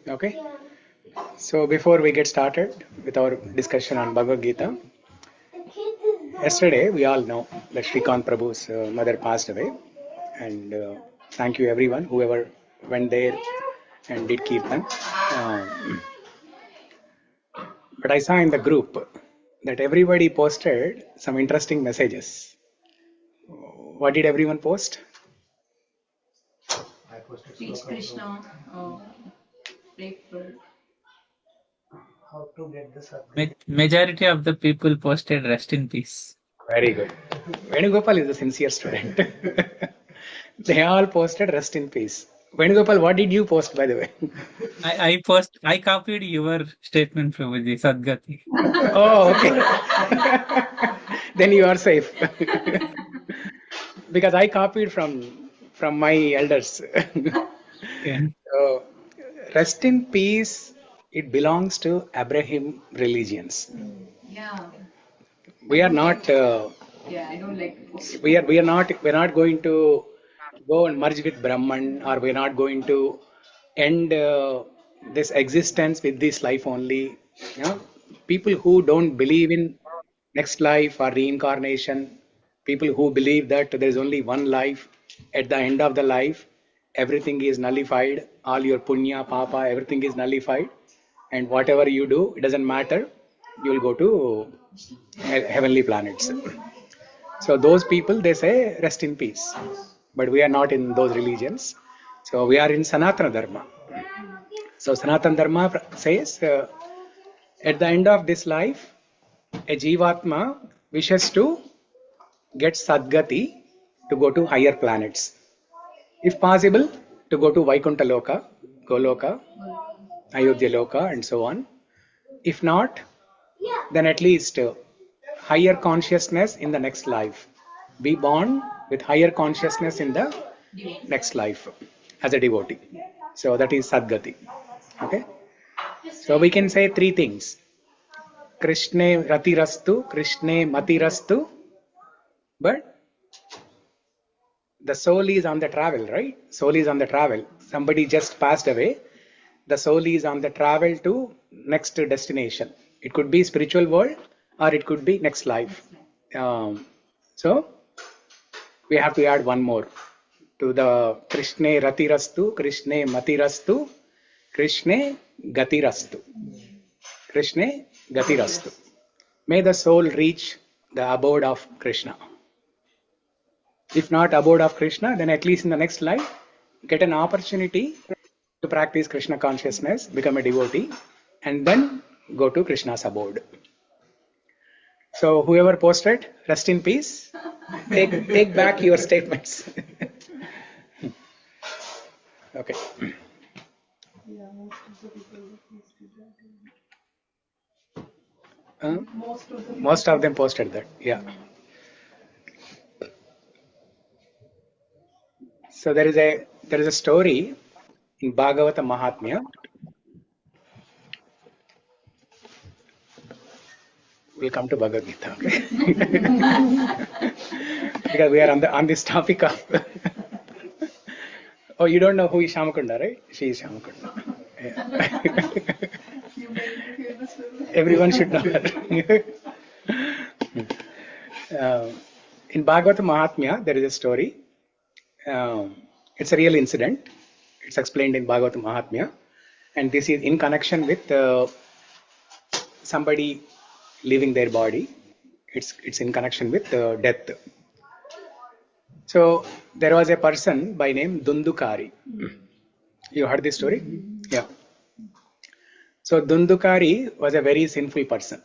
Okay. So before we get started with our discussion on Bhagavad Gita, yesterday we all know that Srikant Prabhu's mother passed away, and thank you everyone whoever went there and did kirtan. But I saw in the group that everybody posted some interesting messages. What did everyone post? Teach Krishna, pray for. How to get the subject. Majority of the people posted rest in peace. Very good. Venugopal is a sincere student. They all posted rest in peace. Venugopal, what did you post, by the way? I copied your statement, Prabhuji, Sadgati. Oh, okay. Then you are safe. Because I copied from my elders. Yeah. So, rest in peace, it belongs to Abraham religions. Yeah. We are not. Yeah, I don't like to post. We're not going to go and merge with Brahman, or we're not going to end this existence with this life only. You know, people who don't believe in next life or reincarnation, people who believe that there is only one life, at the end of the life everything is nullified, all your punya, papa, everything is nullified, and whatever you do, it doesn't matter, you will go to heavenly planets. So those people, they say rest in peace. But we are not in those religions. So we are in Sanatana Dharma. So Sanatana Dharma says, at the end of this life, a Jivatma wishes to get Sadgati, to go to higher planets. If possible, to go to Vaikuntha Loka, Goloka, Ayodhya Loka, and so on. If not, then at least higher consciousness in the next life. Be born with higher consciousness in the next life as a devotee. So that is Sadgati. Okay. So we can say three things. Krishne ratirastu, Krishne matirastu. But the soul is on the travel, right? Soul is on the travel. Somebody just passed away. The soul is on the travel to next destination. It could be spiritual world, or it could be next life. So we have to add one more to the Krishne ratirastu, Krishne matirastu, Krishne gatirastu. Krishne gatirastu. May the soul reach the abode of Krishna. If not abode of Krishna, then at least in the next life, get an opportunity to practice Krishna consciousness, become a devotee, and then go to Krishna's abode. So whoever posted, rest in peace. Take back your statements. Okay. Most of them posted that. Yeah. So there is a story in Bhagavata Mahatmya. We'll come to Bhagavad Gita, okay? Because we are on this topic of. Oh, you don't know who is Shamakunda, right? She is Shamakunda. Yeah. Everyone should know her. In Bhagavata Mahatmya, there is a story. It's a real incident. It's explained in Bhagavata Mahatmya, and this is in connection with somebody leaving their body. It's in connection with death. So there was a person by name Dundukari. You heard this story? Yeah. So Dundukari was a very sinful person.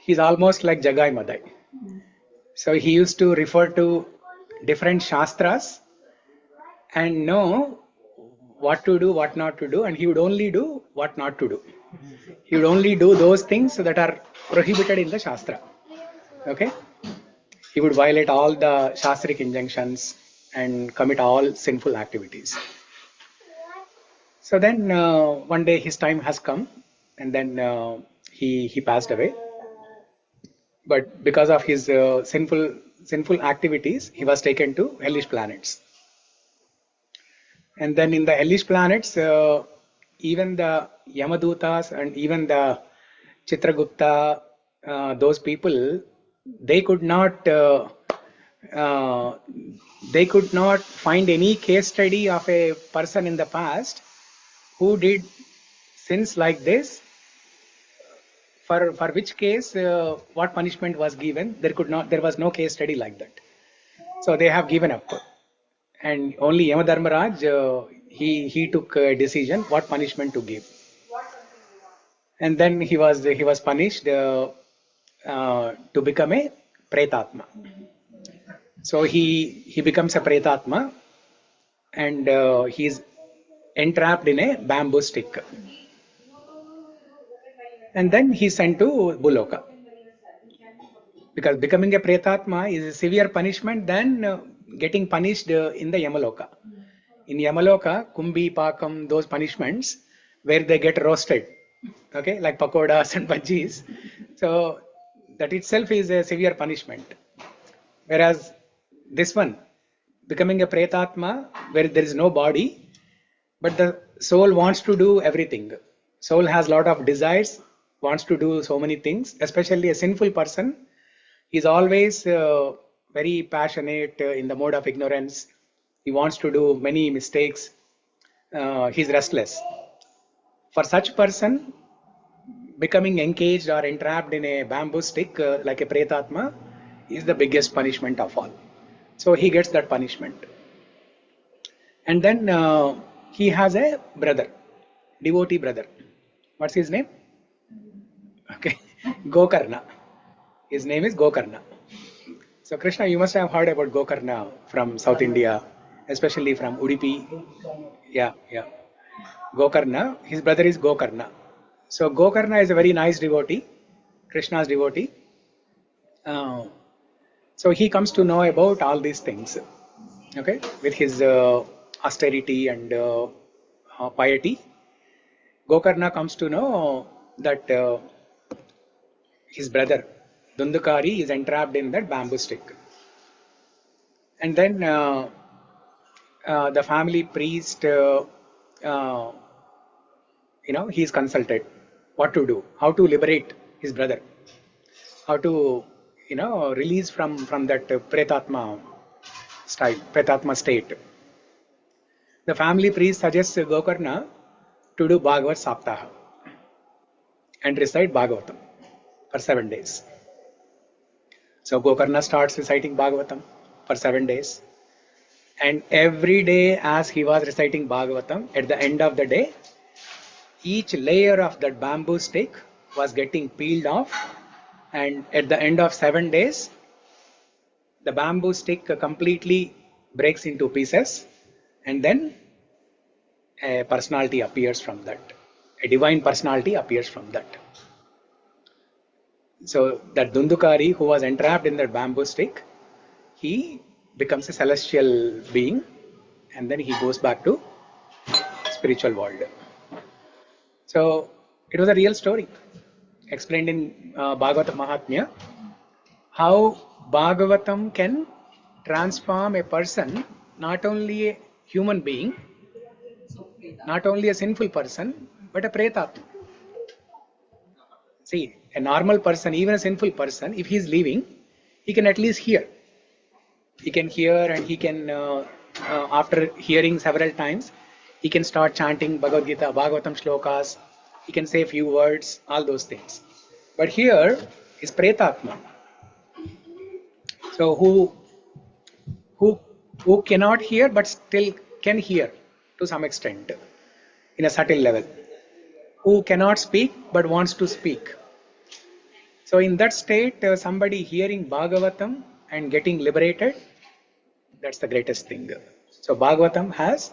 He's almost like Jagai Madai. So he used to refer to different shastras and know what to do, what not to do, and he would only do what not to do. He would only do those things that are prohibited in the shastra. Okay? He would violate all the shastric injunctions and commit all sinful activities. So then one day his time has come, and then he passed away. But because of his sinful activities, he was taken to hellish planets. And then in the hellish planets, even the Yamadutas and even the Chitragupta, those people, they could not uh, find any case study of a person in the past who did sins like this, for which case what punishment was given. There was no case study like that. So they have given up, and only Yamadharmaraj, he took a decision what punishment to give, and then he was punished to become a pretatma. So he becomes a pretatma, and he is entrapped in a bamboo stick, and then he is sent to Buloka, because becoming a pretatma is a severe punishment than getting punished in the Yamaloka. In Yamaloka, Kumbi, Pakam, those punishments where they get roasted, okay, like pakodas and bhajis. So that itself is a severe punishment. Whereas this one, becoming a pretatma, where there is no body, but the soul wants to do everything. Soul has a lot of desires, wants to do so many things. Especially a sinful person, he is always very passionate in the mode of ignorance. He wants to do many mistakes. He is restless. For such person, becoming engaged or entrapped in a bamboo stick like a pretatma is the biggest punishment of all. So he gets that punishment. And then he has a brother, devotee brother. What's his name? Okay, Gokarna. His name is Gokarna. So Krishna, you must have heard about Gokarna from South India, especially from Udupi. Yeah. Gokarna, his brother is Gokarna. So Gokarna is a very nice devotee, Krishna's devotee. So he comes to know about all these things, okay, with his austerity and piety. Gokarna comes to know that his brother Dundukari is entrapped in that bamboo stick. And then the family priest, he is consulted what to do, how to liberate his brother, how to release from that pretatma state. The family priest suggests Gokarna to do Bhagavad Saptaha and recite Bhagavatam for 7 days. So Gokarna starts reciting Bhagavatam for 7 days. And every day as he was reciting Bhagavatam, at the end of the day, each layer of that bamboo stick was getting peeled off. And at the end of 7 days, the bamboo stick completely breaks into pieces. And then a personality appears from that. A divine personality appears from that. So that Dundukari, who was entrapped in that bamboo stick, he becomes a celestial being, and then he goes back to spiritual world. So it was a real story explained in Bhagavata Mahatmya, how Bhagavatam can transform a person, not only a human being, not only a sinful person, but a pretatma. See, a normal person, even a sinful person, if he is living, he can at least hear. He can hear, and he can, after hearing several times, he can start chanting Bhagavad Gita, Bhagavatam shlokas. He can say a few words, all those things. But here is pretatma. So who cannot hear but still can hear to some extent, in a subtle level. Who cannot speak but wants to speak. So in that state, somebody hearing Bhagavatam and getting liberated, that's the greatest thing. So Bhagavatam has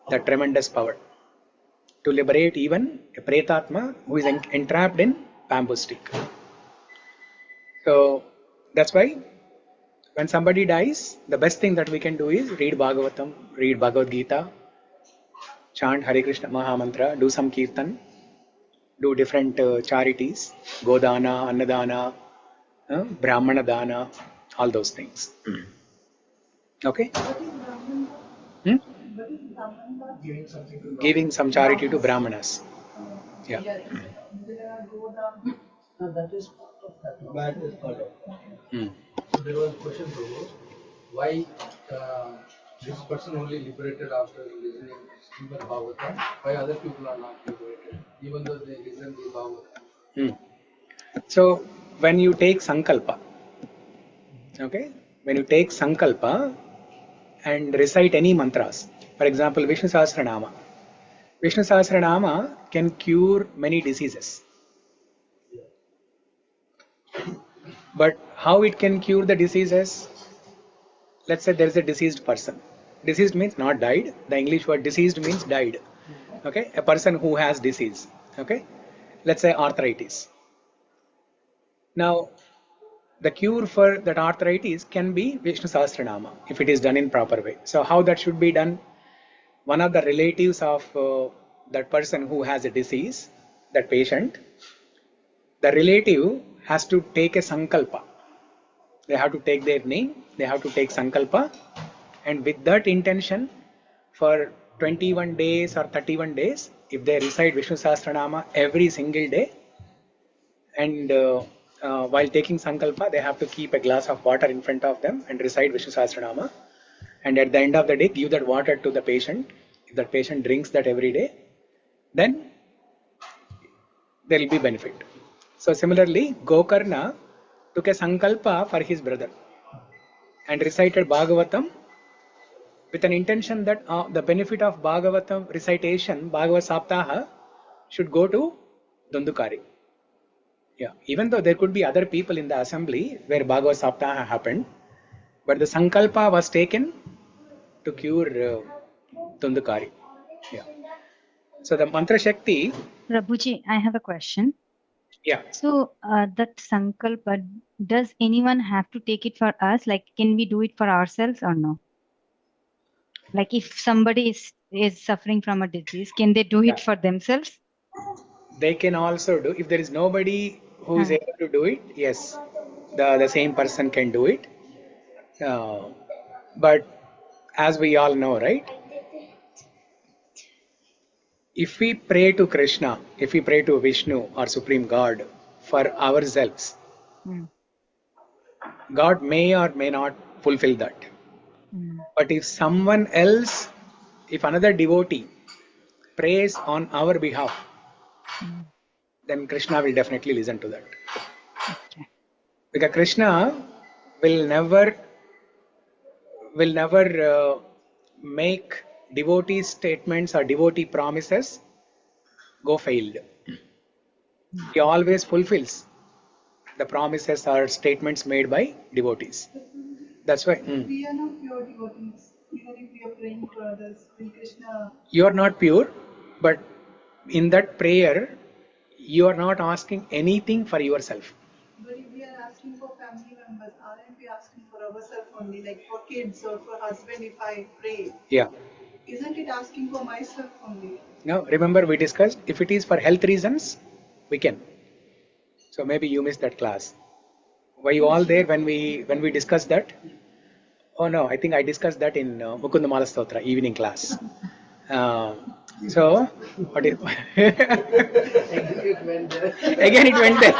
that tremendous power to liberate even a pretatma who is entrapped in bamboo stick. So that's why when somebody dies, the best thing that we can do is read Bhagavatam, read Bhagavad Gita, chant Hare Krishna Mahamantra, do some kirtan, do different charities, Godana, Annadana, Brahmana Dana, all those things. Okay? Giving something to giving some charity to Brahmanas. Yeah. No, that is part of that. That is part of. Hmm. So there was a question, Prabhu, why this person only liberated after listening Srimad Bhagavatam, why other people are not liberated, even though they listen the Bhagavatam? Hmm. So when you take sankalpa, okay, when you take sankalpa and recite any mantras, for example, Vishnu Sahasranama. Vishnu Sahasranama can cure many diseases. But how it can cure the diseases? Let's say there is a deceased person. Deceased means not died. The English word deceased means died. Okay, a person who has disease. Okay, let's say arthritis. Now, the cure for that arthritis can be Vishnu Sahasranama if it is done in proper way. So how that should be done? One of the relatives of that person who has a disease, that patient, the relative has to take a sankalpa. They have to take their name, they have to take sankalpa, and with that intention, for 21 days or 31 days, if they recite Vishnu Sahasranama every single day, and while taking sankalpa, they have to keep a glass of water in front of them and recite Vishnu Sahasranama. And at the end of the day, give that water to the patient. If that patient drinks that every day, then there will be benefit. So similarly, Gokarna took a sankalpa for his brother and recited Bhagavatam with an intention that the benefit of Bhagavatam recitation, Bhagavad Saptaha, should go to Dundukari. Yeah, even though there could be other people in the assembly where Bhagavad Saptaha happened, but the sankalpa was taken to cure Dundukari. Yeah. So the mantra Shakti. Prabhuji, I have a question. Yeah. So that sankalpa, does anyone have to take it for us? Like, can we do it for ourselves or no? Like, if somebody is suffering from a disease, can they do it for themselves? They can also do, if there is nobody who is able to do it, yes, the same person can do it. But as we all know, right? If we pray to Krishna, if we pray to Vishnu or Supreme God for ourselves, God may or may not fulfill that. But if someone else, if another devotee prays on our behalf, then Krishna will definitely listen to that. Okay. Because Krishna will never make devotee statements or devotee promises go failed. He always fulfills the promises or statements made by devotees. That's why. We are not pure devotees, even if we are praying for others. When Krishna. You are not pure, but in that prayer, you are not asking anything for yourself. But if we are asking for family members, aren't we asking for ourselves only? Like for kids or for husband, if I pray. Yeah. Isn't it asking for myself only? Now, remember we discussed, if it is for health reasons, we can. So maybe you missed that class. Were you all there when we discussed that? Oh no, I think I discussed that in Mukundamala Stotra evening class. So, what is again it went there.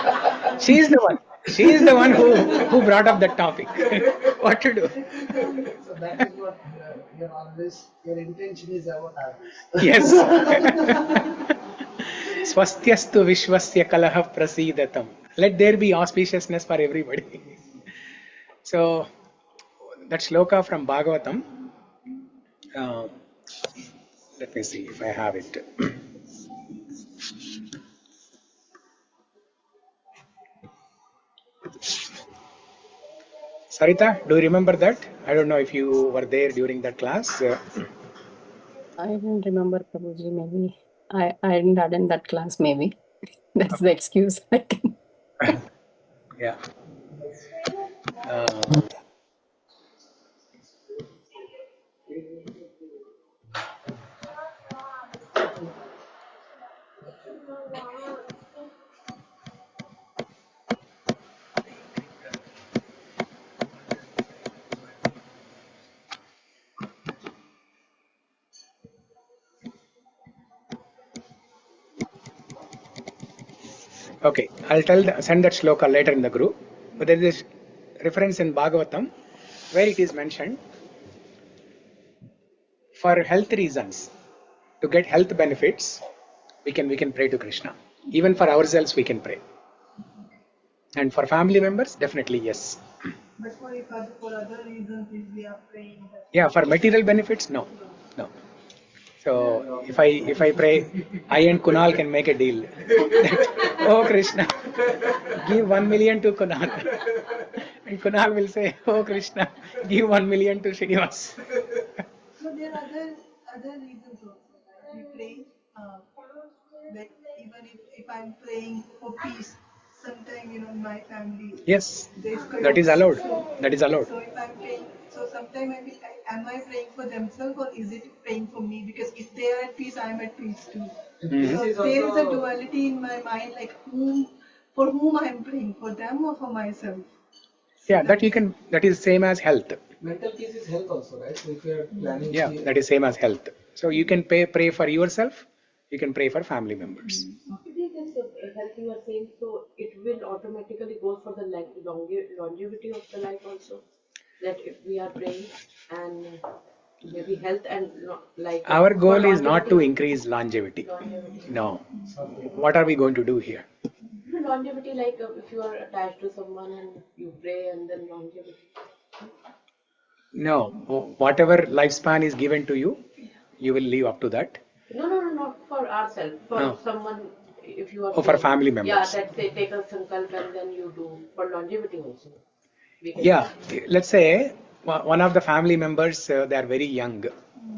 She is the one. She is the one who brought up that topic. What to do? So that is what you're always, your intention is about others. Yes. Swastyastu vishwasya kalaha prasidatam. Let there be auspiciousness for everybody. So that shloka from Bhagavatam. Let me see if I have it. Sarita, do you remember that? I don't know if you were there during that class. I don't remember, Prabhuji. Maybe I didn't attend that class. Maybe that's the excuse. I think. Yeah. Okay, I'll send that shloka later in the group. But there is this reference in Bhagavatam where it is mentioned for health reasons, to get health benefits, we can pray to Krishna. Even for ourselves, we can pray. And for family members, definitely yes. But for other reasons, if we are praying. Yeah, for material benefits, no. So if I pray, I and Kunal can make a deal. Oh Krishna, give 1 million to Kunal. And Kunal will say, oh Krishna, give 1 million to Srinivas. So there are other reasons also. Right? We pray, like even if I'm praying for peace, sometimes my family. Yes, There's that is chaos. allowed. So, That is allowed. so if I'm praying, so sometimes am I praying for themselves or is it praying for me? Because if they are at peace, I'm at peace too. Mhm. So there is a duality in my mind, like for whom I'm praying, for them or for myself. Yeah, that is same as health. Mental peace is health also, right? So if you are planning, Yeah, that is same as health. So you can pray for yourself, you can pray for family members. Health you are saying, so it will automatically go for the longevity of the life also. That if we are praying and maybe health and Our goal for is not to longevity. increase longevity. No. What are we going to do here? Longevity, like if you are attached to someone and you pray and then longevity. No. Whatever lifespan is given to you, you will live up to that. No, not for ourselves. For No. someone, if you are Oh, for praying. family members. Yeah, that they take a sankalp and then you do for longevity also. Yeah, let's say one of the family members, they are very young.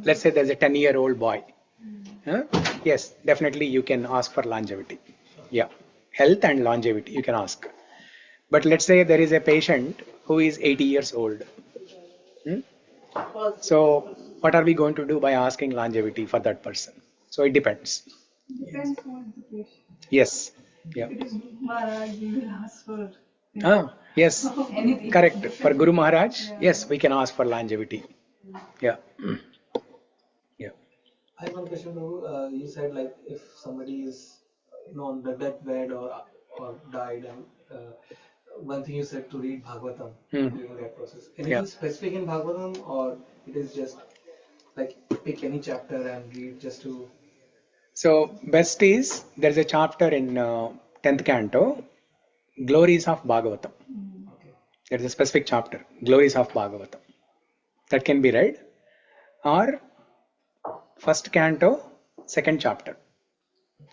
Let's say there's a 10-year-old boy. Yes, definitely you can ask for longevity. Yeah, health and longevity you can ask. But let's say there is a patient who is 80 years old. So what are we going to do by asking longevity for that person? So it depends. Depends on the patient. Yes. Yeah. If it is Maharaj, we will ask for. Yes. Anything. Correct. For Guru Maharaj, yes, we can ask for longevity. Yeah. Yeah. I have one question, Prabhu. You said like if somebody is on the deathbed or died, and one thing you said to read Bhagavatam during that process. Anything specific in Bhagavatam, or it is just like pick any chapter and read just to. So best is there is a chapter in 10th canto, Glories of Bhagavatam. Okay. There is a specific chapter, Glories of Bhagavatam. That can be read, or first canto, second chapter.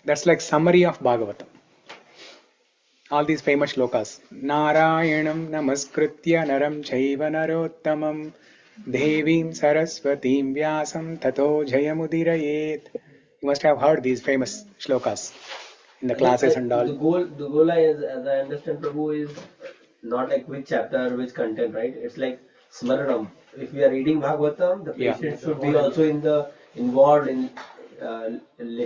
That's like summary of Bhagavatam. All these famous shlokas. Narayanam namaskritya naram chaiva narottamam devim saraswatim vyasam tato jayamudirayet. You must have heard these famous shlokas in the classes and all. The goal is, as I understand, Prabhu, is not like which chapter, which content, right? It's like smaranam. If we are reading Bhagavatam, the patient should be also involved in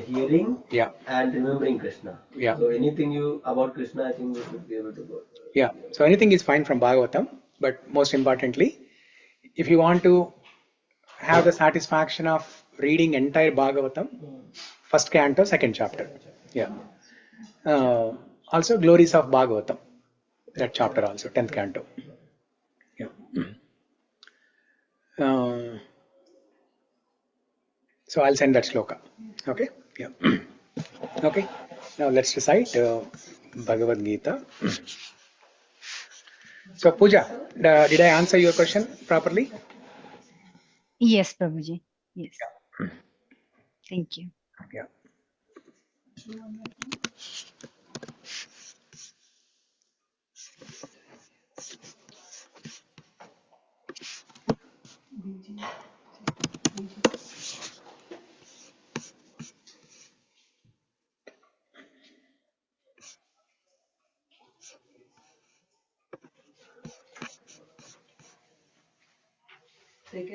hearing and remembering Krishna. Yeah. So anything about Krishna, I think we should be able to go. Yeah. So anything is fine from Bhagavatam, but most importantly, if you want to have the satisfaction of reading entire Bhagavatam, first canto, second chapter. Yeah. Also Glories of Bhagavatam, that chapter also, 10th canto. Yeah. So I'll send that shloka. Okay. Yeah. Okay. Now let's recite Bhagavad Gita. So Pooja, did I answer your question properly? Yes, Prabhuji. Yes. Thank you. Yeah.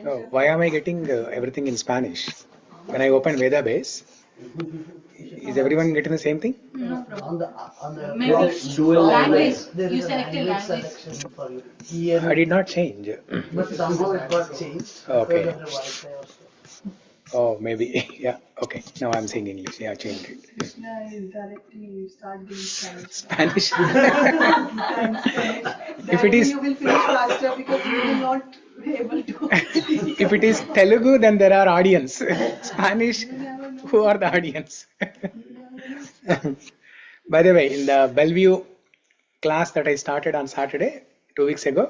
Oh, why am I getting everything in Spanish? When I open Veda base, is everyone getting the same thing? No problem. On the Maybe dual language. there You is a selected language language. selection for you. I did not change. But somehow it got changed Okay. because of the Wi-Fi or so. Oh, maybe. Yeah. Okay. Now I'm saying English. Yeah, changed it. Krishna is directly you start doing Spanish. Spanish. Gita in Spanish. If it That way is- you will finish faster because you will not be able to speak. If it is Telugu, then there are audience. Spanish, You never know. who are the audience? You never know. By the way, in the Bellevue class that I started on Saturday, 2 weeks ago,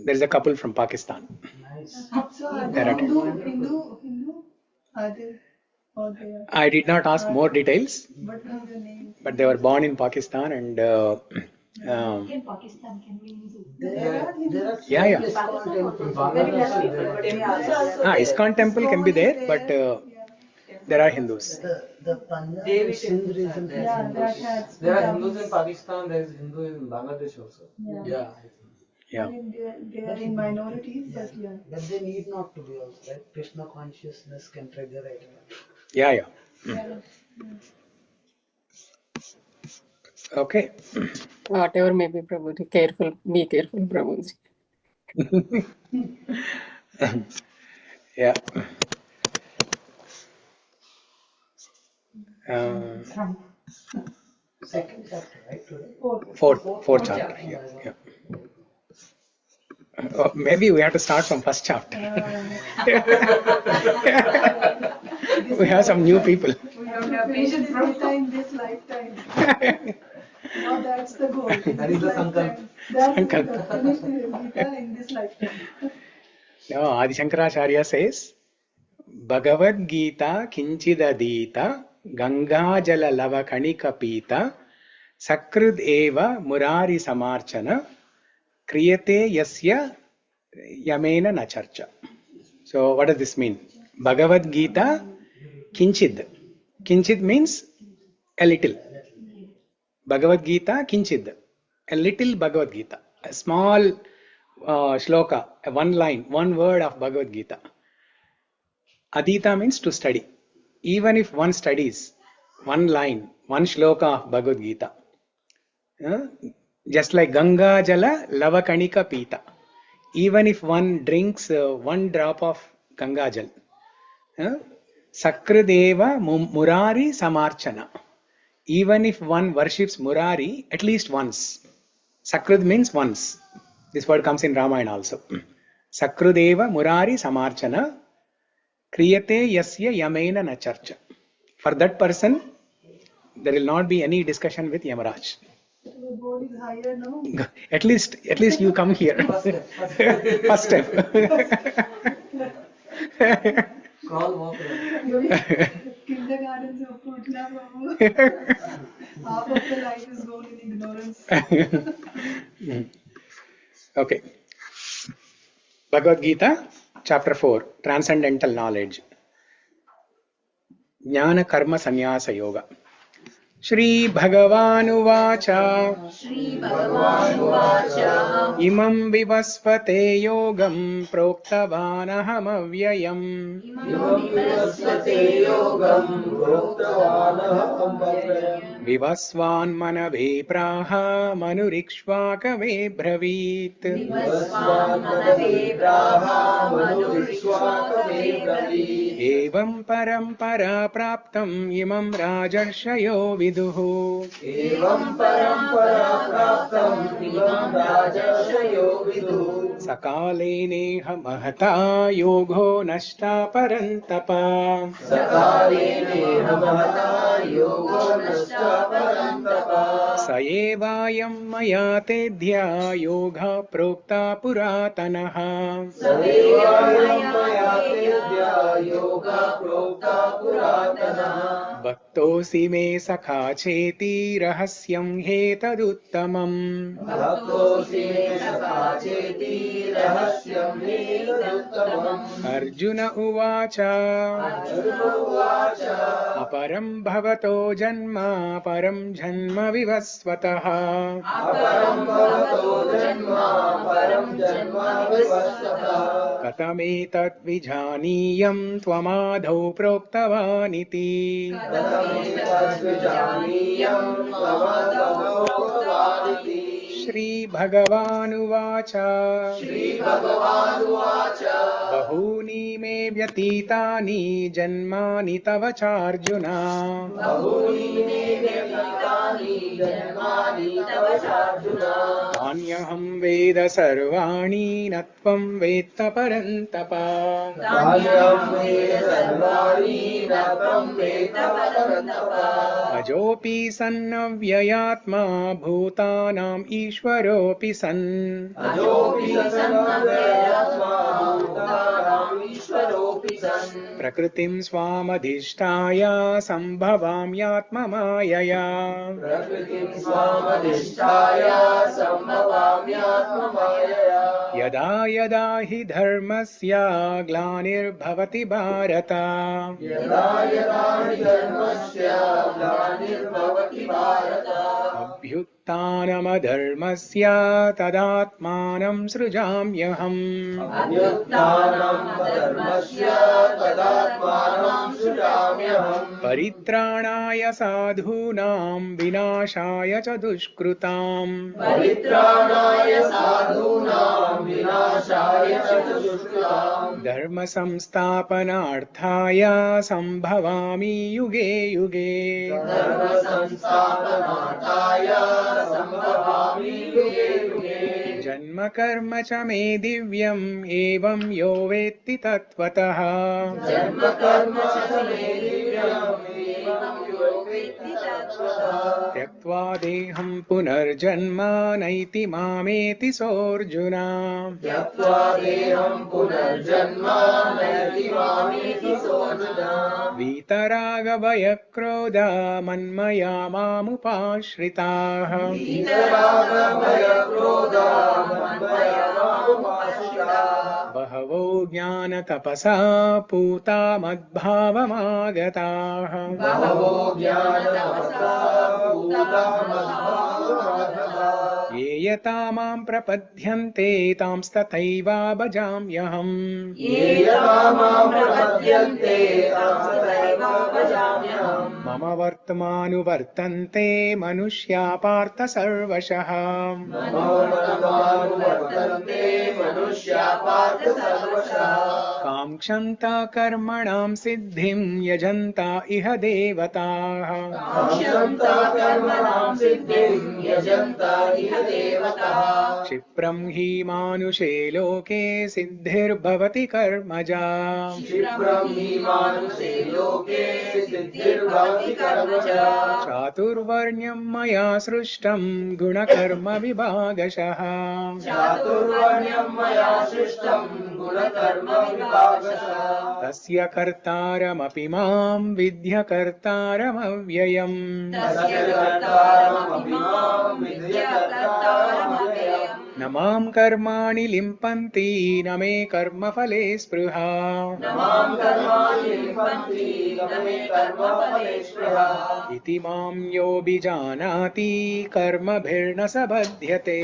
there is a couple from Pakistan. Nice. So are They're they at- Hindu? Are they? Or they are? I did not ask more details, What was the name? but they were born in Pakistan and There are Hindus. yeah, yeah. ISKCON temple. Bangladesh is there. ISKCON temple can be there, but there are Hindus. The Punjab and Sindh region has Yeah, that Hindus. has. There are Hindus in Pakistan, there is Hindu in Bangladesh also. Yeah. Yeah. Yeah. I mean, they are in minorities, but yeah. But they need not to be also, right? Krishna consciousness can trigger it. Yeah, yeah. Yeah. Okay. Whatever may be, Prabhuji. Careful. Be careful, Prabhuji. Yeah. Second chapter, right? Today. Fourth chapter. Yeah, yeah. Maybe we have to start from first chapter. We have some new people. We have to finish Gita in this lifetime. Now that's the goal. That is the sankalp. That's Sankalp. the finish Gita in this lifetime. No, Adi Shankaracharya says, Bhagavad Gita kinchidadita Gangajala lava kanika pita Sakrud eva murari samarchana kriyate yasya yamena nacharcha. So what does this mean? Bhagavad Gita kinchid. Kinchid means a little. Bhagavad Gita kinchid. A little Bhagavad Gita. A small shloka, one line, one word of Bhagavad Gita. Adita means to study. Even if one studies one line, one shloka of Bhagavad Gita, just like Ganga Jala Lavakanika Pita, even if one drinks one drop of Ganga Jal, Sakradeva Murari Samarchana, even if one worships Murari at least once. Sakrad means once. This word comes in Ramayana also. Sakrudeva Murari Samarchana Kriyate Yasya Yamena Nacharcha. For that person, there will not be any discussion with Yamaraj. The goal is higher now. At least you come here. First step. Crawl, walk. Kindergarten se upko uthna Prabhu. Half of the life is gone in ignorance. Okay. Bhagavad Gita, chapter 4, Transcendental Knowledge. Jnana Karma Sannyasa Yoga. Shri Bhagavanuvacha Imam Vivasvate Yogam Proktavanaham Avyayam Vivasvan Manave Praha Manurikshvakave Bravit Evam Parampara Praptam Imam Rajarshayo Viduhu Sakale Neha Mahata Yogo Nashta Parantapa Sayevayam Maya Tedhya Yoga Prokta Puratanaha Bhaktosi me sakha cheti rahasyam hetaduttamam Arjuna uvacha Aparam bhavato janma param janma vivasvataha Katametat vijaniyam tvamadhau proktavaniti Shri Bhagavan Uvacha Bahuni me व्यतीतानि जन्मानि तव चार्जुन तान्यहं वेद सर्वाणि न त्वं वेत्त परन्तप अजोऽपि सन्नव्ययात्मा भूतानाम् ईश्वरोऽपि सन् प्रकृतिं स्वामधिष्ठाय सम्भवाम्यात्ममायया यदा यदा हि धर्मस्य ग्लानिर्भवति भारत अभ्युत्थानमधर्मस्य तदात्मानं सृजाम्यहम् परित्राणाय साधूनां विनाशाय च दुष्कृताम् धर्म संस्थापनार्थाय संभवामि युगे युगे जन्म कर्म च मे दिव्यम् एवं यो वेत्ति तत्त्वतः त्यक्त्वा देहं पुनर्जन्म नैति मामेति सोऽर्जुन वीतरागभयक्रोध मन्मया मामुपाश्रिताः बहवो ज्ञानतपसा पूता मद्भावमागताः ये यथा मां प्रपद्यन्ते तांस्तथैव भजाम्यहम् मम वर्तमानुवर्तन्ते मनुष्या पार्थ सर्वशः काङ्क्षन्त कर्मणां सिद्धिं यजन्त इह देवताः क्षिप्रं हि मानुषे लोके सिद्धिर्भवति कर्मजा चातुर्वर्ण्यं मया सृष्टं गुणकर्म विभागशः तस्य कर्तारमपि मां विद्य कर्तारमव्ययम् न मां कर्माणि लिम्पन्ति न मे कर्मफले स्पृहा इति मां योऽभिजानाति कर्मभिर्न स बध्यते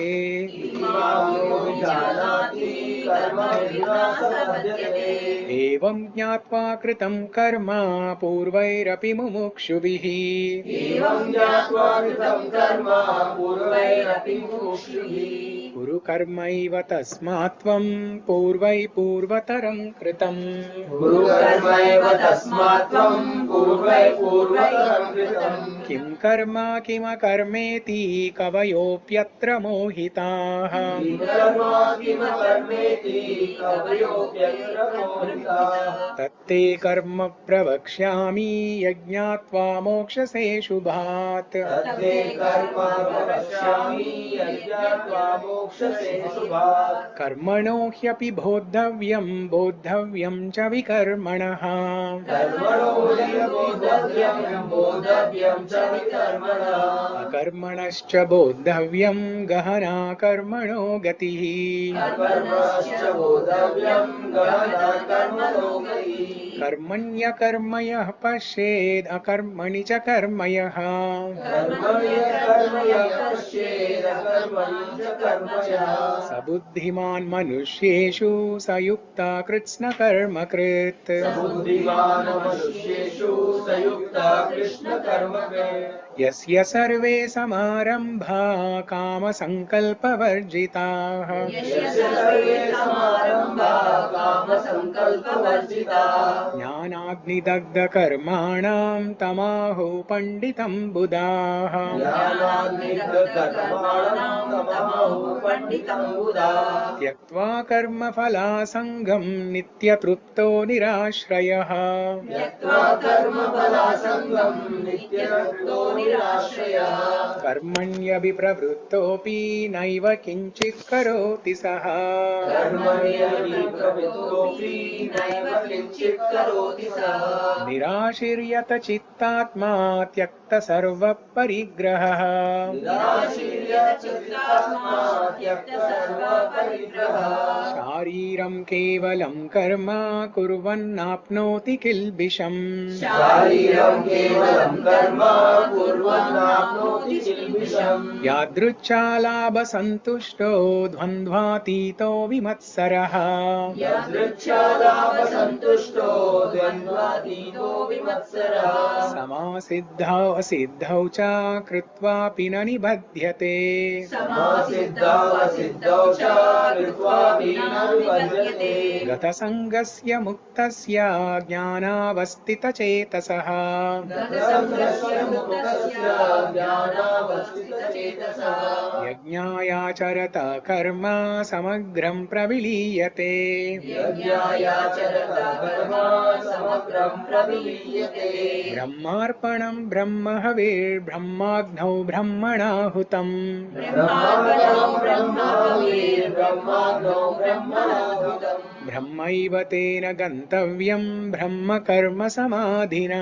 एवं ज्ञात्वा कृतं कर्म पूर्वैरपि मुमुक्षुभिः कुरु कर्मैव तस्मात् त्वं पूर्वै पूर्वतरं कृतम् किं कर्म किमकर्मेति कवयोऽप्यत्र मोहिताः तत्ते कर्म प्रवक्ष्यामि यज्ञात्वा मोक्षसे शुभात् कर्मणो ह्यपि बोद्धव्यं च विकर्मणः अकर्मणश्च बोद्धव्यं गहना कर्मणो गतिः कर्मण्यकर्म यः पश्येद् अकर्मणि च कर्म यः स बुद्धिमान् मनुष्येषु स युक्ता कृत्स्नकर्मकृत् यस्य सर्वे समारम्भा कामसङ्कल्पवर्जिताः sankalpavarjita. ज्ञानाग्निदग्धकर्माणां तमाहो पंडितं बुधाः ज्ञानाग्निदग्धकर्माणां तमहो पंडितं बुधाः त्यक्त्वा कर्मफलासङ्गं नित्यतृप्तो निराश्रयः त्यक्त्वा कर्मफलासङ्गं नित्यतृप्तो निराश्रयः कर्मण्यभिप्रवृत्तोऽपि नैव किञ्चित् करोति सः कर्मण्यभिप्रवृत्तोऽपि नैव किञ्चित् करोति सः निराशीर्यत चित्तात्मा त्यक्त सर्वपरिग्रहः निराशीर्यचित्तात्मा त्यक्त सर्वपरिग्रहः शारीरं केवलं कर्म कुर्वन्नाप्नोति किल्बिषम् शारीरं केवलं कर्म कुर्वन्नाप्नोति किल्बिषम् यादृच्छालाभसन्तुष्टो द्वन्द्वातीतो विमत्सरः यदृच्छालाभसन्तुष्टो द्वन्द्वातीतो विमत्सरः समासिद्धौ असिद्धौ च कृत्वापि न निबध्यते समासिद्धौ असिद्धौ च कृत्वापि न निबध्यते गतसङ्गस्य मुक्तस्य ज्ञानावस्थितचेतसः गतसङ्गस्य मुक्तस्य ज्ञानावस्थितचेतसः यज्ञायाचरत कर्म समग्रं प्रविलीयते यज्ञायाचरत कर्म समग्रं प्रविलीयते ब्रह्मार्पणं ब्रह्महविर्ब्रह्माग्नौ ब्रह्मणाहुतम् ब्रह्मार्पणं ब्रह्महविर्ब्रह्माग्नौ ब्रह्मणाहुतम् ब्रह्मैव तेन गन्तव्यं ब्रह्मकर्म समाधिना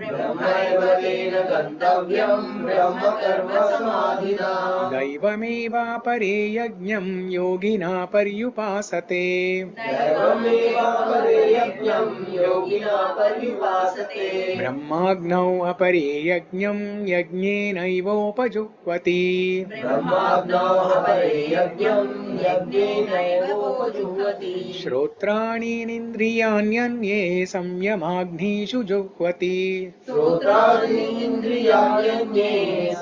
ब्रह्मैव तेन गन्तव्यं ब्रह्मकर्म समाधिना दैवमेवापरे यज्ञं योगिना पर्युपासते दैवमेवापरे यज्ञं योगिना पर्युपासते ब्रह्माग्नौ अपरे यज्ञं यज्ञेनैवोपजुह्वति ब्रह्माग्नौ अपरे यज्ञं यज्ञेनैवोपजुह्वति श्रोत्राणीनिन्द्रियाण्यन्ये संयमाग्निषु जुह्वति श्रोत्राणीन्द्रियाण्यन्ये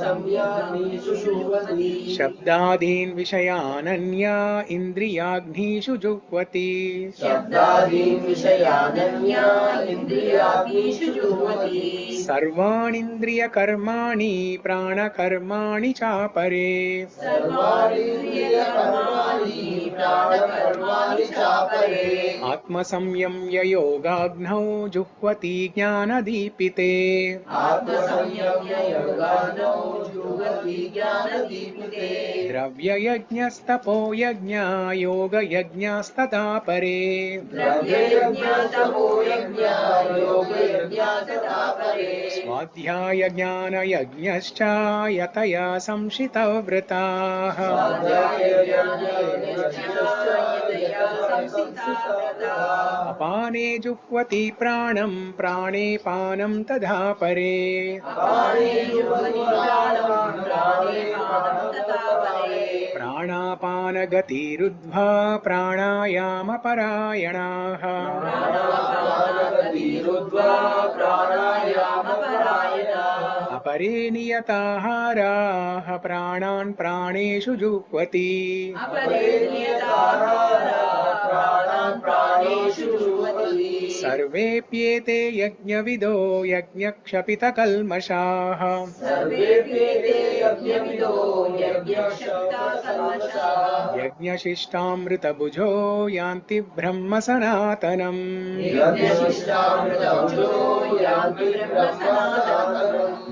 संयमाग्निषु जुह्वति शब्दादीन् विषयानन्या इन्द्रियाग्निषु जुह्वति शब्दादीन् विषयानन्या इन्द्रियाग्निषु जुह्वति सर्वाणीन्द्रियकर्माणि प्राणकर्माणि चापरे सर्वाणीन्द्रियकर्माणि प्राणकर्माणि चापरे आत्मसंयम्य योगाग्नौ जुह्वति ज्ञानदीपिते आत्मसंयम्य योगाग्नौ जुह्वति ज्ञानदीपिते द्रव्ययज्ञस्तपो यज्ञा योगयज्ञस्तथा परे द्रव्ययज्ञस्तपो यज्ञा योगयज्ञस्तथा परे स्वाध्यायज्ञानयज्ञश्च यतया संशितव्रताः अपाने जुह्वति प्राणं प्राणे पानं तथा परे प्राणापानगतिरुद्ध्वा प्राणायामपरायणाः अपरे नियताहाराः प्राणान् प्राणेषु जुह्वति सर्वेऽप्येते यज्ञविदो यज्ञक्षपितकल्मषाः यज्ञशिष्टामृतभुजो यान्ति ब्रह्म सनातनम्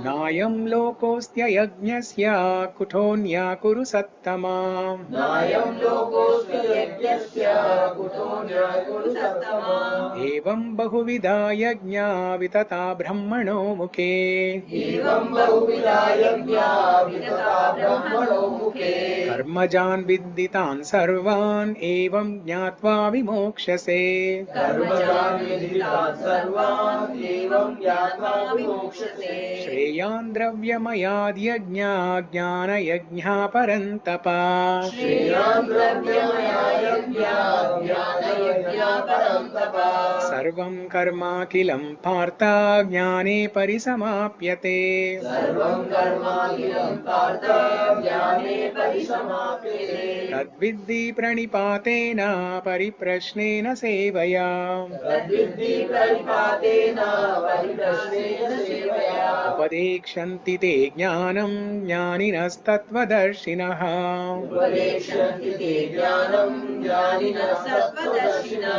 नायं लोकोऽस्त्ययज्ञस्य कुतोऽन्या कुरु सत्तमा एवं बहुविधा यज्ञा वितता ब्रह्मणो मुखे कर्मजान् विद्दितान् सर्वान् एवं ज्ञात्वा विमोक्ष्यसे श्रेयान् द्रव्यमयाद्यज्ञा ज्ञानयज्ञा परन्तपा सर्वं कर्माखिलं पार्थ ज्ञाने परिसमाप्यते सर्वं कर्माखिलं पार्थ ज्ञाने परिसमाप्यते तद्विद्धि प्रणिपातेन परिप्रश्नेन सेवया तद्विद्धि प्रणिपातेन परिप्रश्नेन सेवया उपदेक्ष्यन्ति ते ज्ञानं ज्ञानिनस्तत्त्वदर्शिनः उपदेक्ष्यन्ति ते ज्ञानं ज्ञानिनः तत्त्वदर्शिनः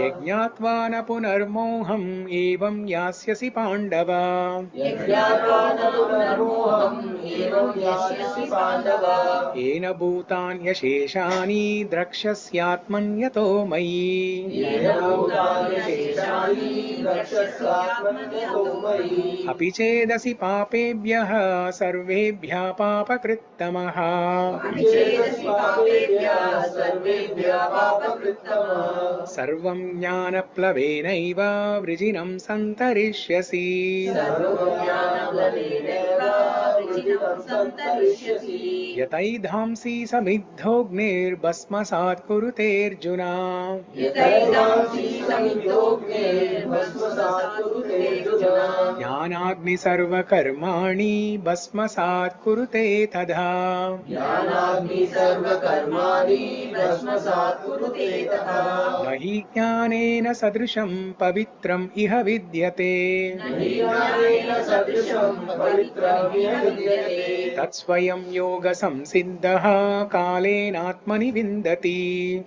यज्ञात्वा न पुनर्मोहम् एवं यास्यसि पाण्डव यज्ञात्वा न पुनर्मोहम् एवं यास्यसि पाण्डव येन भूतान्यशेषानि द्रक्ष्यस्यात्मन्यतो मयि येन भूतान्यशेषानि द्रक्ष्यस्यात्मन्यतो मयि अपि चेदसि पापेभ्यः सर्वेभ्यः पापकृत्तमः अपि चेदसि पापेभ्यः सर्वेभ्यः पापकृत्तमः सर्वं ज्ञानप्लवेनैव वृजिनं सन्तरिष्यसि सर्वज्ञानप्लवेनैव वृजिनं सन्तरिष्यसि यतैधांसि समिद्धोऽग्निर्भस्मसात् कुरुतेऽर्जुन यतैधांसि समिद्धोऽग्निर्भस्मसात् कुरुते अर्जुन ज्ञानाग्नि सर्वकर्माणि भस्मसात् कुरुते तथा ज्ञानाग्नि सर्वकर्माणि भस्मसात् कुरुते तथा न हि ज्ञानेन सदृशं पवित्रम् इह विद्यते हि ज्ञानेन सदृशं पवित्रम् इह विद्यते तत्स्वयं योगसंसिद्धः कालेनात्मनि विन्दति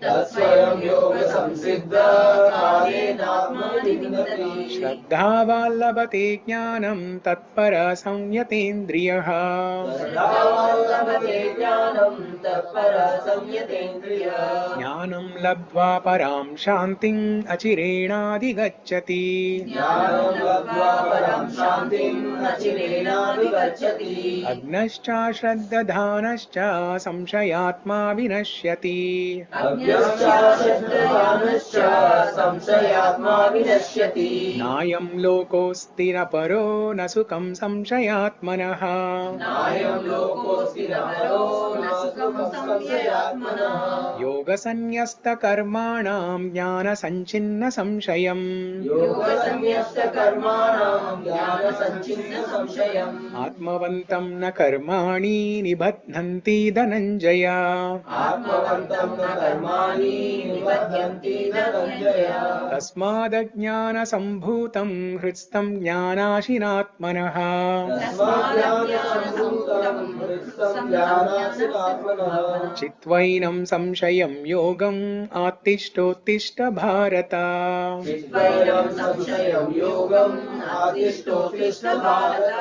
तत्स्वयं योगसंसिद्धः कालेनात्मनि विन्दति श्रद्धावान् लभते ज्ञानं तत्परः संयतेन्द्रियः श्रद्धावान् लभते ज्ञानं तत्परः संयतेन्द्रियः ज्ञानं लब्ध्वा परां शान्तिम् अचिरेणाधिगच्छति ज्ञानं लब्ध्वा परां शान्तिम् अचिरेणाधिगच्छति अग्नश्च श्रद्दधानश्च संशयात्मा विनश्यति अज्ञश्च श्रद्धानश्च संशयात्मा विनश्यति नायं लोकोऽस्ति न परो न सुखं संशयात्मनः नायं लोकोऽस्ति न परो न सुखं संशयात्मनः योगसन्न्यस्तकर्माणां ज्ञानसञ्छिन्न संशयम् योगसन्न्यस्तकर्माणां ज्ञानसञ्छिन्न संशयम् आत्मवन्तं न कर्माणि निबध्नन्ति धनञ्जय आत्मवन्तं न कर्माणि निबध्यन्ति धनञ्जय तस्मादज्ञानसम्भूतं हृत्स्थं ज्ञानाशिनात्मनः तस्माज्ञानसम्भूतं हृत्स्थं ज्ञानाशिनात्मनः चित्वैनं संशयं योगम् आत्तिष्ठोत्तिष्ठ भारत चित्वैनं संशयं योगम् आत्तिष्ठोत्तिष्ठ भारत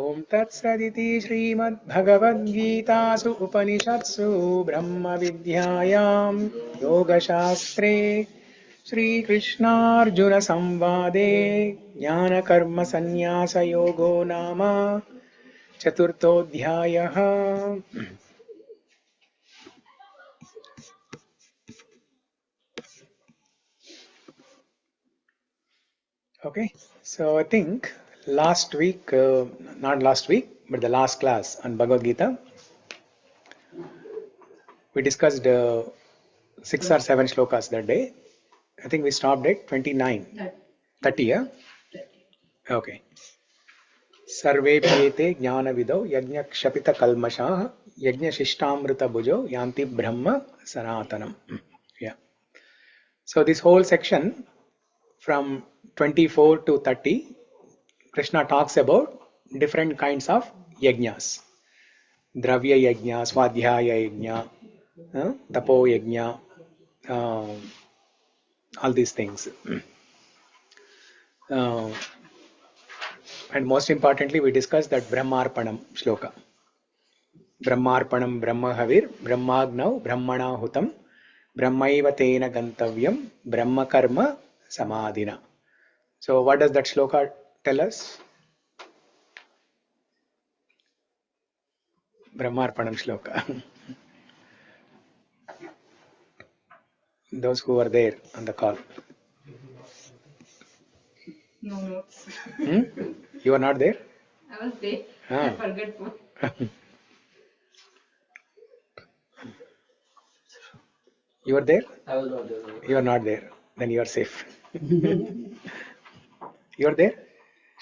ॐ तत्सदिति श्रीमद्भगवद्गीतासु उपनिषत्सु ब्रह्मविद्यायां योगशास्त्रे श्रीकृष्णार्जुनसंवादे ज्ञानकर्मसन्न्यासयोगो नाम चतुर्थोऽध्यायः। Okay, so I think last week, not last week, but the last class on Bhagavad Gita, we discussed 6 or 7 shlokas that day. I think we stopped at 29. 30, yeah? Okay. Sarvepyete jnanavidau yajñakshapita kalmashaah yajñashishtamrita bhujo yanti brahma sanatanam. Yeah. So this whole section from 24 to 30, Krishna talks about different kinds of yajñas. Dravya yajña, swadhyaya yajña, tapo yajña, all these things. And most importantly, we discussed that Brahmarpanam shloka. Brahmarpanam Brahmahavir, Brahmagnau, Brahmana Hutam, Brahmaiva Tena Gantavyam, Brahma Karma Samadhina. So what does that shloka tell us? Brahmarpanam shloka. Those who were there on the call. No notes. You were not there? I was there. Ah. I forgot what. You were there? I was not there. You are not there. Then you are safe. You're there, I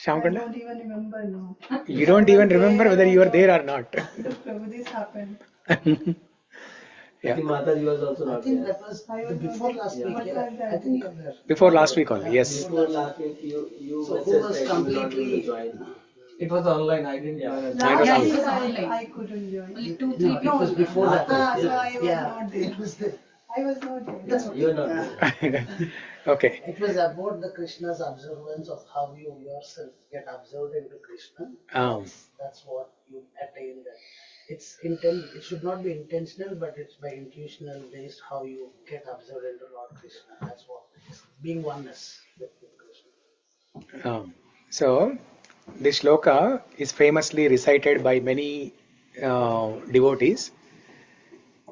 Shamkanda? don't even remember now. You don't even remember whether you are there or not. Prabhu, this happened. I think Mataji was also I not think there. that was the before last week. What Yeah. was that? I think you were there. Before last week only, yes. Before last week, you So who messaged was that you will not be able to completely- join. It was online. I didn't Yeah. join. Last Yeah, week it was I online. couldn't join. Only 2-3 No, it was people. before that. So I was Yeah, not there. it was the. I was not there. That's You are not yeah. there. Okay. It was about the Krishna's observance of how you yourself get observed into Krishna. That's what you attain. That it's It should not be intentional, but it's by intuitional based how you get observed into Lord Krishna. That's what it is. Being oneness with Krishna. So, this shloka is famously recited by many devotees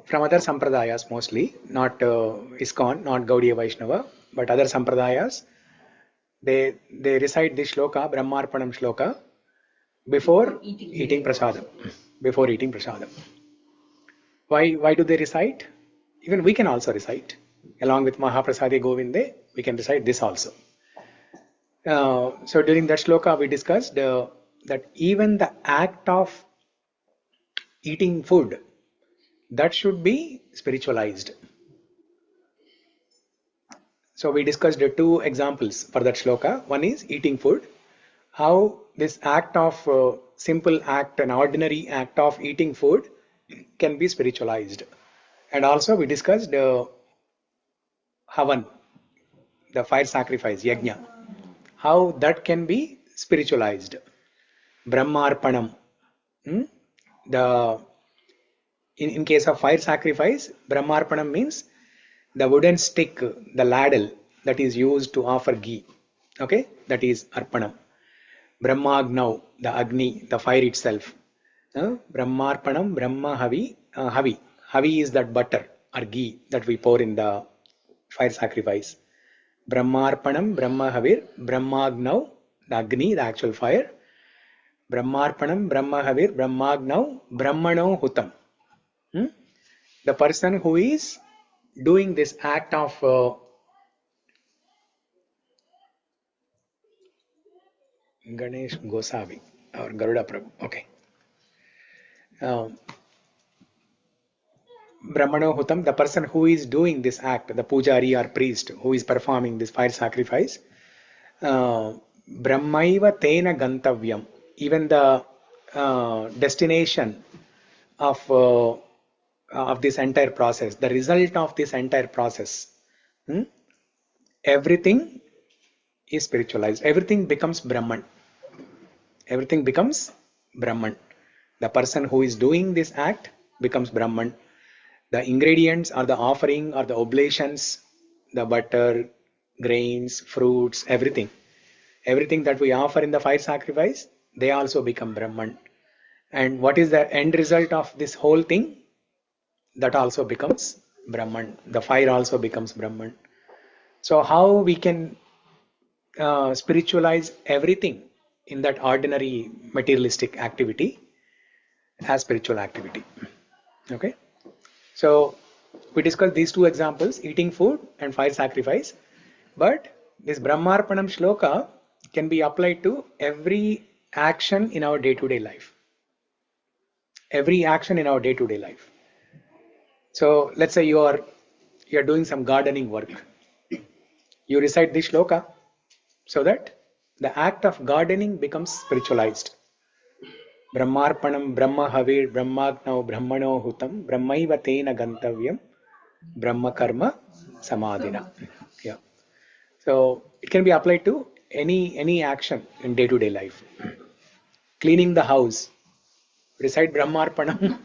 from other sampradayas mostly, not ISKCON, not Gaudiya Vaishnava, but other sampradayas. They recite this shloka, Brahmarpanam shloka, before eating prasadam. Before eating prasadam. Why do they recite? Even we can also recite. Along with Mahaprasade Govinde, we can recite this also. So during that shloka we discussed that even the act of eating food, that should be spiritualized. So we discussed the two examples for that shloka. One is eating food, how this act of simple act, an ordinary act of eating food can be spiritualized. And also we discussed Havan, the fire sacrifice, yajna, how that can be spiritualized. Brahmarpanam. In case of fire sacrifice, Brahmarpanam means the wooden stick, the ladle that is used to offer ghee. Okay, that is Arpanam. Brahmagnau, the Agni, the fire itself. Brahmarpanam, Brahma Havi. Havi is that butter or ghee that we pour in the fire sacrifice. Brahmarpanam, Brahma Havir, Brahmagnau, the Agni, the actual fire. Brahmarpanam, Brahma Havir, Brahmagnau, Brahmano Hutam. The person who is doing this act of Ganesh Gosavi or Garuda Prabhu. Okay. Brahmano Hutam, the person who is doing this act, the pujari or priest who is performing this fire sacrifice, Brahmaiva Tena Gantavyam, even the destination of this entire process, the result of this entire process, everything is spiritualized. Everything becomes Brahman. Everything becomes Brahman. The person who is doing this act becomes Brahman. The ingredients or the offering or the oblations, the butter, grains, fruits, everything that we offer in the fire sacrifice, they also become Brahman. And what is the end result of this whole thing? That also becomes Brahman. The fire also becomes Brahman. So how we can spiritualize everything in that ordinary materialistic activity as spiritual activity? Okay. So we discussed these two examples, eating food and fire sacrifice. But this Brahmarpanam shloka can be applied to every action in our day-to-day life. Every action in our day-to-day life. So let's say you are doing some gardening work. You recite this shloka so that the act of gardening becomes spiritualized. Brahmarpanam, Brahma Havir, Brahmagnau, Brahmano Hutam, Brahmaiva Tena Gantavyam, Brahma Karma Samadhina. Yeah. So it can be applied to any action in day-to-day life. Cleaning the house, recite Brahmarpanam.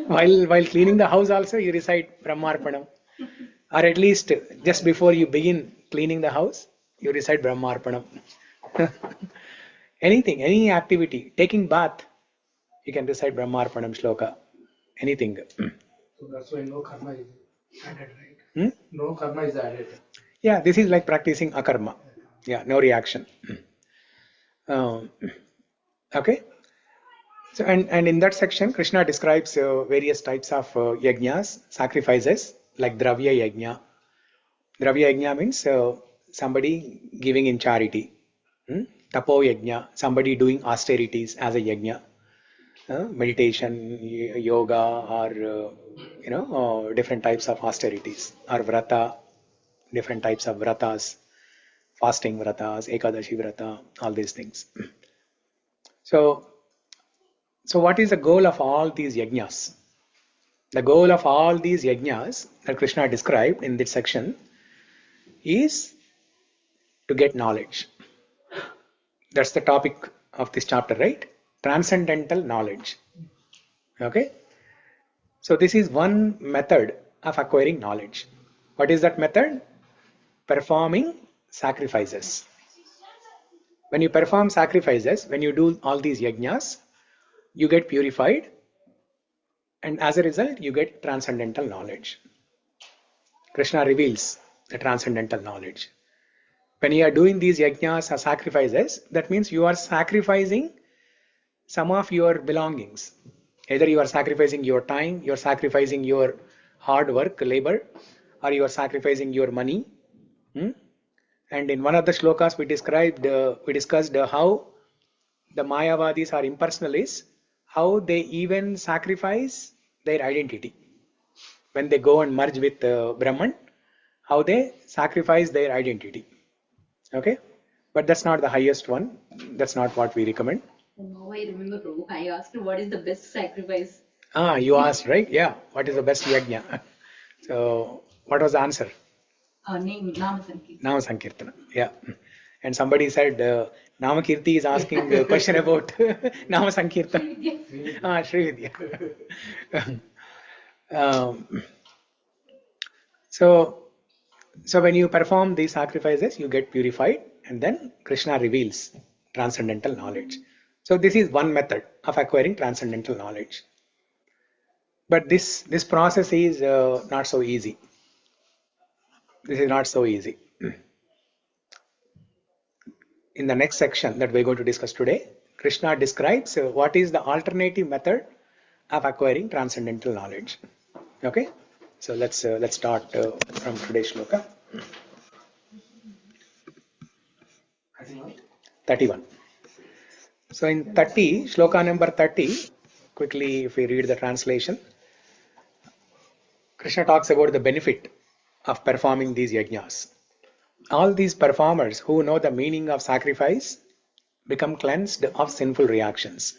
while cleaning the house also you recite Brahmarpanam. Or at least just before you begin cleaning the house, you recite Brahmarpanam. Anything, any activity, taking bath, you can recite Brahmarpanam shloka. Anything. So that's why no karma is added, right? No karma is added. Yeah, this is like practicing akarma. Yeah, no reaction. Okay. So and in that section, Krishna describes various types of yajnas, sacrifices, like dravya yajna. Dravya yajna means somebody giving in charity. Tapo yajna, somebody doing austerities as a yajna. Meditation, yoga, or different types of austerities, or vrata, different types of vratas, fasting vratas, ekadashi vrata, all these things. So what is the goal of all these yajnas? The goal of all these yajnas that Krishna described in this section is to get knowledge. That's the topic of this chapter, right? Transcendental knowledge. Okay? So this is one method of acquiring knowledge. What is that method? Performing sacrifices. When you perform sacrifices, when you do all these yajnas, you get purified, and as a result, you get transcendental knowledge. Krishna reveals the transcendental knowledge. When you are doing these yajnas or sacrifices, that means you are sacrificing some of your belongings. Either you are sacrificing your time, you are sacrificing your hard work, labor, or you are sacrificing your money. And in one of the shlokas we discussed how the Mayavadis or impersonalists, how they even sacrifice their identity. When they go and merge with Brahman, how they sacrifice their identity. Okay? But that's not the highest one. That's not what we recommend. Now I remember, Prabhu, I asked what is the best sacrifice. You asked, right? Yeah. What is the best yajna? So, what was the answer? Nama Sankirtana. Nama Sankirtana. Yeah. And somebody said, Nama Kirti is asking a question about Nama Sankirtana. Sri Vidya. So when you perform these sacrifices, you get purified, and then Krishna reveals transcendental knowledge. So this is one method of acquiring transcendental knowledge. But this process is not so easy. This is not so easy. In the next section that we're going to discuss today, Krishna describes what is the alternative method of acquiring transcendental knowledge. Okay, so let's start from today's shloka. 31. So in 30, shloka number 30, quickly if we read the translation, Krishna talks about the benefit of performing these yajnas. All these performers who know the meaning of sacrifice become cleansed of sinful reactions,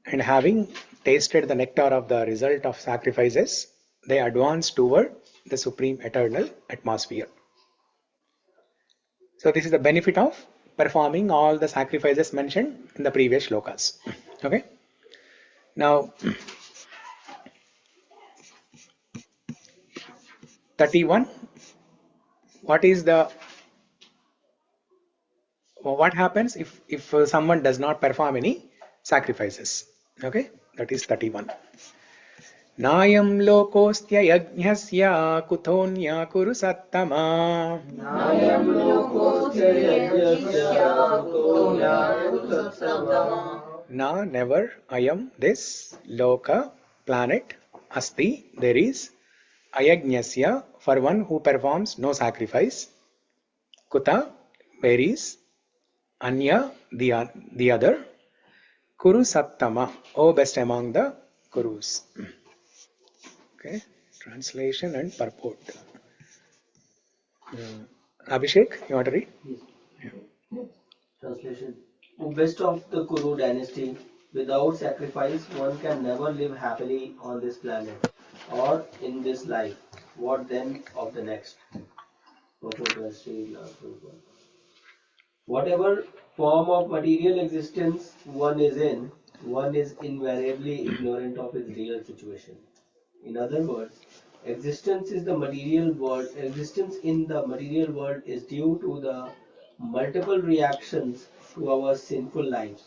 and having tasted the nectar of the result of sacrifices, they advance toward the supreme eternal atmosphere. So this is the benefit of performing all the sacrifices mentioned in the previous shlokas. Okay. Now 31. What happens if someone does not perform any sacrifices? Okay, that is 31. Nayam lokostya yajñasya kutonya kuru sattama. Nayam lokostya yajñasya kutonya kuru sattama. Na, never, ayam, this, loka, planet, asti, there is, ayajñasya, for one who performs no sacrifice, kuta, where is, anya, the other, kuru sattama, O best among the kurus. Okay, translation and purport. Abhishek, you want to read? Yes. Yeah. Translation. O best of the Kuru dynasty, without sacrifice one can never live happily on this planet or in this life. What then of the next? Whatever form of material existence one is in, one is invariably ignorant of its real situation. In other words, existence in the material world is due to the multiple reactions to our sinful lives.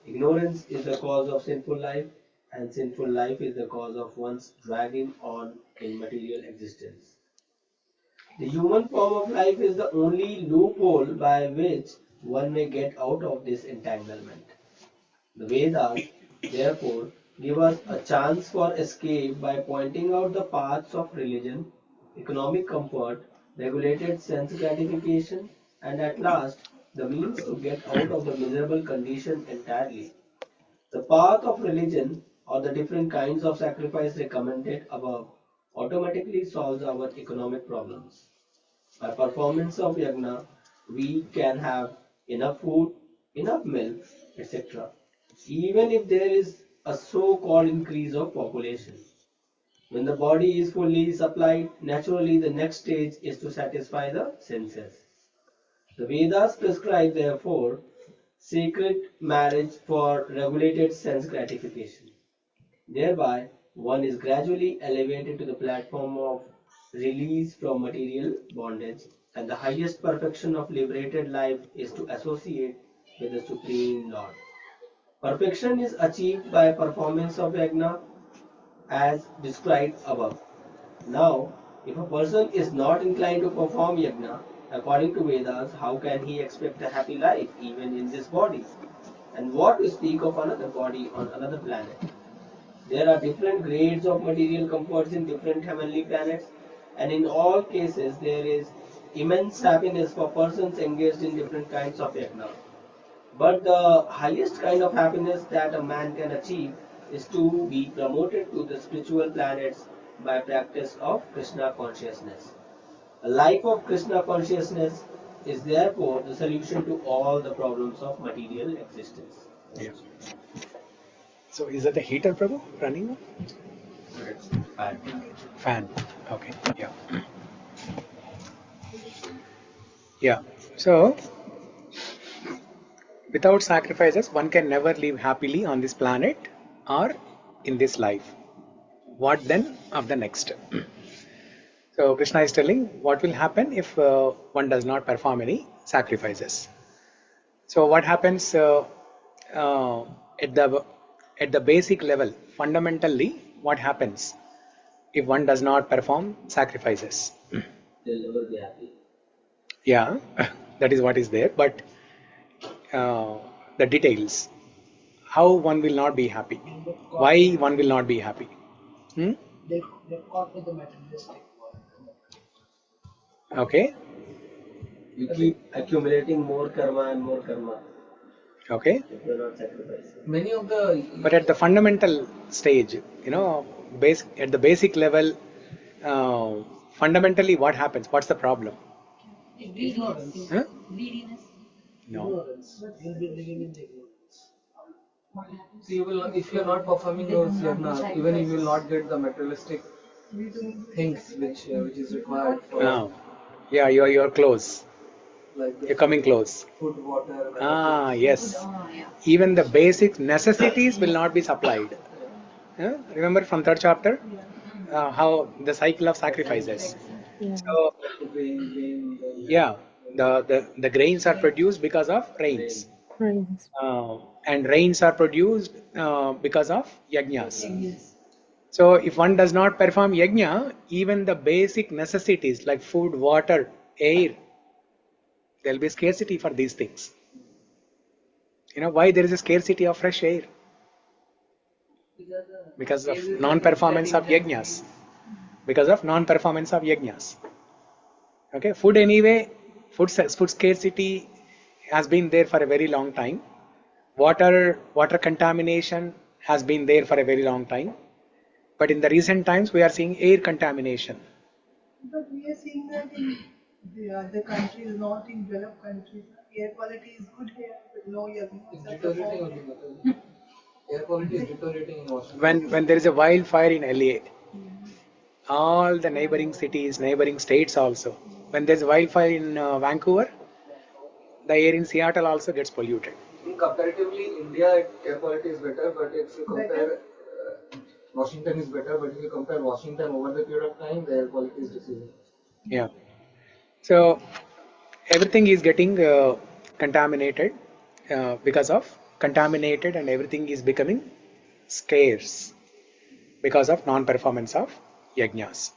Ignorance is the cause of sinful life, and sinful life is the cause of one's dragging on in material existence. The human form of life is the only loophole by which one may get out of this entanglement. The Vedas, therefore, give us a chance for escape by pointing out the paths of religion, economic comfort, regulated sense gratification, and at last, the means to get out of the miserable condition entirely. The path of religion or the different kinds of sacrifice recommended above automatically solves our economic problems. By performance of yajna, we can have enough food, enough milk, etc. Even if there is a so-called increase of population. When the body is fully supplied, naturally the next stage is to satisfy the senses. The Vedas prescribe, therefore, sacred marriage for regulated sense gratification. Thereby, one is gradually elevated to the platform of release from material bondage, and the highest perfection of liberated life is to associate with the Supreme Lord. Perfection is achieved by performance of yajna as described above. Now, if a person is not inclined to perform yajna, according to Vedas, how can he expect a happy life even in this body? And what to speak of another body on another planet? There are different grades of material comforts in different heavenly planets, and in all cases there is immense happiness for persons engaged in different kinds of yajna. But the highest kind of happiness that a man can achieve is to be promoted to the spiritual planets by practice of Krishna consciousness. A life of Krishna consciousness is therefore the solution to all the problems of material existence. Yeah. So is that the heater, Prabhu, running? It's fan. Fan. Okay. Yeah. Yeah. So without sacrifices, one can never live happily on this planet or in this life. What then of the next? So Krishna is telling what will happen if one does not perform any sacrifices. So what happens at the basic level, fundamentally, what happens if one does not perform sacrifices? They'll never be happy. Yeah, that is what is there. But the details, how one will not be happy, why one will not be happy. They caught with the materialistic world. Okay. You keep accumulating more karma and more karma. Okay. If you're not sacrificing. Many of the But at the fundamental stage, at the basic level, fundamentally what happens? What's the problem? Greediness. Huh? Greediness. No. Ignorance. You'll be living in the ignorance. so you will, if you are not performing those yajna, even you will not get the materialistic things which is required for No. Yeah, you're close. like the You're coming close. food, water. Yes. Oh, yeah. Even the basic necessities will not be supplied. Remember from third chapter how the cycle of sacrifices. Yeah. So yeah, the grains are produced because of rains, Right. and rains are produced because of yajnas. So if one does not perform yajna, even the basic necessities like food, water, air, there will be scarcity for these things. Why there is a scarcity of fresh air? Because of non-performance of yajnas. Because of non-performance of yajnas. Okay, food anyway, food scarcity has been there for a very long time. Water contamination has been there for a very long time. But in the recent times, we are seeing air contamination. But we are seeing that in the other countries, not in developed countries. Air quality is good here, but no It's deteriorating only. Air quality is deteriorating in Washington. When there is a wildfire in LA, all the neighboring cities, neighboring states also. When there's a wildfire in Vancouver, the air in Seattle also gets polluted. Comparatively, India air quality is better, but if you compare Washington is better, but if you compare Washington over the period of time, the air quality is decreasing. Yeah. So everything is getting contaminated and everything is becoming scarce because of non-performance of yajnas.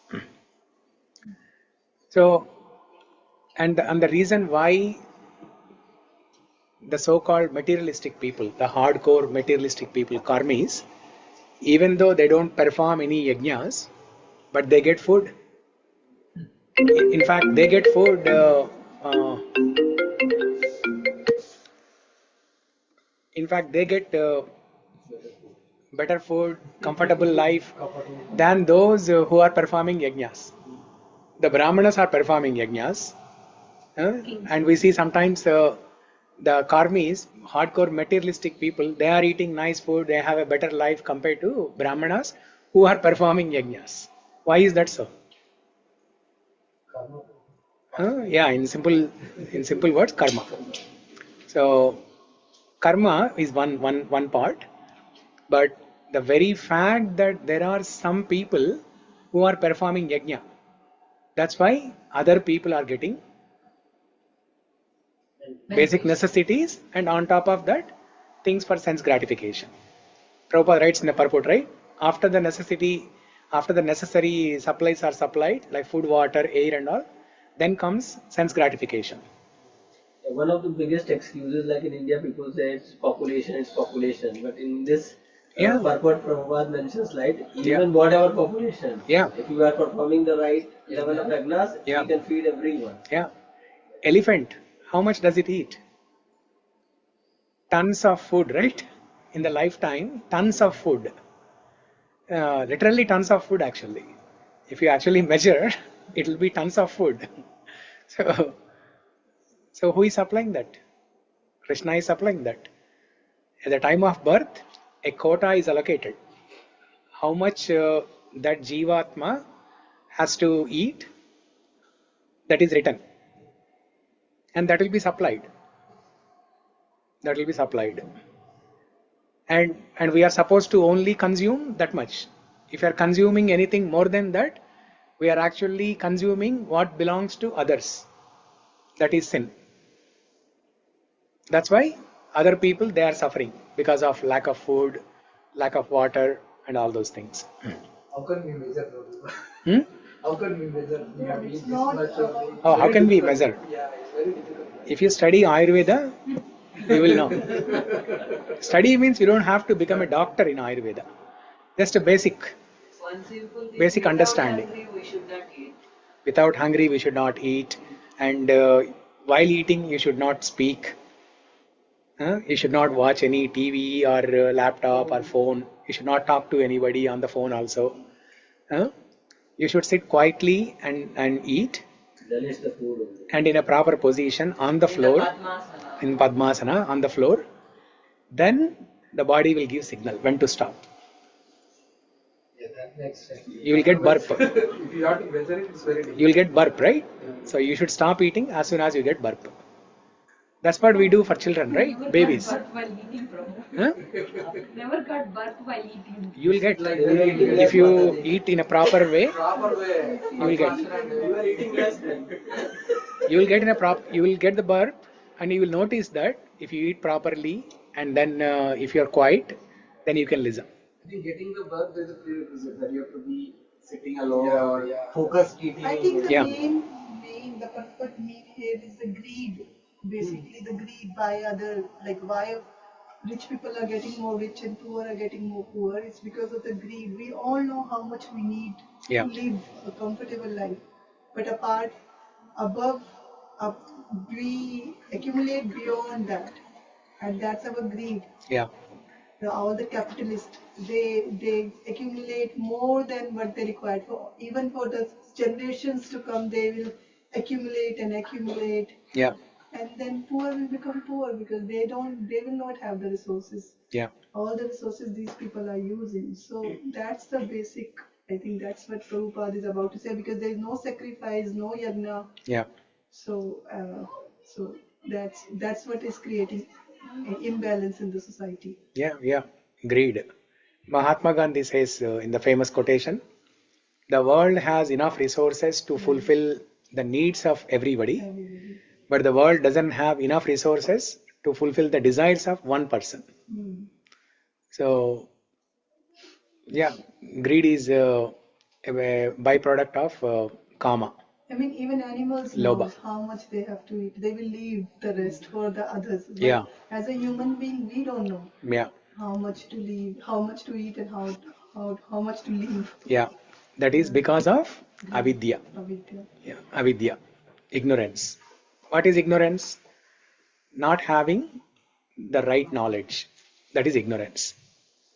So, and the reason why the so-called materialistic people, the hardcore materialistic people, karmis, even though they don't perform any yajnas, but they get food. In fact, they get food. In fact, they get better food, comfortable life than those who are performing yajnas. The Brahmanas are performing yajnas, and we see sometimes the karmis, hardcore materialistic people, they are eating nice food, they have a better life compared to Brahmanas who are performing yajnas. Why is that so? Yeah, in simple words, karma. So karma is one part, but the very fact that there are some people who are performing yajna, that's why other people are getting basic necessities, and on top of that, things for sense gratification. Prabhupada writes in the purport, right? After the necessary supplies are supplied, like food, water, air and all, then comes sense gratification. One of the biggest excuses, like in India, people say it's population, but in this purport, Prabhupada mentions, like, even whatever population, if you are performing the right level of yajnas, you can feed everyone. Yeah. Elephant, how much does it eat? Tons of food, right? In the lifetime, tons of food. Literally tons of food, actually. If you actually measure, it will be tons of food. So who is supplying that? Krishna is supplying that. At the time of birth, a quota is allocated. How much that Jivatma has to eat, that is written. And that will be supplied. That will be supplied. And we are supposed to only consume that much. If you are consuming anything more than that, we are actually consuming what belongs to others. That is sin. That's why other people, they are suffering because of lack of food, lack of water and all those things. How can we measure? How can we measure? We have eaten this much. Oh, how can we measure? Yeah, it's very difficult. If you study Ayurveda, you will know. Study means you don't have to become a doctor in Ayurveda. Just a basic understanding. Without hungry, we should not eat. And while eating, you should not speak. You should not watch any TV or laptop or phone. You should not talk to anybody on the phone also. You should sit quietly and eat. And in a proper position on the floor, in Padmasana, on the floor. Then the body will give signal when to stop. Yeah, that makes sense. You will get burp. If you have to measure it, it's very difficult. You will get burp, right? So you should stop eating as soon as you get burp. That's what we do for children, right? Never Babies. got burp while eating, Never got burp while eating. You will get, if you eat in a proper way, you will get. You are eating less then. You will get the burp, and you will notice that if you eat properly and then if you are quiet, then you can listen. I think getting the burp, there's a prerequisite that you have to be sitting alone or focused eating. I think the main, the comfort need here is the greed. Basically, the greed by other, like why rich people are getting more rich and poor are getting more poor. It's because of the greed. We all know how much we need to live a comfortable life, but above, we accumulate beyond that, and that's our greed. Yeah. All the capitalists, they accumulate more than what they require for. Even for the generations to come, they will accumulate and accumulate. Yeah. And then poor will become poor because they will not have the resources. Yeah. All the resources these people are using. So that's the basic. I think that's what Prabhupada is about to say, because there is no sacrifice, no yajna. Yeah. So that's what is creating an imbalance in the society. Yeah. Greed. Mahatma Gandhi says in the famous quotation, the world has enough resources to fulfill the needs of everybody, but the world doesn't have enough resources to fulfill the desires of one person. So, yeah, greed is a byproduct of karma. I mean, even animals know how much they have to eat. They will leave the rest for the others. But as a human being, we don't know how much to leave, how much to eat, and how much to leave. Yeah, that is because of Avidya. Avidya. Yeah, avidya. Ignorance. What is ignorance? Not having the right knowledge. That is ignorance.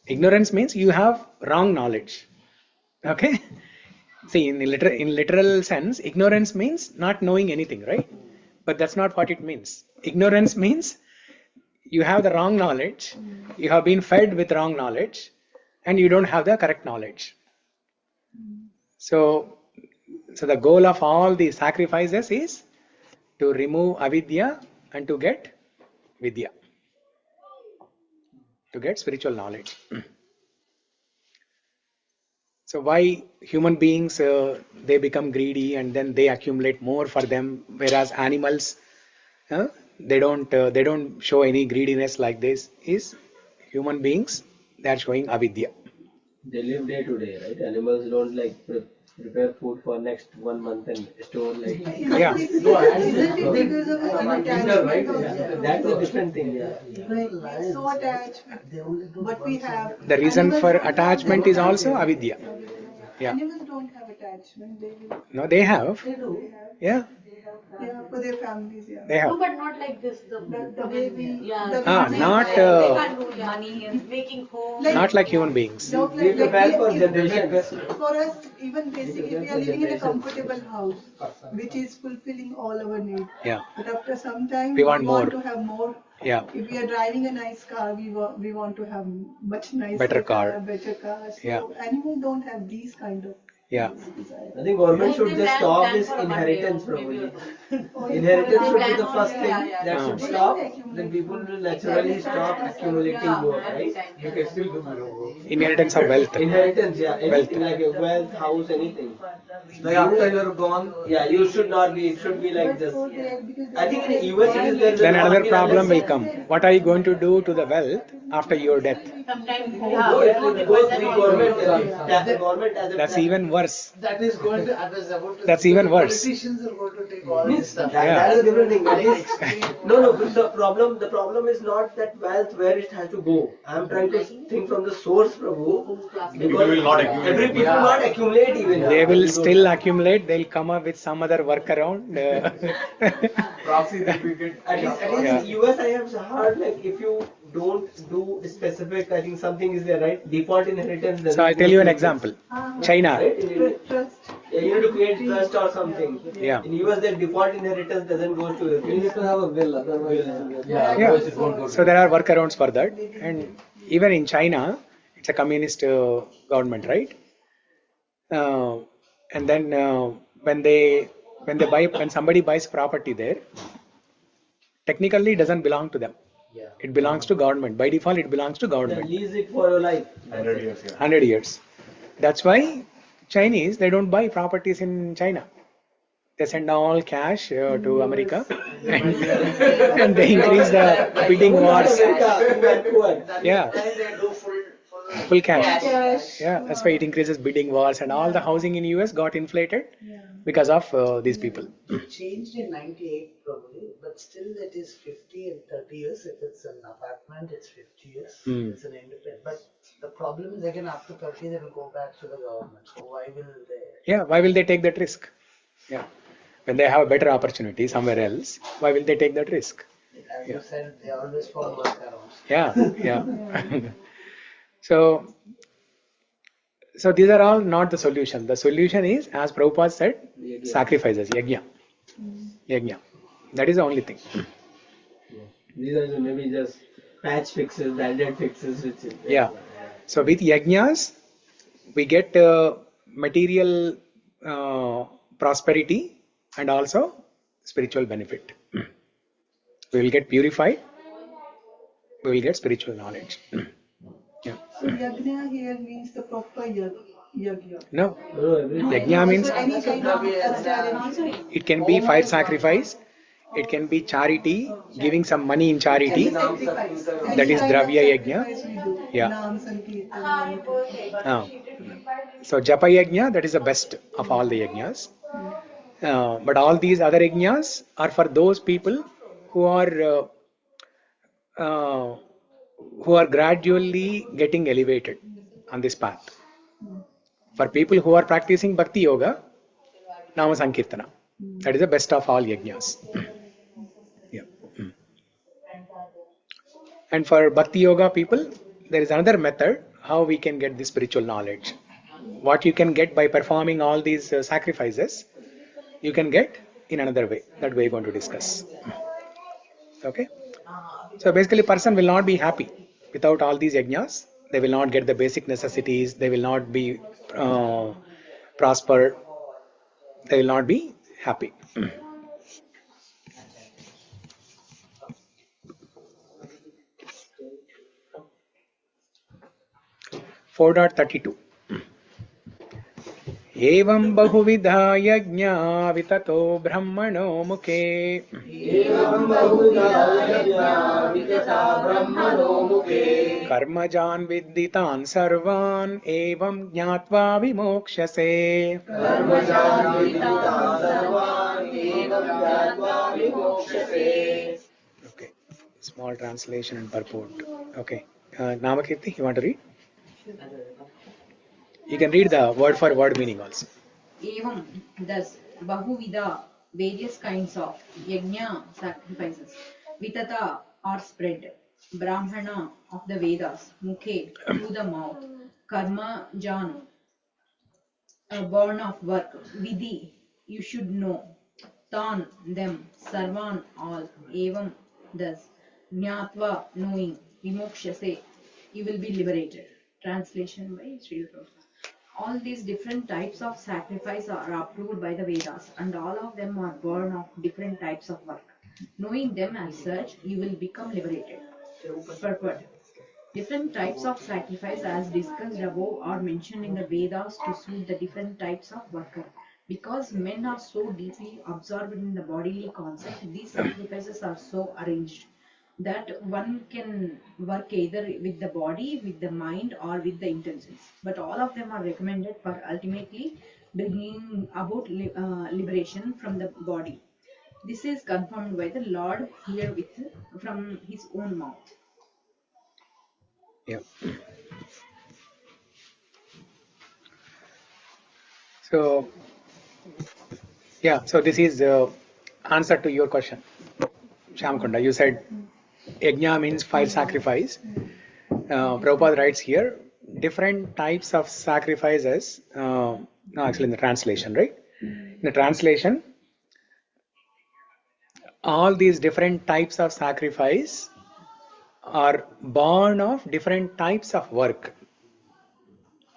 Ignorance means you have wrong knowledge. Okay? See, in literal sense, ignorance means not knowing anything, right? But that's not what it means. Ignorance means you have the wrong knowledge, you have been fed with wrong knowledge, and you don't have the correct knowledge. So the goal of all the sacrifices is to remove avidya and to get vidya, to get spiritual knowledge. So why human beings they become greedy and then they accumulate more for them, whereas animals they don't show any greediness like this? Is human beings they are showing avidya. They live day to day, right? Animals don't like prepare food for next 1 month and store like. Yeah. Isn't it because of attachment? Right? That's a different thing. Yeah. Like we're so attached with what we have. The reason Animals for don't have attachment that is also attachment. avidya. Yeah. Animals don't have attachment. They will. No, they have. Yeah. Yeah, for their families. Yeah. They have. No, but not like this. The way we. yeah. The Ah, way we- not They can't do money and making home. not like human beings. Don't We prepare for generations. For us, even basically, we are living in a comfortable house, which is fulfilling all our needs. Yeah. But after some time, We want more. to have more. Yeah. If we are driving a nice car, we want to have much nicer Better car. better car. So Yeah. animals don't have these kind of Yeah. desires. I think government should They just plan- stop plan this for a inheritance Monday or probably. Inheritance should be the first thing that Ah. should stop. Then people will naturally stop accumulating more, right? You can still do more. Inheritance of wealth. Inheritance, yeah, anything like a wealth, house, anything. Like after you're gone, Yeah, you should not be. It should be like But this. so they, because I think in the US it is there. Then another problem will come. What are you going to do to the wealth after your death? Sometimes No, it will go to the government. The government as a That's even worse. That is going to, I was about to That's say, even the worse. Politicians are going to take all this stuff. That is a different thing. That is, no, but the problem is not that wealth where it has to go. I am trying to think from the source, Prabhu, because will not accumulate. every people not accumulate even. They will still accumulate. They'll come up with some other workaround. proxy that we get. At least in US I have heard like if you don't do specific, I think something is there, right? Default inheritance. So I'll tell you an example. China. Right? trust. Yeah, you need to create trust or something. Yeah. In US, their default inheritance doesn't go to you. You need to have a will, otherwise. Yeah. Otherwise it won't go. So there are workarounds for that. And even in China, it's a communist government, right? And then when somebody buys property there, technically it doesn't belong to them. Yeah. It belongs to government. By default, it belongs to They government. lease it for your life. 100 years. Yeah. 100 years. That's why Chinese, they don't buy properties in China. They send all cash to America and they increase the bidding wars. Yeah, They do full cash. Cash. Yeah, that's why it increases bidding wars and all the housing in US got inflated because of these people. It changed in 98 probably, but still it is 50 and 30 years. If it's an apartment, it's 50 years. It's an independent. But the problem is again after 30 they will go back to the government. So why will they? Yeah, why will they take that risk? Yeah, when they have a better opportunity somewhere else, why will they take that risk? As you said, they always follow workarounds. Yeah, yeah. So these are all not the solution. The solution is, as Prabhupada said, sacrifices, yajna. Yajna. That is the only thing. These are maybe just patch fixes, band-aid fixes. Which is, Yeah. So with yajnas, we get material prosperity and also spiritual benefit. We will get purified. We will get spiritual knowledge. Yeah. So yajna here means the proper yajna. No. No, everything. Yajna means So any kind of austerity. it can be fire sacrifice. It can be charity, giving some money in charity. Sacrifice. That is Any kind of dravya yajna. sacrifice we do. Yeah. Naam, sankirtan. So japa yajna, that is the best of all the yajnas. But all these other yajnas are for those people who are gradually getting elevated on this path. For people who are practicing bhakti yoga, Nama Sankirtana. That is the best of all yajnas. Yeah. And for Bhakti Yoga people, there is another method how we can get this spiritual knowledge. What you can get by performing all these sacrifices, you can get in another way that we are going to discuss. Okay. So basically, person will not be happy without all these yajnas. They will not get the basic necessities. They will not be prosper. They will not be happy. 4.32 एवं बहुविधा यज्ञा विततो ब्रह्मणो मुखे कर्मजान् विद्दितान् सर्वान् एवं ज्ञात्वा विमोक्ष्यसे. Okay, small translation and purport. Okay, Namakirti, you want to read? You can read the word for word meaning also. Evam, thus, Bahuvida, various kinds of yajna, sacrifices, Vitata are spread, Brahmana of the Vedas, Mukhe, through the mouth, Karma Jan, a born of work, Viddhi, you should know, Tan, them, Sarvan, all, Evam, thus, Jñātva, knowing, Vimokshase, you will be liberated. Translation by Sri Prabhupada. All these different types of sacrifice are approved by the Vedas, and all of them are born of different types of work. Knowing them as such, you will become liberated. Purport. Different types of sacrifice as discussed above are mentioned in the Vedas to suit the different types of worker. Because men are so deeply absorbed in the bodily concept, these sacrifices are so arranged that one can work either with the body, with the mind, or with the intelligence. But all of them are recommended for ultimately bringing about liberation from the body. This is confirmed by the Lord here from his own mouth. Yeah. So, yeah, so this is answer to your question. Shamkunda, you said yajna means fire sacrifice. Prabhupada writes here, different types of sacrifices, no, actually in the translation, right? In the translation, all these different types of sacrifice are born of different types of work.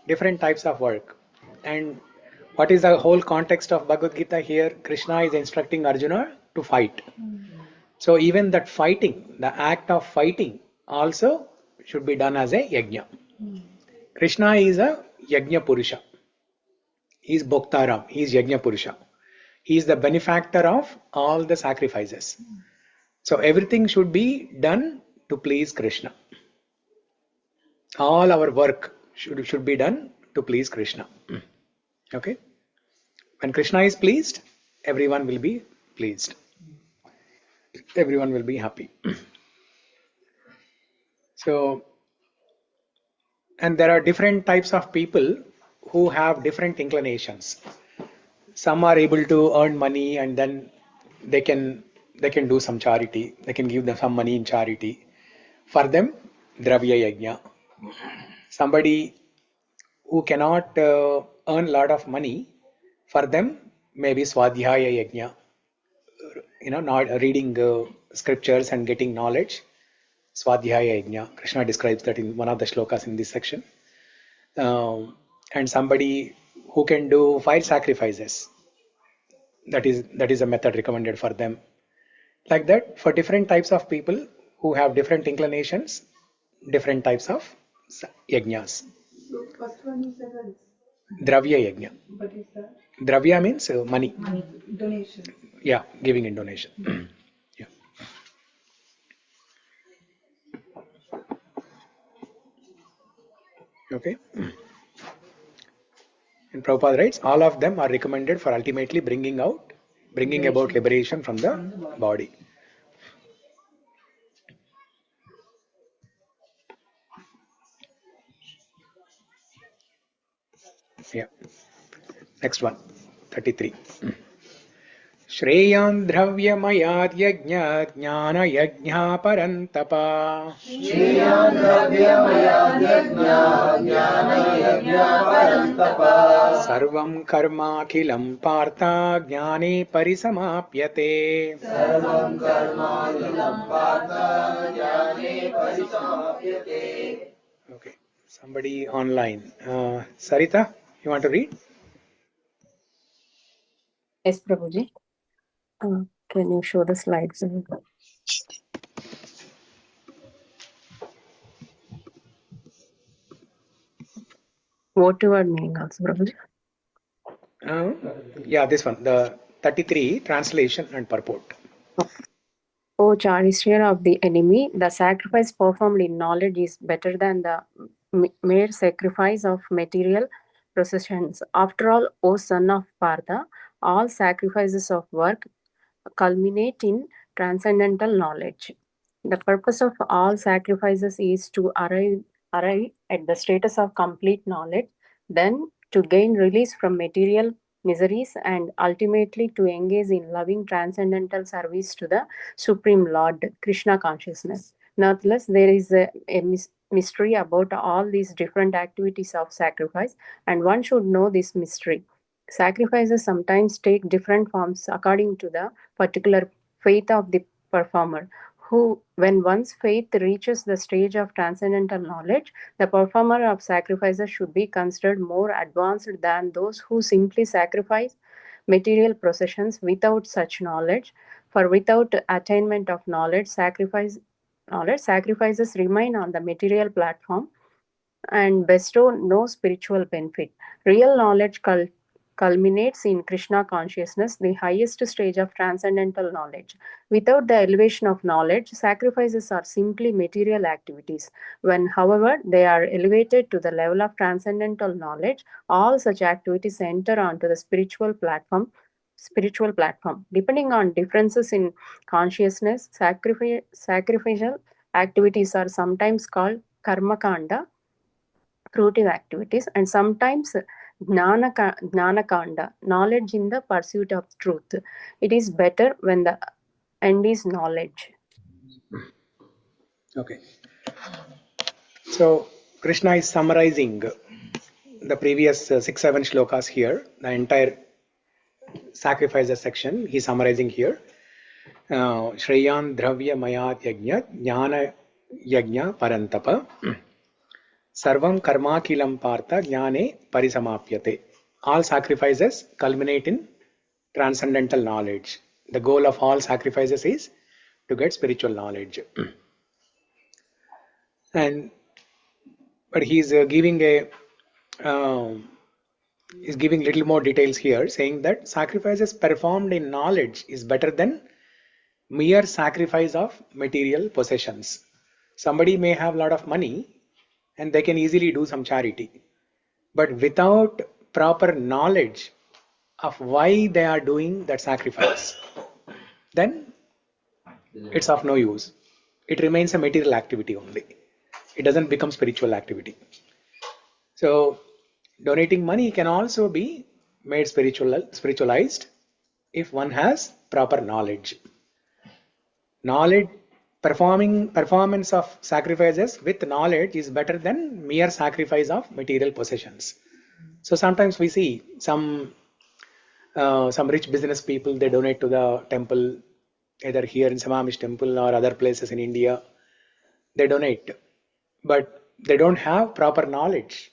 Different types of work. And what is the whole context of Bhagavad Gita here? Krishna is instructing Arjuna to fight. So even that fighting, the act of fighting also should be done as a yajna. Krishna is a yajna purusha. He is Bhoktaram. He is yajna purusha. He is the benefactor of all the sacrifices. So everything should be done to please Krishna. All our work should be done to please Krishna. Okay? When Krishna is pleased, everyone will be pleased. Everyone will be happy. So, and there are different types of people who have different inclinations. Some are able to earn money and then they can do some charity. They can give them some money in charity. For them, dravya yajna. Somebody who cannot earn a lot of money, for them maybe swadhyaya yajna. Not reading scriptures and getting knowledge. Swadhyaya yajna. Krishna describes that in one of the shlokas in this section. And somebody who can do fire sacrifices. That is a method recommended for them. Like that, for different types of people who have different inclinations, different types of yajnas. So first one you said is Dravya yajna. what is that? Dravya means money. Money. Donation. Yeah, giving in donation. Yeah. Okay. And Prabhupada writes, all of them are recommended for ultimately bringing about liberation from the body. Yeah. Next one. 33. Shreyan dravyamaya yajñā jñāna parantapa. Shreyan dravyamaya jñāna parantapa. Sarvam karma akhilam partha jñāne parisamāpyate. Sarvam karma akhilam partha jñāne parisamāpyate. Okay, somebody online. Sarita, you want to read? Yes, Prabhuji. Can you show the slides? What word meaning also, Prabhuji? Yeah, this one, the 33, translation and purport. O charioteer of the enemy, the sacrifice performed in knowledge is better than the mere sacrifice of material possessions. After all, O son of Partha, all sacrifices of work culminate in transcendental knowledge. The purpose of all sacrifices is to arrive at the status of complete knowledge, then to gain release from material miseries, and ultimately to engage in loving transcendental service to the Supreme Lord, Krishna consciousness. Nonetheless, there is a mystery about all these different activities of sacrifice, and one should know this mystery. Sacrifices sometimes take different forms according to the particular faith of the performer, who, when one's faith reaches the stage of transcendental knowledge, the performer of sacrifices should be considered more advanced than those who simply sacrifice material possessions without such knowledge. For without attainment of knowledge, sacrifices remain on the material platform and bestow no spiritual benefit. Real knowledge culminates in Krishna consciousness, the highest stage of transcendental knowledge. Without the elevation of knowledge, sacrifices are simply material activities. When, however, they are elevated to the level of transcendental knowledge, all such activities enter onto the spiritual platform. Depending on differences in consciousness, sacrificial activities are sometimes called karma kanda, fruitive activities, and sometimes jnana kanda, knowledge in the pursuit of truth. It is better when the end is knowledge. Okay. So Krishna is summarizing the previous 6-7 shlokas here, the entire sacrifices section. He is summarizing here. Shreyan dravya mayat yajña jnana yajña parantapa. Sarvam karmakilam partha jnane parisamāpyate. All sacrifices culminate in transcendental knowledge. The goal of all sacrifices is to get spiritual knowledge. But he is giving little more details here, saying that sacrifices performed in knowledge is better than mere sacrifice of material possessions. Somebody may have a lot of money and they can easily do some charity, but without proper knowledge of why they are doing that sacrifice, then it's of no use. It remains a material activity only. It doesn't become spiritual activity. So donating money can also be made spiritualized if one has proper knowledge. Performance of sacrifices with knowledge is better than mere sacrifice of material possessions. So sometimes we see some rich business people, they donate to the temple, either here in Samamish temple or other places in India. They donate, but they don't have proper knowledge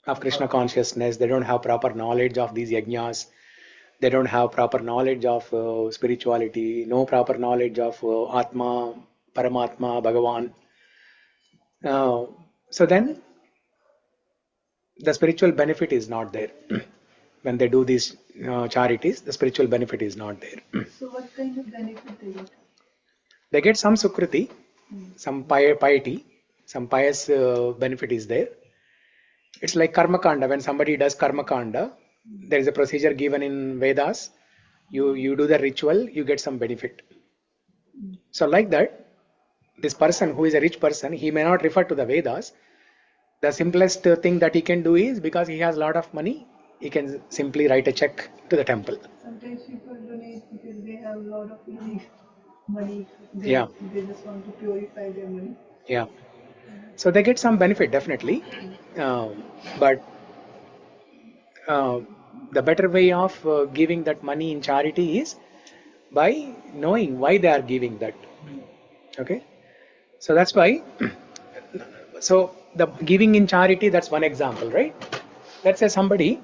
of Krishna consciousness. They don't have proper knowledge of these yajñas. They don't have proper knowledge of spirituality, no proper knowledge of Atma, Paramatma, Bhagavan. So then the spiritual benefit is not there. When they do these charities, the spiritual benefit is not there. So what kind of benefit they get? They get some sukriti, some piety, some pious benefit is there. It's like karma kanda. When somebody does karma kanda, there is a procedure given in Vedas. You do the ritual, you get some benefit. So like that, this person who is a rich person, he may not refer to the Vedas. The simplest thing that he can do is, because he has a lot of money, he can simply write a check to the temple. Sometimes people donate because they have a lot of illegal money. They just want to purify their money. Yeah. So they get some benefit, definitely. But the better way of giving that money in charity is by knowing why they are giving that. Okay. So that's why. So the giving in charity, that's one example, right? Let's say somebody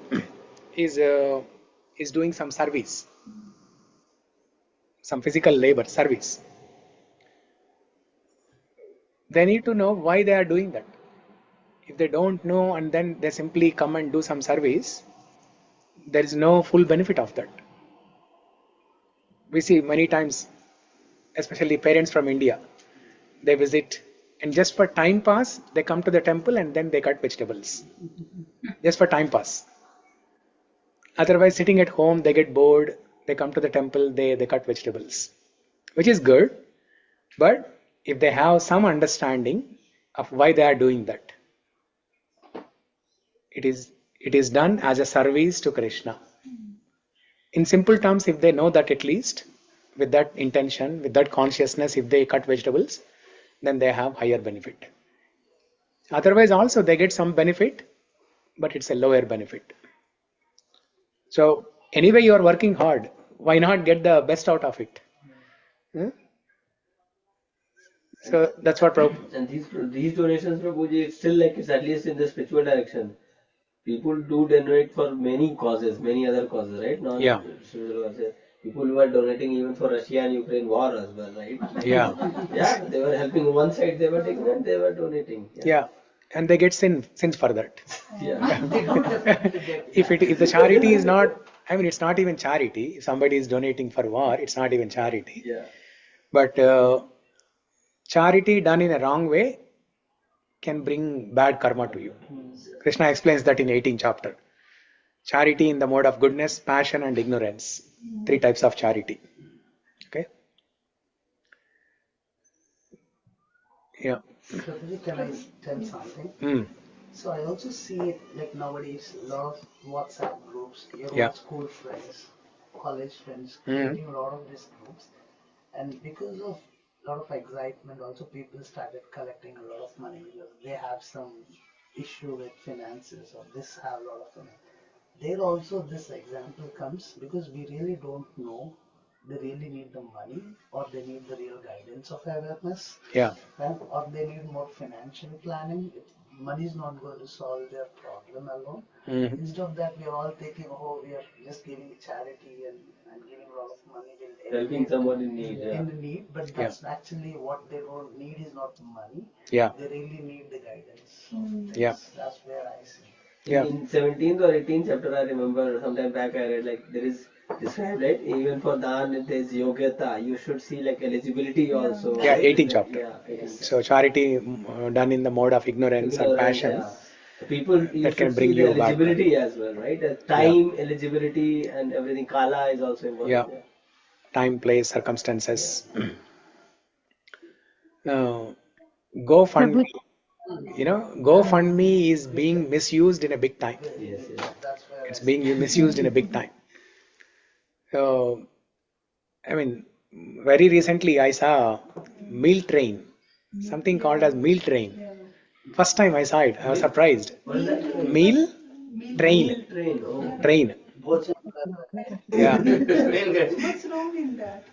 is doing some service, some physical labor service. They need to know why they are doing that. If they don't know and then they simply come and do some service, there is no full benefit of that. We see many times, especially parents from India, they visit and just for time pass, they come to the temple and then they cut vegetables. Just for time pass. Otherwise, sitting at home, they get bored, they come to the temple, they cut vegetables, which is good. But if they have some understanding of why they are doing that, it is done as a service to Krishna. In simple terms, if they know that at least, with that intention, with that consciousness, if they cut vegetables, then they have higher benefit. Otherwise also they get some benefit, but it's a lower benefit. So anyway you are working hard, why not get the best out of it? So that's what Prabhupada. And these donations, Prabhuji, it's still like it's at least in the spiritual direction. People do donate for many causes, many other causes, right? Yeah. People who are donating even for Russia and Ukraine war as well, right? Yeah. Yeah, they were helping one side, they were taking and they were donating. Yeah. And they get sins for that. Yeah. If the charity is not, I mean, it's not even charity. If somebody is donating for war, it's not even charity. Yeah. But charity done in a wrong way can bring bad karma to you. Krishna explains that in 18th chapter. Charity in the mode of goodness, passion and ignorance. 3 types of charity. Okay. Yeah. Can I tell something? So I also see it like nowadays a lot of WhatsApp groups, your own school friends, college friends, creating a lot of these groups, and because of a lot of excitement, also people started collecting a lot of money because they have some issue with finances or this have a lot of finance. There also this example comes because we really don't know. They really need the money or they need the real guidance of awareness. Yeah. Or they need more financial planning. Money is not going to solve their problem alone. Instead of that, we are all thinking, oh, we are just giving charity and giving a lot of money. Helping someone in need. In need, but that's actually what they don't need is not money. Yeah. They really need the guidance. Yeah. That's where I see. Yeah. In 17th or 18th chapter, I remember sometime back I read like there is described, right? Even for Dan, it is yogyata. You should see like eligibility also. Yeah, 18th chapter. Yeah, 18th. So charity done in the mode of ignorance and passion. Yeah. People that can bring see you the eligibility as well, right? Time, eligibility, and everything. Kala is also important. Yeah. Time, place, circumstances. GoFundMe. GoFundMe is being misused in a big time. Yes. It's being misused in a big time. So, I mean, very recently I saw meal train, something called as meal train. First time I saw it, I was surprised. Meal train. Train. Yeah. What's wrong in that?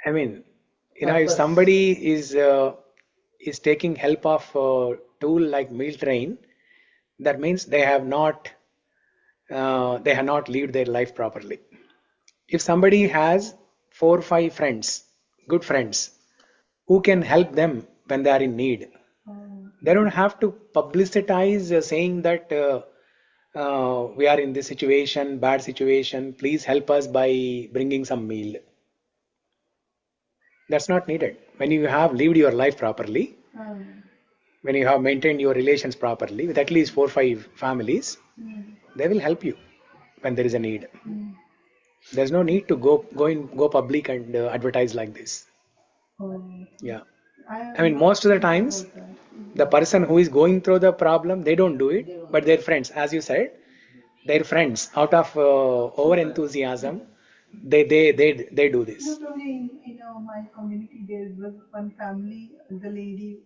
I mean, if somebody is taking help of a tool like meal train, that means they have not lived their life properly. If somebody has 4 or 5 friends, good friends, who can help them when they are in need, they don't have to publicize saying that we are in this situation, bad situation, please help us by bringing some meal. That's not needed. When you have lived your life properly, when you have maintained your relations properly with at least 4 or 5 families, they will help you when there is a need. There's no need to go public and advertise like this. Yeah. I mean, most of the times, the person who is going through the problem, they don't do it, but their friends, as you said, their friends, out of over enthusiasm, they do this. No, probably in my community there was one family, the lady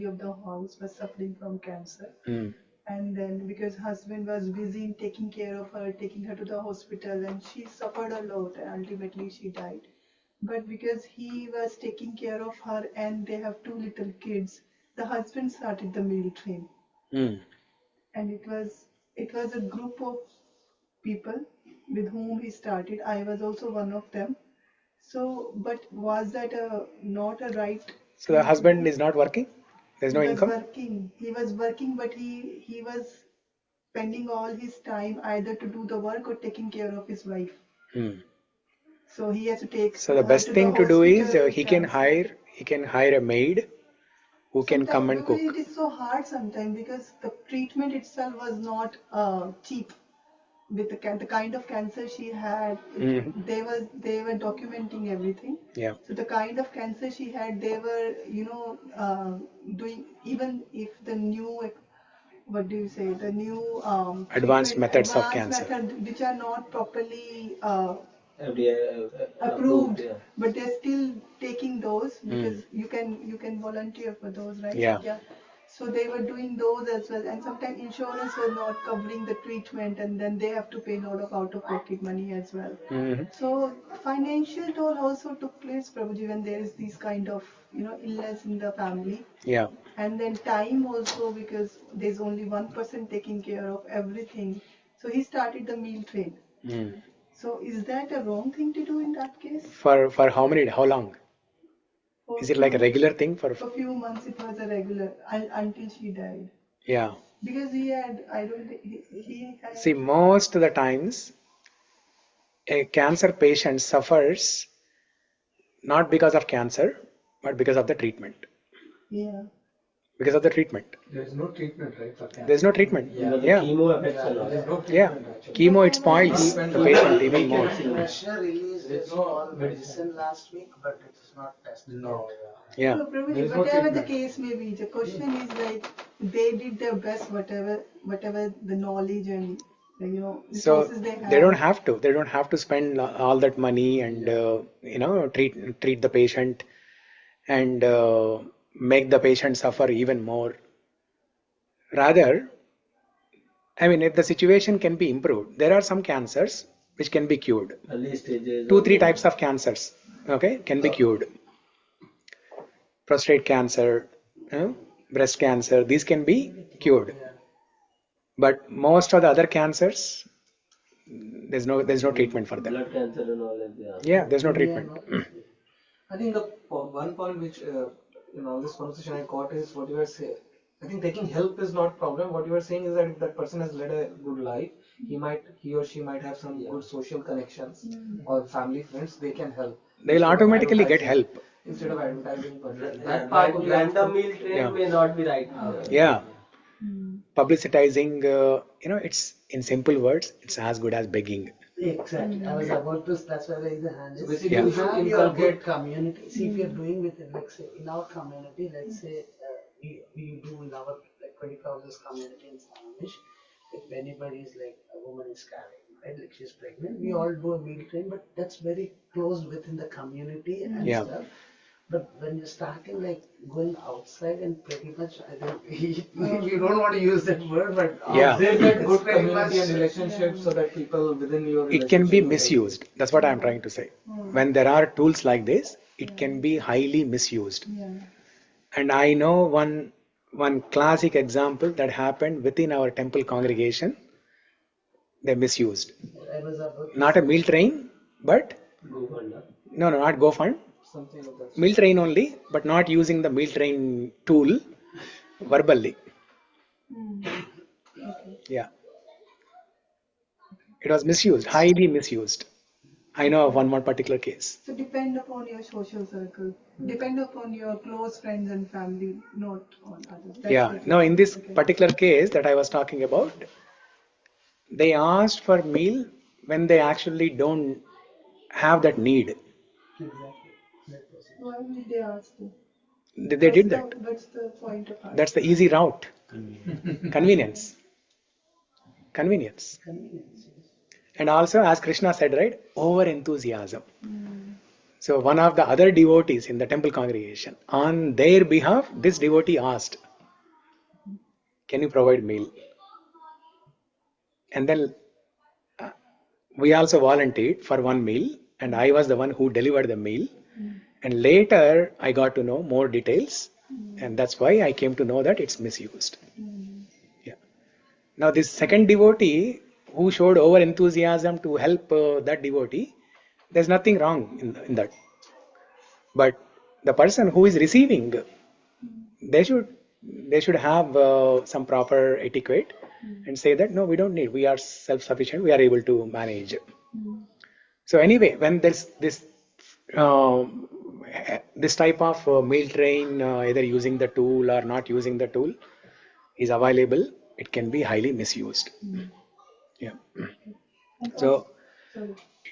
of the house was suffering from cancer. And then because husband was busy in taking care of her, taking her to the hospital, and she suffered a lot, and ultimately she died. But because he was taking care of her and they have two little kids, the husband started the meal train. And it was a group of people with whom he started. I was also one of them. So, but was that not a right? So the husband is not working? There's no income? He was working, but he was spending all his time either to do the work or taking care of his wife. So he has to take. So the best thing to do is he can hire a maid who can come and cook. It is so hard sometimes because the treatment itself was not cheap. With the kind of cancer she had, they were documenting everything. Yeah. So the kind of cancer she had, they were doing, even if the new, what do you say, the new advanced methods of cancer, which are not properly FDA approved, yeah. But they're still taking those because you can volunteer for those, right? Yeah. So they were doing those as well, and sometimes insurance was not covering the treatment, and then they have to pay a lot of out-of-pocket money as well. So financial toll also took place, Prabhuji, when there is this kind of illness in the family. Yeah. And then time also, because there's only one person taking care of everything. So he started the meal train. So is that a wrong thing to do in that case? For how long? Is it like a regular thing for a few months? It was a regular until she died. Yeah. Because he had, I don't think he had. See, most of the times, a cancer patient suffers not because of cancer, but because of the treatment. Yeah. Because of the treatment. There's no treatment, right? For cancer. There's no treatment. Yeah. Chemo affects a lot. There's no Yeah. Chemo, it spoils the patient even more. Russia released a small medicine last week, but it is not tested. No. Yeah. So probably whatever the case may be, the question is like they did their best, whatever the knowledge and resources they have. They don't have to. They don't have to spend all that money and treat the patient and make the patient suffer even more. Rather, I mean, if the situation can be improved, there are some cancers which can be cured. Early stages. 2-3 types of cancers, okay, can be cured. Prostate cancer, breast cancer, these can be cured. But most of the other cancers, there's no treatment for them. Blood cancer and all that. Yeah, there's no treatment. I think the one point which in all this conversation I got is what you were saying. I think taking help is not problem. What you are saying is that if that person has led a good life, he or she might have some good social connections or family friends. They can help. They'll automatically get help. Instead of advertising, but that part random meal train may not be right. Yeah. Publicitizing, it's in simple words, it's as good as begging. Exactly. I was about to. That's why raise the hand. So basically, you should inculcate community. See, if you're doing with it, let's say in our community, let's say we do in our 24 hours community in Samish. If anybody is like a woman is carrying, right, like she's pregnant, we all do a meal train, but that's very closed within the community and stuff. But when you're starting like going outside and pretty much, I think you don't want to use that word, but there's that good community and relationships so that people within your it can be misused. That's what I'm trying to say. When there are tools like this, it can be highly misused. And I know one classic example that happened within our temple congregation. They misused. Not a meal train, but no, not GoFund. Something like that. Meal train only, but not using the meal train tool verbally. Yeah. It was misused, highly misused. I know of one more particular case. So depend upon your social circle, depend upon your close friends and family, not on others. That's No, in this particular case that I was talking about, they asked for meal when they actually don't have that need. Why would they ask you? They did that. What's the point of art? That's the easy route. Convenience. And also, as Krishna said, right, over enthusiasm. So one of the other devotees in the temple congregation, on their behalf, this devotee asked, can you provide meal? And then we also volunteered for one meal, and I was the one who delivered the meal. And later I got to know more details, and that's why I came to know that it's misused. Yeah. Now this second devotee who showed over enthusiasm to help that devotee, there's nothing wrong in that. But the person who is receiving, they should have some proper etiquette and say that no, we don't need, we are self-sufficient, we are able to manage. So anyway, when there's this type of meal train, either using the tool or not using the tool, is available, it can be highly misused. Yeah. So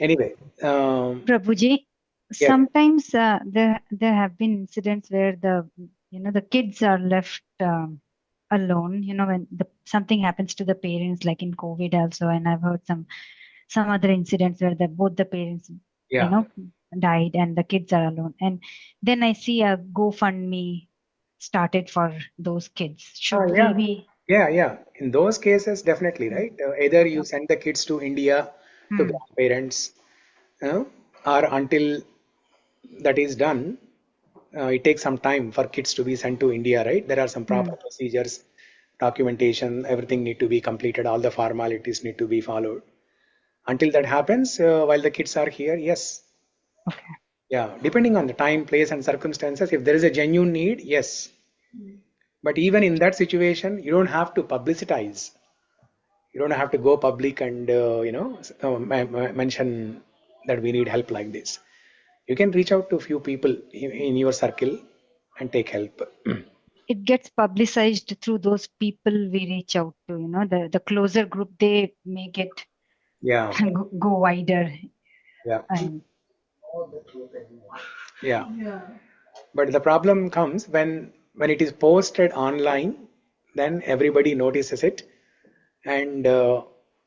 anyway, Prabhuji, sometimes there have been incidents where the kids are left alone. When something happens to the parents, like in COVID also, and I've heard some other incidents where both the parents died and the kids are alone. And then I see a GoFundMe started for those kids. Should we be? Yeah. In those cases, definitely, right? Either you send the kids to India to grandparents, or until that is done, it takes some time for kids to be sent to India, right? There are some proper procedures, documentation, everything need to be completed, all the formalities need to be followed. Until that happens, while the kids are here, yes. Okay. Yeah, depending on the time, place and circumstances, if there is a genuine need, yes. But even in that situation, you don't have to publicitize. You don't have to go public and mention that we need help like this. You can reach out to a few people in your circle and take help. It gets publicized through those people we reach out to. The closer group, they make it go wider. Yeah. But the problem comes when it is posted online, then everybody notices it, and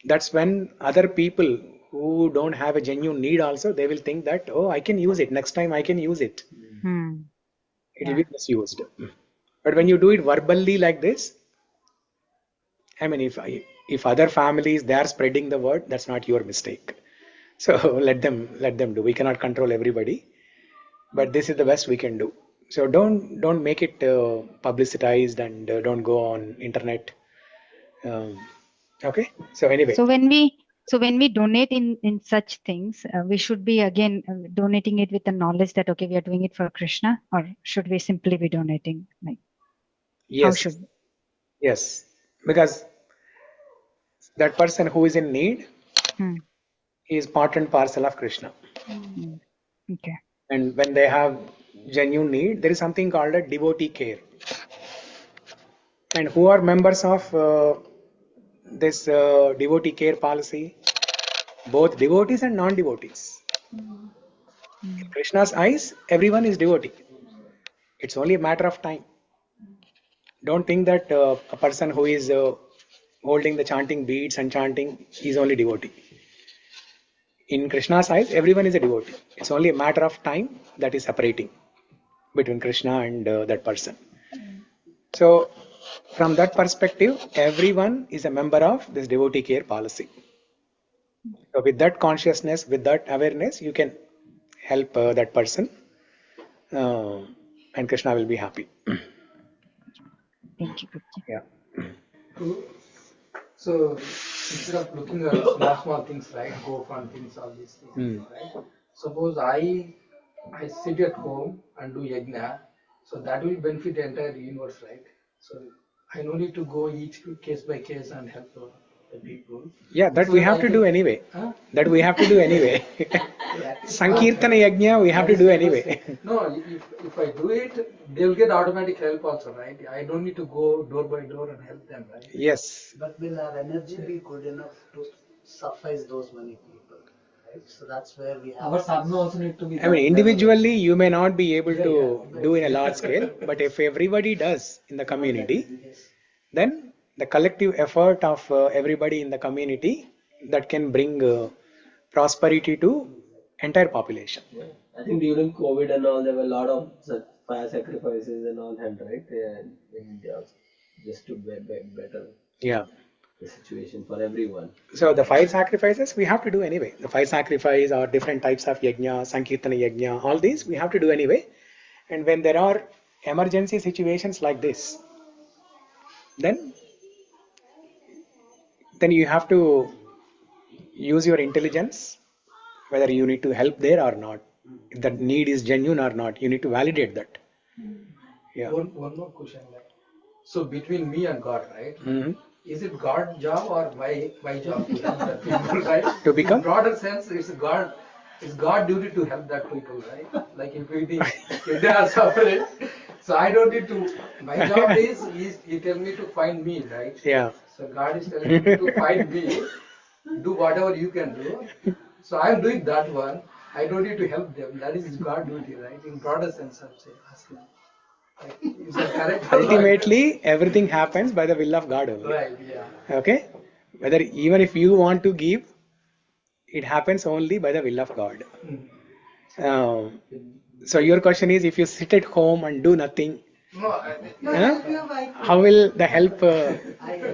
that's when other people who don't have a genuine need also, they will think that, oh, I can use it, next time I can use it. It will be misused. But when you do it verbally like this, I mean, if other families, they are spreading the word, that's not your mistake. So let them do. We cannot control everybody, but this is the best we can do. So don't make it publicitized, and don't go on internet. Okay. So anyway. So when we donate in such things, we should be again donating it with the knowledge that okay, we are doing it for Krishna, or should we simply be donating like? Yes. Yes, because that person who is in need is part and parcel of Krishna. Okay. And when they have genuine need, there is something called a devotee care. And who are members of this devotee care policy? Both devotees and non-devotees. In Krishna's eyes, everyone is devotee. It's only a matter of time. Don't think that a person who is holding the chanting beads and chanting is only devotee. In Krishna's eyes, everyone is a devotee. It's only a matter of time that is separating between Krishna and that person. So, from that perspective, everyone is a member of this devotee care policy. So, with that consciousness, with that awareness, you can help that person, and Krishna will be happy. Thank you. Yeah. So instead of looking at small things, right? Go fun things, all these things, right? Suppose I sit at home and do yajna, so that will benefit the entire universe, right? So I no need to go each case by case and help the people. Yeah, that we have to do anyway. That we have to do anyway. Sankirtana yajna we have to do anyway. No, if I do it, they will get automatic help also, right? I don't need to go door by door and help them, right? Yes. But will our energy be good enough to suffice those many people? right? So that's where we have. Our sadhana also need to be. I mean, individually you may not be able to do in a large scale, but if everybody does in the community, then the collective effort of everybody in the community that can bring prosperity to entire population. Yeah. I think during COVID and all, there were a lot of such fire sacrifices and all that, right? In India also, just to better Yeah. the situation for everyone. So the 5 sacrifices we have to do anyway. The 5 sacrifice or different types of yajna, sankirtana yajna, all these we have to do anyway. And when there are emergency situations like this, then you have to use your intelligence, whether you need to help there or not. If the need is genuine or not, you need to validate that. Yeah. One more question. So between me and God, right? Mhm. Is it God's job or my job to help that people, right? To become? In broader sense, it's God duty to help that people, right? Like if they are suffering, so I don't need to. My job is He tell me to find me, right? Yeah. So God is telling me to find me, do whatever you can do. So I'm doing that one. I don't need to help them. That is God duty, right? In broader sense, I'm saying. Asking. Like, is that correct? Ultimately, everything happens by the will of God only. Right. Yeah. Okay? Whether even if you want to give, it happens only by the will of God. So your question is, if you sit at home and do nothing, how will the help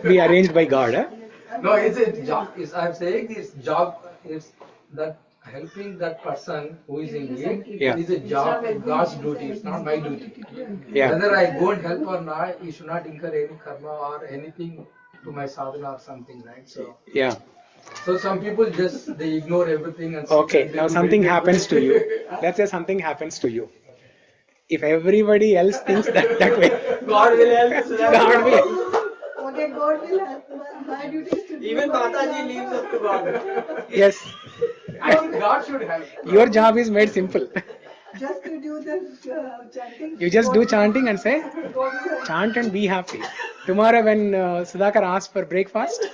be arranged by God? Huh? No, it's a job. I'm saying this job is that helping that person who is in need is a job, God's duty. It's not my duty. Yeah. Whether I go and help or not, you should not incur any karma or anything to my sadhana or something, right? So Yeah. So some people just they ignore everything and Okay, now something happens to you. Let's say something happens to you. If everybody else thinks that way, God will help. God will. Okay, God will help. My duty is to do Even my Mataji job. leaves up to God. Yes. I think God should help. Your job is made simple. Just to do the chanting. You just do chanting and say, God will help. chant and be happy. Tomorrow when Sudhakar asks for breakfast,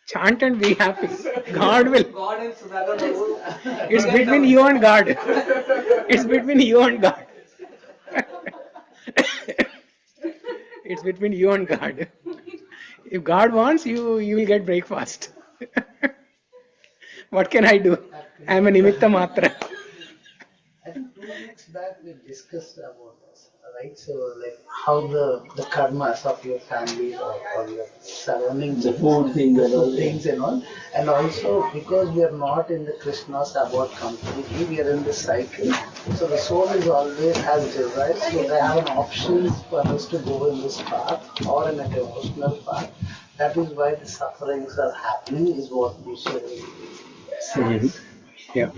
chant and be happy. God will. God and Sudhakar. It's between you and God. It's between you and God. It's between you and God. If God wants, you will get breakfast. What can I do? I am a nimitta matra. I think 2 weeks back we discussed about this, right? So like how the karmas of your family or your surroundings, The food things and all. things and all, and also because we are not in the Krishna's abode completely, we are in the cycle. So the soul is always has desires, so they have an option for us to go in this path or in a devotional path. That is why the sufferings are happening, is what we should. Yeah.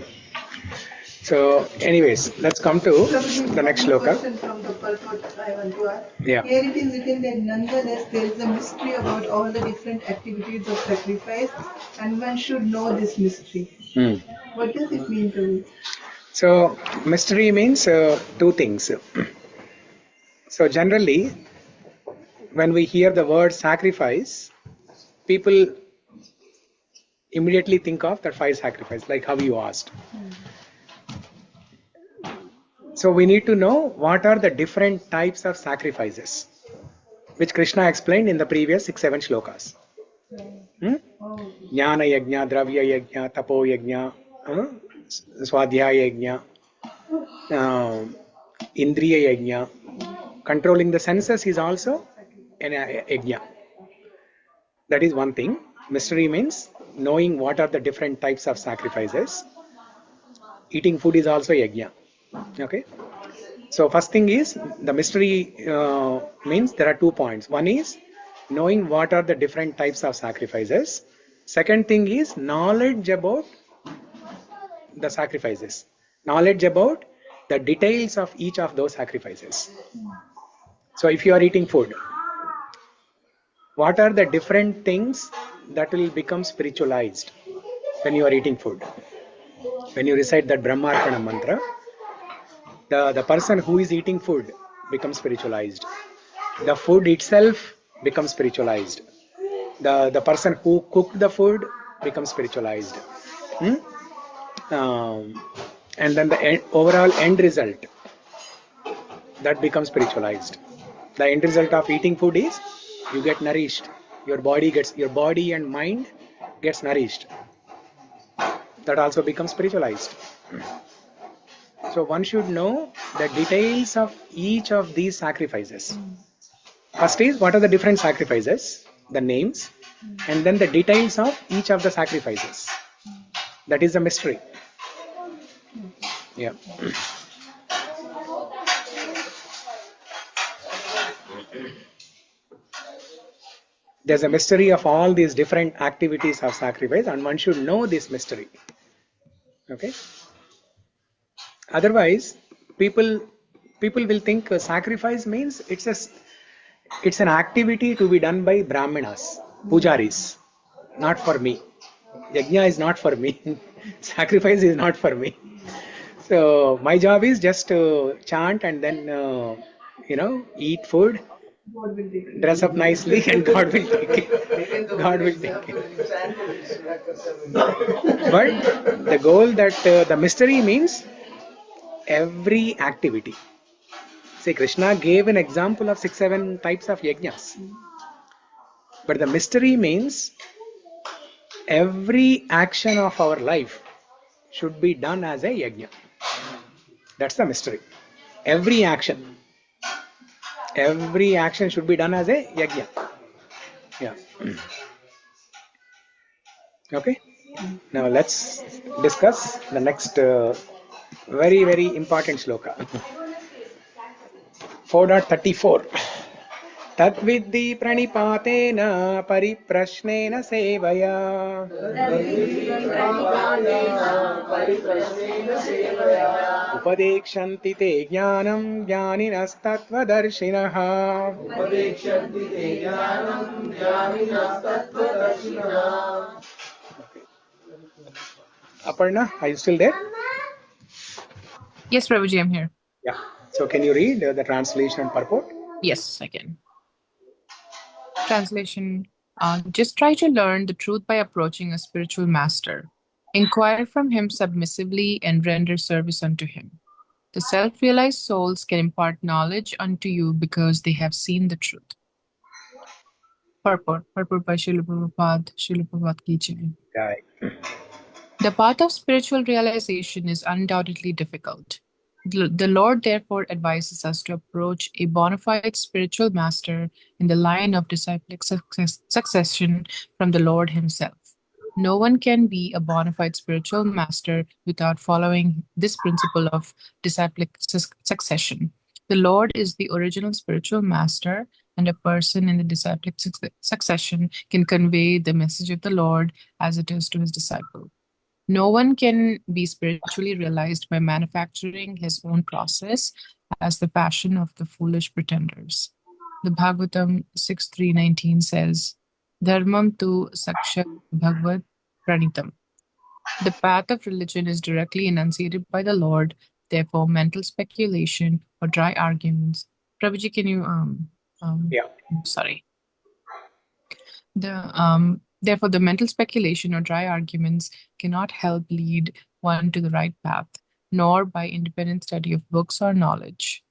So, anyways, let's come to the next shloka. Question from the purport I want to ask. Yeah. Here it is written that nonetheless there is a mystery about all the different activities of sacrifice, and one should know this mystery. What does it mean to you? So, mystery means 2 things. So, generally, when we hear the word sacrifice, people immediately think of that 5 sacrifice, like how you asked. So we need to know what are the different types of sacrifices, which Krishna explained in the previous 6-7 shlokas. Jnana yajna, dravya yajna, tapo yajna, swadhyaya yajna, indriya yajna. Controlling the senses is also an yajna. That is one thing. Mystery means knowing what are the different types of sacrifices. Eating food is also yajna. Okay. So first thing is the mystery means there are 2 points. One is knowing what are the different types of sacrifices. Second thing is knowledge about the sacrifices. Knowledge about the details of each of those sacrifices. So if you are eating food, what are the different things that will become spiritualized when you are eating food? When you recite that Brahmarpana mantra, the person who is eating food becomes spiritualized. The food itself becomes spiritualized. The person who cooked the food becomes spiritualized. And then the overall end result, that becomes spiritualized. The end result of eating food is you get nourished. Your body and mind gets nourished. That also becomes spiritualized. So one should know the details of each of these sacrifices. First is, what are the different sacrifices, the names, and then the details of each of the sacrifices. That is the mystery. Yeah. There's a mystery of all these different activities of sacrifice, and one should know this mystery. Okay. Otherwise, people will think sacrifice means it's an activity to be done by brahmanas, pujaris, not for me. Yajna is not for me. Sacrifice is not for me. So my job is just to chant and then eat food, dress up nicely, and God will take it. God will take it. But the goal, that the mystery means every activity. See, Krishna gave an example of 6-7 types of yajnas. But the mystery means every action of our life should be done as a yajna. That's the mystery. Every action should be done as a yajna. Yeah. Okay. Now let's discuss the next very, very important shloka. 4.34. Tat viddhi praṇipātena paripraśnena sevayā. Upadekṣyanti te jñānaṁ jñāninas tattva-darśinaḥ. Aparna, are you still there? Yes, Prabhuji, I'm here. Yeah. So can you read the translation and purport? Yes, I can. Translation. Just try to learn the truth by approaching a spiritual master. Inquire from him submissively and render service unto him. The self-realized souls can impart knowledge unto you because they have seen the truth. Purport by Srila Prabhupada Ki Jai. The path of spiritual realization is undoubtedly difficult. The Lord therefore advises us to approach a bona fide spiritual master in the line of disciplic succession from the Lord himself. No one can be a bona fide spiritual master without following this principle of disciplic succession. The Lord is the original spiritual master, and a person in the disciplic succession can convey the message of the Lord as it is to his disciple. No one can be spiritually realized by manufacturing his own process as the passion of the foolish pretenders. The Bhagavatam 6.3.19 says, Dharmam tu saksha bhagavad pranitam. The path of religion is directly enunciated by the Lord, therefore mental speculation or dry arguments. Prabhuji, can you, sorry. Therefore, the mental speculation or dry arguments cannot help lead one to the right path, nor by independent study of books or knowledge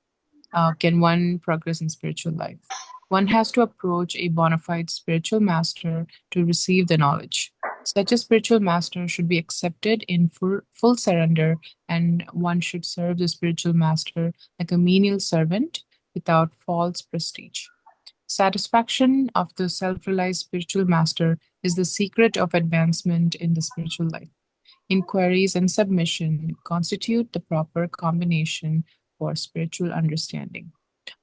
can one progress in spiritual life. One has to approach a bona fide spiritual master to receive the knowledge. Such a spiritual master should be accepted in full surrender, and one should serve the spiritual master like a menial servant without false prestige. Satisfaction of the self-realized spiritual master is the secret of advancement in the spiritual life. Inquiries and submission constitute the proper combination for spiritual understanding.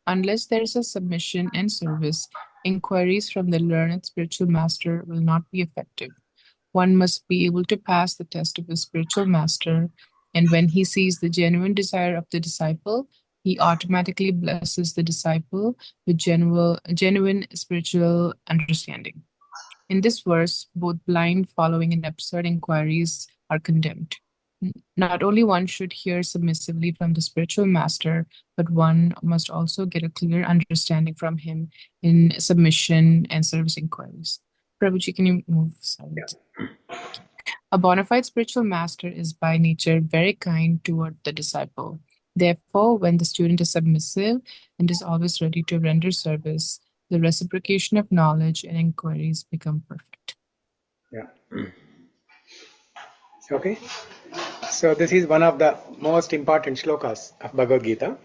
Unless there is a submission and service, inquiries from the learned spiritual master will not be effective. One must be able to pass the test of a spiritual master, and when he sees the genuine desire of the disciple, he automatically blesses the disciple with genuine spiritual understanding. In this verse, both blind following and absurd inquiries are condemned. Not only one should hear submissively from the spiritual master, but one must also get a clear understanding from him in submission and service inquiries. Prabhuji, can you move? Sorry. Yeah. A bona fide spiritual master is by nature very kind toward the disciple. Therefore, when the student is submissive and is always ready to render service, the reciprocation of knowledge and inquiries become perfect. Yeah. Okay. So this is one of the most important shlokas of Bhagavad Gita.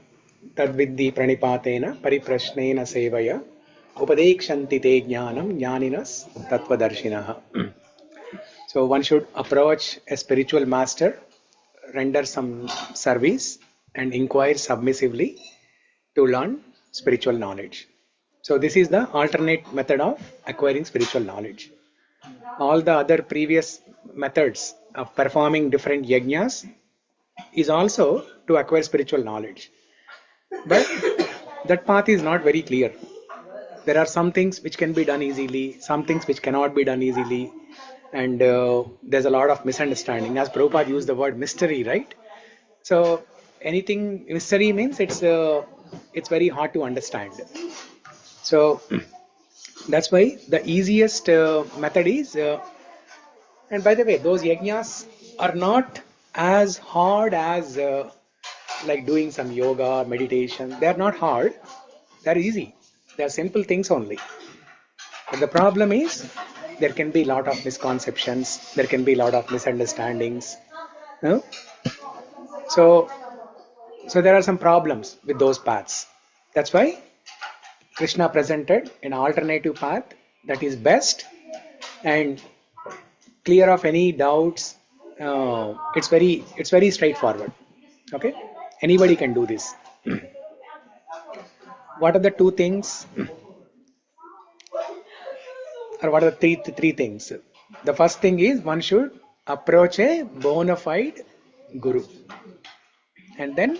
Tad viddhi praṇipātena paripraśnena sevayā upadekṣyanti te jñānaṁ jñāninas tattva-darśinaḥ. So one should approach a spiritual master, render some service, and inquire submissively to learn spiritual knowledge. So this is the alternate method of acquiring spiritual knowledge. All the other previous methods of performing different yajnas is also to acquire spiritual knowledge. But that path is not very clear. There are some things which can be done easily, some things which cannot be done easily, and there's a lot of misunderstanding. As Prabhupada used the word mystery, right? So anything mystery means it's very hard to understand. So that's why the easiest method is, and by the way, those yajnas are not as hard as like doing some yoga, meditation. They are not hard. They're easy. They're simple things only. But the problem is there can be a lot of misconceptions. There can be a lot of misunderstandings. No? So there are some problems with those paths. That's why Krishna presented an alternative path that is best and clear of any doubts. It's very straightforward. Okay, anybody can do this. What are the two things, or what are the three things? The first thing is one should approach a bona fide guru, and then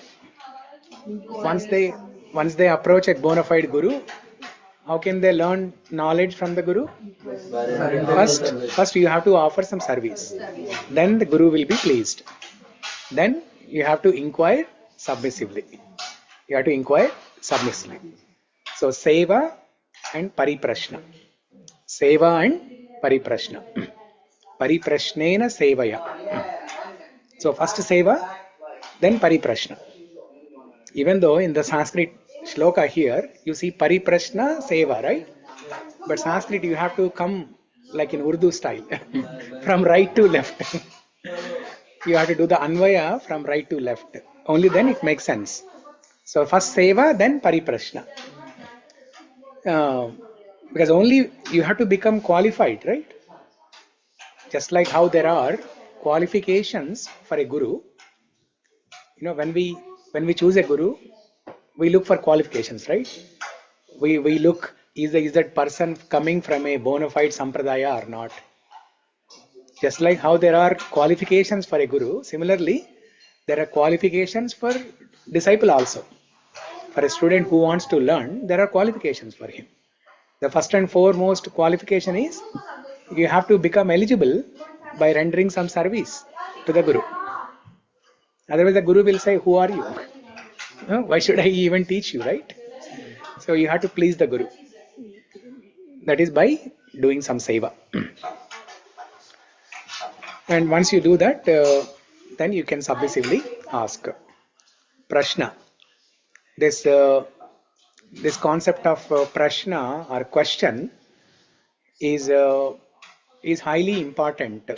once they approach a bona fide guru, how can they learn knowledge from the guru? First you have to offer some service. Then the guru will be pleased. Then you have to inquire submissively. You have to inquire submissively. So seva and paripraśnena. Seva and paripraśnena. Paripraśnena sevayā. So first seva, then paripraśnena. Even though in the Sanskrit shloka here, you see paripraśnena seva, right? But Sanskrit you have to come like in Urdu style, from right to left. You have to do the anvaya from right to left. Only then it makes sense. So first seva, then paripraśnena. Because only you have to become qualified, right? Just like how there are qualifications for a guru. You know, when we choose a guru, we look for qualifications, right? We look, is that person coming from a bona fide sampradaya or not? Just like how there are qualifications for a guru, similarly, there are qualifications for disciple also. For a student who wants to learn, there are qualifications for him. The first and foremost qualification is you have to become eligible by rendering some service to the guru. Otherwise, the guru will say, "Who are you? Why should I even teach you?" Right? So you have to please the guru. That is by doing some seva. And once you do that, then you can submissively ask. Prashna. This concept of prashna or question is highly important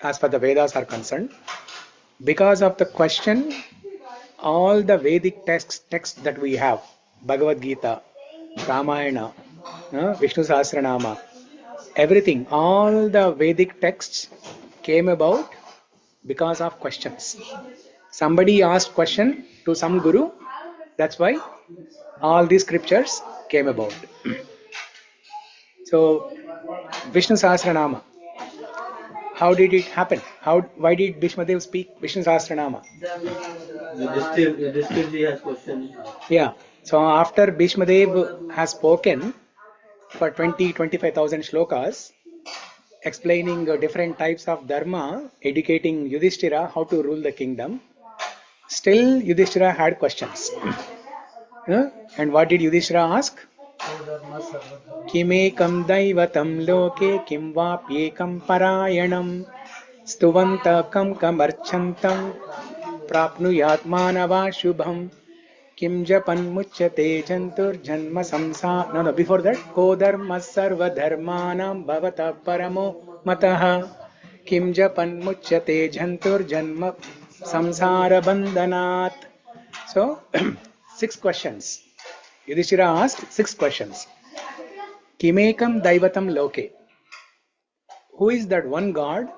as far the Vedas are concerned. Because of the question, all the Vedic texts that we have, Bhagavad Gita, Ramayana, Vishnu Sahasranama, everything, all the Vedic texts came about because of questions. Somebody asked question to some guru, that's why all these scriptures came about. So, Vishnu Sahasranama, how did it happen? Why did Bhishmadev speak Vishnu Sahasranama? Yudhishthirji has questioned. Yeah. So after Bhishmadev has spoken for 25,000 shlokas, explaining different types of dharma, educating Yudhishthira how to rule the kingdom, still Yudhishthira had questions. And what did Yudhishthira ask? Kimekam daivatam loke kim vapyekam parayanam Stuvantakam kamarchantam prapnuyat manava shubham kim japan muchyate jantur janma samsa. No, before that. Kodharma sarva dharmanam bhavata paramo mataha kim japan muchyate jantur janma samsara bandhanat. So, 6 questions. Yudhishthira asked 6 questions. Kimekam daivatam loke. Who is that one God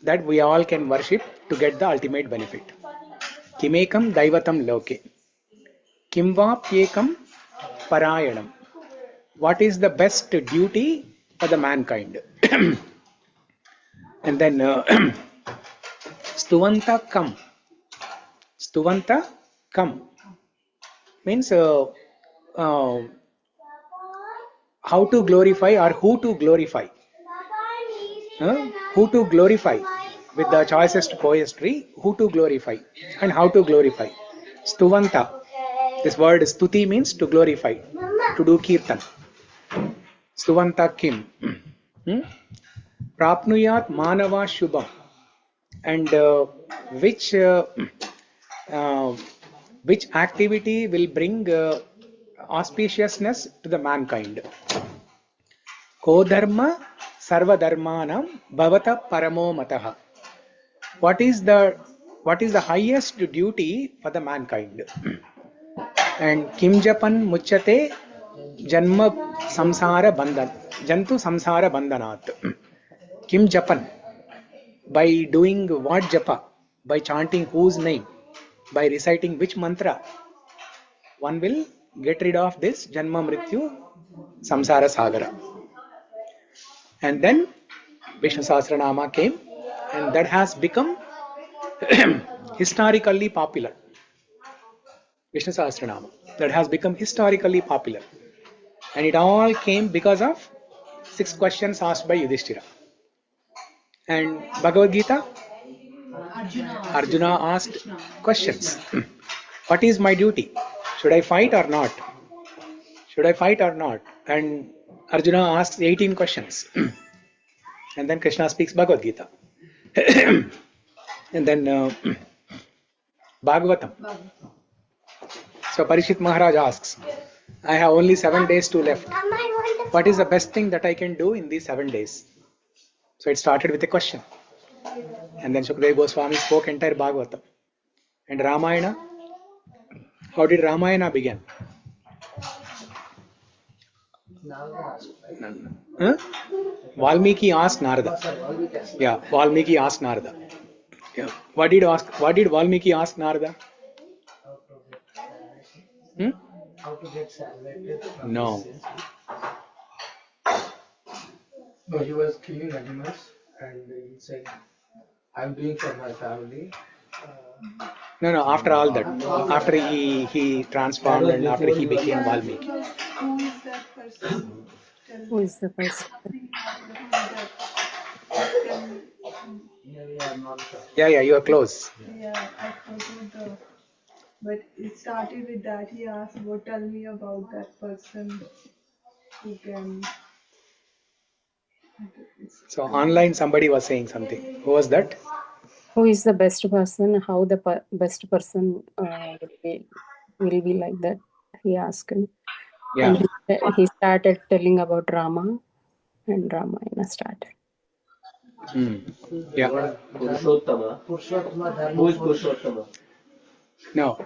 that we all can worship to get the ultimate benefit? Kimekam daivatam loke. Kimvapyekam parayanam. What is the best duty for the mankind? And then Stuvanta kam. Stuvanta kam means how to glorify or who to glorify. Who to glorify with the choicest poetry, who to glorify and how to glorify. Stuvanta. This word stuti means to glorify, to do kirtan. Stuvanta kim. Prapnuyat manava shubham. And which activity will bring auspiciousness to the mankind? Kodharma sarva dharmanam bhavata paramo mataha. What is the highest duty for the mankind? And kim japan muchyate janma samsara bandhan jantu samsara bandhanat. Kim japan, by doing what japa? By chanting whose name? By reciting which mantra? One will get rid of this janma mrityu samsara sagara. And then Vishnu Sahasranama came, and that has become historically popular. Vishnu Sahasranama, that has become historically popular. And it all came because of 6 questions asked by Yudhishthira. And Bhagavad Gita, Arjuna asked questions. What is my duty? Should I fight or not? Should I fight or not? And Arjuna asks 18 questions. And then Krishna speaks Bhagavad Gita. And then Bhagavatam. So Parishit Maharaj asks, I have only 7 days to left. What is the best thing that I can do in these 7 days? So it started with a question. And then Shukadeva Goswami spoke entire Bhagavatam. And Ramayana, how did Ramayana begin? Valmiki asked Narada. Yeah, Valmiki asked Narada. Yeah. What did Valmiki ask Narada? How to get salvated from No. sins. No, he was killing animals and he said, I'm doing for my family. No, after all that. After he transformed and after he became Valmiki. Who is that person? Who is the person? Yeah, we are not sure. Yeah, you are close. Yeah, I forgot but it started with that. He asked, tell me about that person who can. So online somebody was saying something. Who was that? Who is the best person? How the best person will be like that? He asked. Yeah. And he started telling about Rama, and Ramayana started. Yeah. Purushottama. Who is Purushottama? No.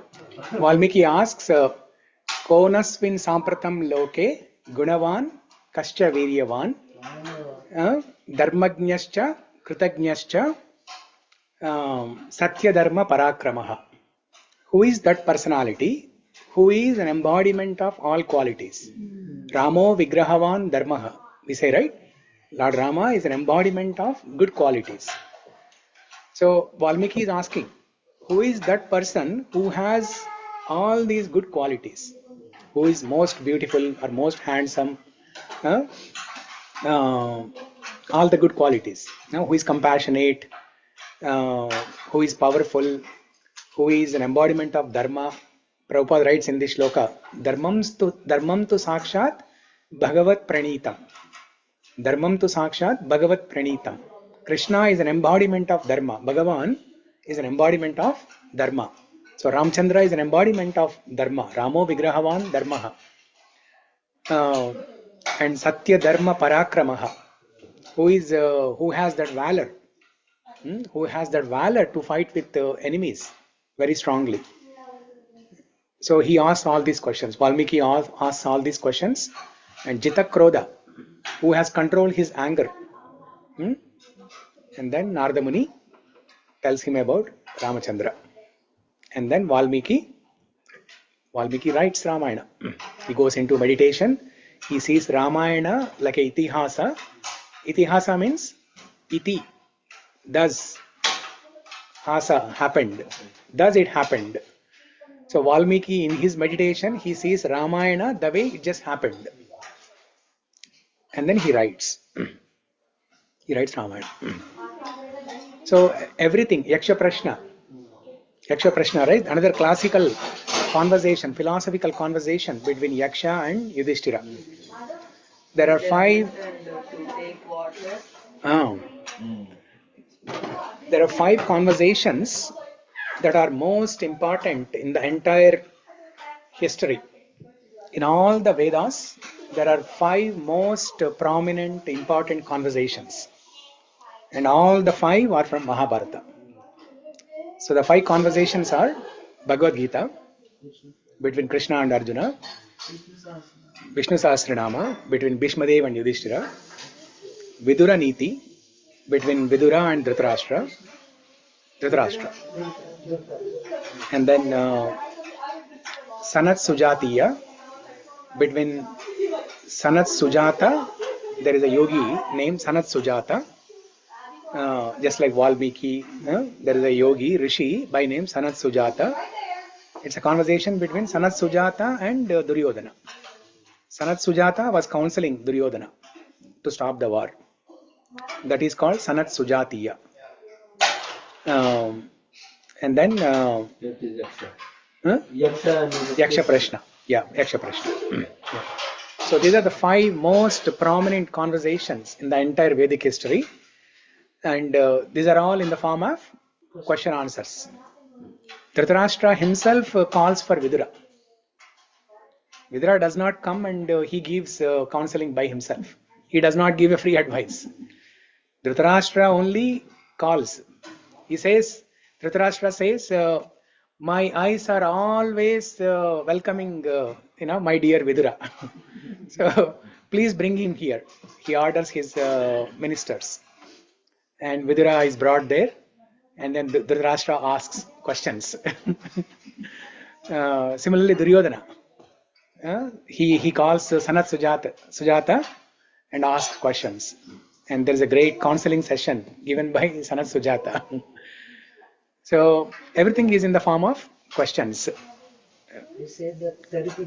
Valmiki asks, Konasvin sampratam loke gunavan kascha viryavan dharmajñascha kritajñascha satya dharma parakramaha. Who is that personality who is an embodiment of all qualities? Ramo vigrahavan dharmaha. We say, right? Lord Rama is an embodiment of good qualities. So Valmiki is asking, who is that person who has all these good qualities? Who is most beautiful or most handsome? All the good qualities. Who is compassionate? Who is powerful? Who is an embodiment of dharma? Prabhupada writes in this shloka, dharmam tu sakshat bhagavat pranitam. Dharmam tu sakshat bhagavat pranitam. Krishna is an embodiment of Dharma. Bhagavan is an embodiment of Dharma. So Ramchandra is an embodiment of Dharma. Ramo Vigrahavan Dharmaha. And Satya Dharma Parakramaha. Who has that valor? Who has that valor to fight with enemies very strongly. So he asks all these questions. Valmiki asks all these questions. And Jita Krodha, who has controlled his anger. And then Narada Muni tells him about Ramachandra. And then Valmiki writes Ramayana. He goes into meditation. He sees Ramayana like a itihasa. Itihasa means iti, thus. Hasa, happened. Thus it happened. So Valmiki in his meditation, he sees Ramayana the way it just happened. And then he writes. He writes Ramayana. So everything, Yaksha Prashna, right? Another classical conversation, philosophical conversation between Yaksha and Yudhishthira. There are 5. There are 5 conversations that are most important in the entire history. In all the Vedas, there are 5 most prominent, important conversations. And all the 5 are from Mahabharata. So the 5 conversations are Bhagavad Gita between Krishna and Arjuna, Vishnu Sahasranama between Bhishmadev and Yudhishthira, Vidura Niti between Vidura and Dhritarashtra, and then Sanat Sujatiya between Sanat Sujata. There is a yogi named Sanat Sujata. Just like Valmiki, there is a yogi, Rishi, by name Sanat Sujata. It's a conversation between Sanat Sujata and Duryodhana. Sanat Sujata was counseling Duryodhana to stop the war. That is called Sanat Sujatiya. And then Yaksha Prashna. Yeah, Yaksha Prashna. So these are the 5 most prominent conversations in the entire Vedic history. And these are all in the form of question answers. Dhritarashtra himself calls for Vidura. Vidura does not come and he gives counseling by himself. He does not give a free advice. Dhritarashtra only calls. He says, Dhritarashtra says, my eyes are always welcoming, my dear Vidura. So please bring him here. He orders his ministers. And Vidura is brought there. And then Dhritarashtra asks questions. Similarly, Duryodhana. He calls Sanat Sujata and asks questions. And there is a great counseling session given by Sanat Sujata. So everything is in the form of questions. You said that therapy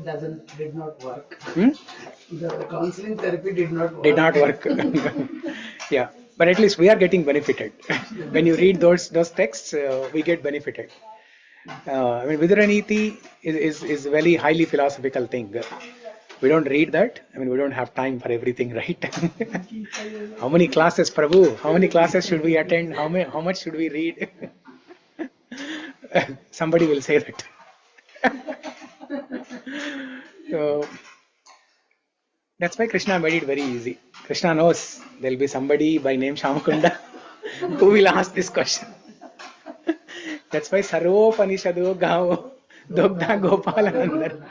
did not work. The counseling therapy did not work. Did not work. Yeah, but at least we are getting benefited. When you read those texts, we get benefited. Vidaraniti is a very highly philosophical thing. We don't read that. We don't have time for everything, right? How many classes, Prabhu? How many classes should we attend? How much should we read? Somebody will say that. So that's why Krishna made it very easy. Krishna knows there will be somebody by name Shamakunda who will ask this question. That's why Sarvopanishado Gao Dogda Gopalanandar.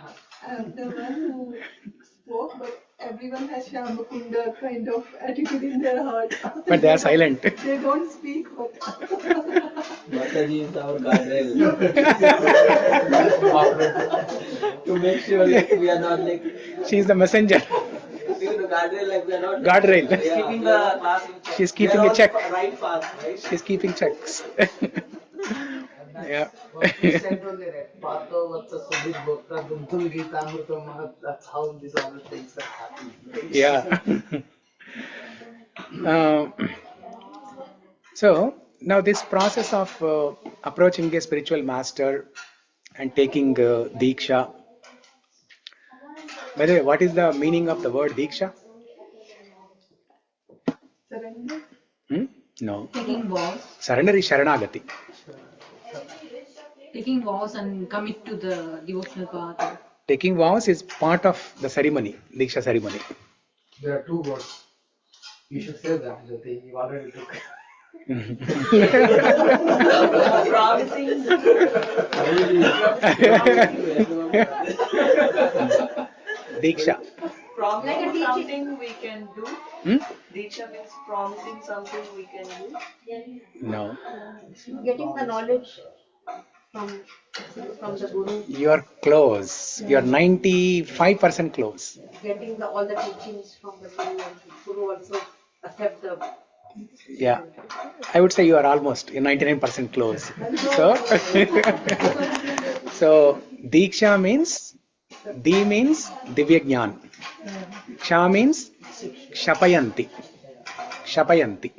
I'm the one who spoke, but everyone has Shamakunda kind of attitude in their heart. But they are silent. They don't speak, but Mataji is our guardrail. To make sure we are not like. She is the messenger. Guardrail, like we are not. Guardrail. Keeping the class in check. She's keeping a check. Right path, right? She's keeping checks. Yeah. That's how these all the things are happening. Right? Yeah. So now this process of approaching a spiritual master and taking Diksha. By the way, what is the meaning of the word Diksha? surrender. No. Taking vows. Surrender is Sharanagati. Taking vows and commit to the devotional path. Taking vows is part of the ceremony, Diksha ceremony. There are 2 words. You should say that, Jyoti. You already took. Promising. Diksha. Promising something we can do. Diksha means promising something we can do. No. Getting the knowledge from the Guru. You are close. You are 95% close. Getting all the teachings from the Guru, and Guru also accept the. Yeah, I would say you are almost 99% close. So Diksha means, Di means Divya-jñān. Ksha means Kshapayanti. Kshapayanti.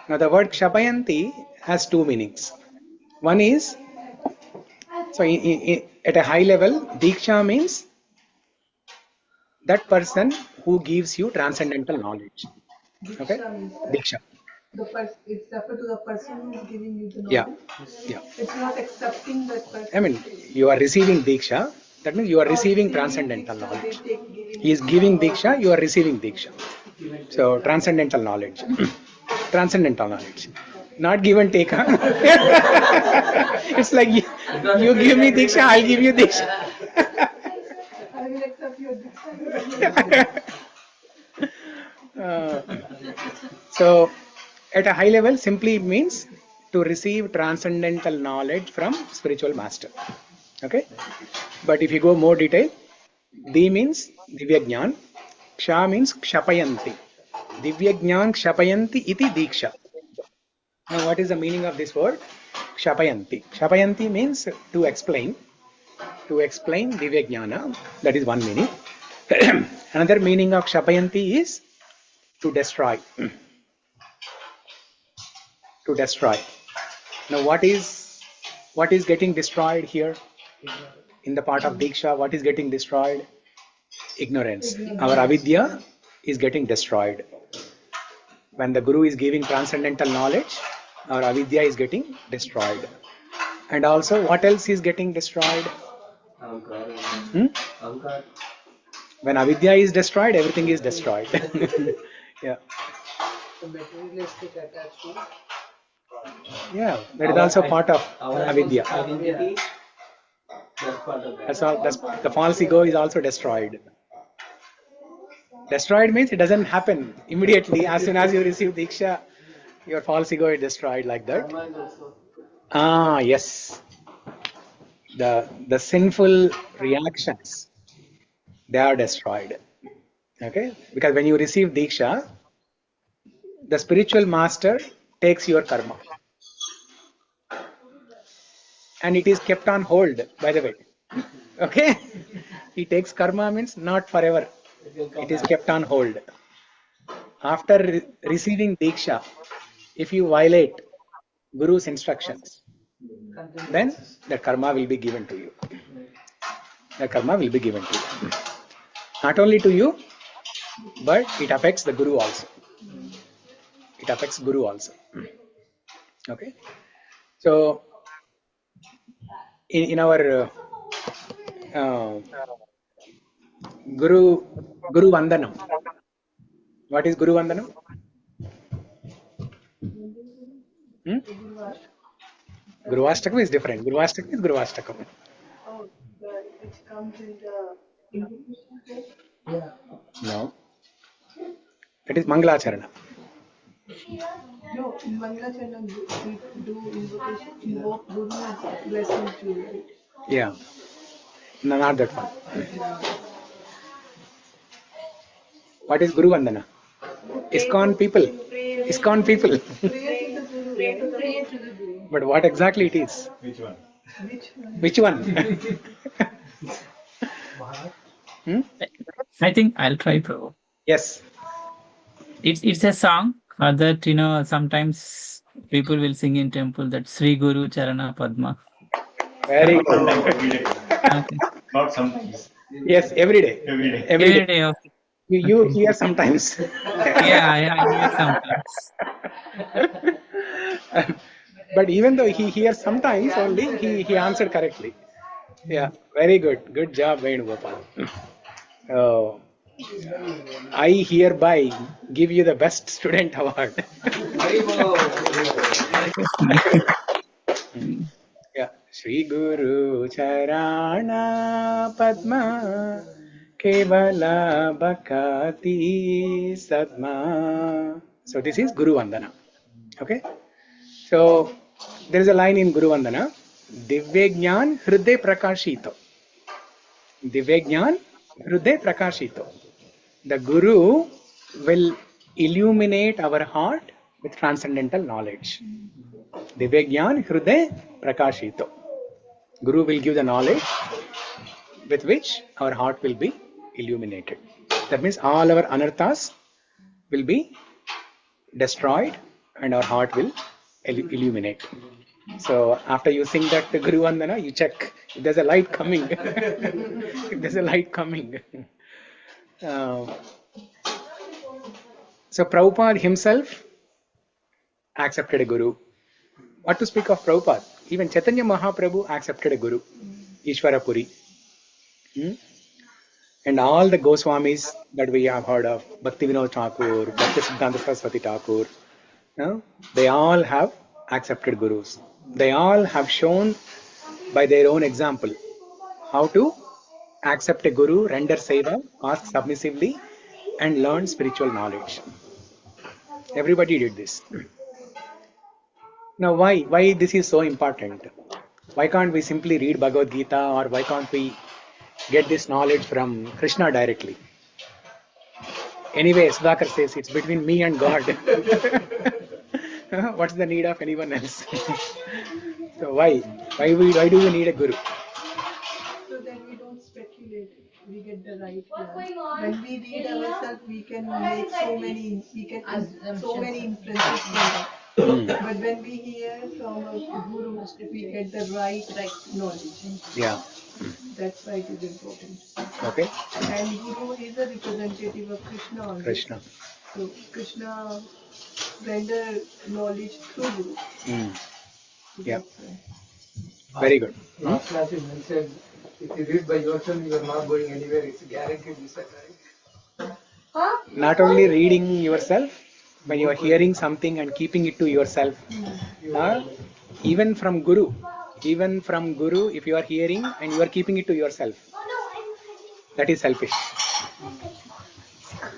Now the word Kshapayanti has 2 meanings. One is, so at a high level, Diksha means that person who gives you transcendental knowledge. Okay? Diksha. It's referred to the person who is giving you the knowledge. Yeah. It's not accepting that person. I mean, you are receiving Diksha, that means you are receiving transcendental knowledge. He is giving Diksha, you are receiving Diksha. So, transcendental knowledge. Transcendental knowledge. Not give and take. Huh? It's like you give me Diksha, I'll give you Diksha. I will accept your Diksha. So, at a high level, simply means to receive transcendental knowledge from spiritual master. Okay? But if you go more detail, Di means Divya-jñān, Ksha means Kshapayanti. Divya-jñān Kshapayanti iti Diksha. Now, what is the meaning of this word? Kshapayanti. Kshapayanti means to explain. To explain Divya-jñāna. That is one meaning. Another meaning of Kshapayanti is to destroy. To destroy. Now, what is getting destroyed here? In the part of Diksha, what is getting destroyed? Ignorance. Our avidya is getting destroyed. When the Guru is giving transcendental knowledge, our avidya is getting destroyed. And also, what else is getting destroyed? When avidya is destroyed, everything is destroyed. Yeah. The materialistic attachment. Yeah, that is also part of avidya. Identity. That's part of that. That's all. That's the false ego is also destroyed. Destroyed means it doesn't happen immediately. As soon as you receive Diksha, your false ego is destroyed like that. Yes. The sinful reactions, they are destroyed. Okay? Because when you receive Diksha, the spiritual master takes your karma. And it is kept on hold, by the way. Okay? He takes karma means not forever. It is kept on hold. After receiving Diksha, if you violate Guru's instructions, then the karma will be given to you. The karma will be given to you. Not only to you, but it affects the Guru also. It affects Guru also. Okay? So, in our Guru Vandanam. What is Guru Vandanam? Guru Ashtakam is different. Guru Ashtakam is Guru Ashtakam. Oh, which comes in the invocation page? Yeah. No. That is Mangalacharana. No, in Mangalacharana we do invocation, invoke Guru's blessing to you, right? Yeah. No, not that one. What is Guru Vandana? ISKCON people. ISKCON people. Prayer to the Guru. Pray to the Guru. But what exactly it is? Which one? Which one? I think I'll try, Prabhu. Yes. It's a song that sometimes people will sing in temple, that Sri Guru Charana Padma. Very good. Okay. Not sometimes. Yes, every day. Every day. Every day. Okay. You hear sometimes. Yeah, I hear sometimes. But even though he hears sometimes only, he answered correctly. Yeah, very good. Good job, Venugopal. I hereby give you the best student award. Yeah, Shri Guru Charana Padma Kevala Bhakati Sadma. So this is Guru Vandana. Okay. So there is a line in Guru Vandana. Divya-jñān hriday prakashito. Divya-jñān hriday prakashito. The Guru will illuminate our heart with transcendental knowledge. Divya-jñān hriday prakashito. Guru will give the knowledge with which our heart will be illuminated. That means all our anarthas will be destroyed and our heart will illuminate. So after you sing that Guru Vandana, you check if there's a light coming. If there's a light coming. So Prabhupada himself accepted a Guru. What to speak of Prabhupada? Even Chaitanya Mahaprabhu accepted a Guru, Ishwarapuri. And all the Goswamis that we have heard of, Bhaktivinoda Thakur, Bhaktisiddhanta Saraswati Thakur, they all have accepted Gurus. They all have shown by their own example how to accept a Guru, render seva, ask submissively, and learn spiritual knowledge. Everybody did this. Now why this is so important? Why can't we simply read Bhagavad Gita, or why can't we get this knowledge from Krishna directly? Anyway, Sudhakar says it's between me and God. What's the need of anyone else? So why do we need a Guru? So that we don't speculate, we get the right plan. When we read ourselves, we can make so many inferences from that. But when we hear from a Guru, we get the right knowledge. Yeah. That's why it is important. Okay. And Guru is a representative of Krishna also. Krishna. So Krishna render knowledge through Guru. Yeah. Very good. Last class you mentioned, if you read by yourself, you are not going anywhere. It's guaranteed, you said, right? Not only reading yourself, when you are hearing something and keeping it to yourself. Even from Guru, if you are hearing and you are keeping it to yourself, that is selfish.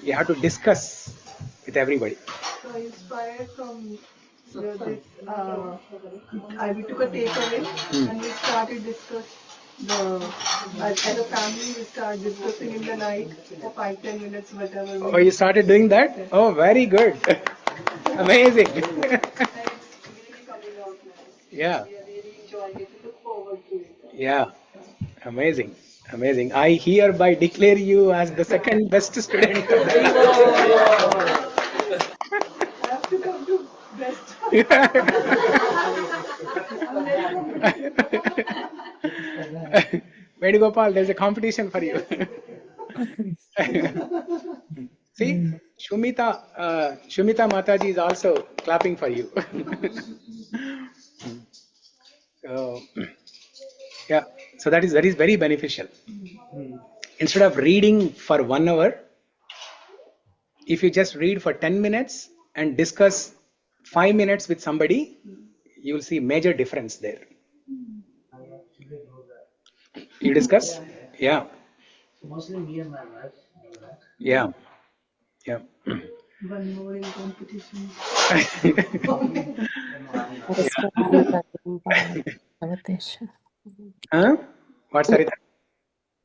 You have to discuss with everybody. So inspired from this, we took a takeaway and we started discuss as a family, we started discussing in the night for 5-10 minutes, whatever. Oh, you started doing that? Oh, very good. Amazing. Yeah. We are really enjoying it. We look forward to it. Yeah. Amazing. Amazing. I hereby declare you as the second best student. I have to come to best. Venugopal, there's a competition for you. See, Shumita Mataji is also clapping for you. Yeah, so that is very beneficial. Instead of reading for 1 hour, if you just read for 10 minutes and discuss 5 minutes with somebody, you will see major difference there. You discuss? Yeah. So mostly me and my wife do that. Yeah. Yeah. One more in competition. Huh? What's that?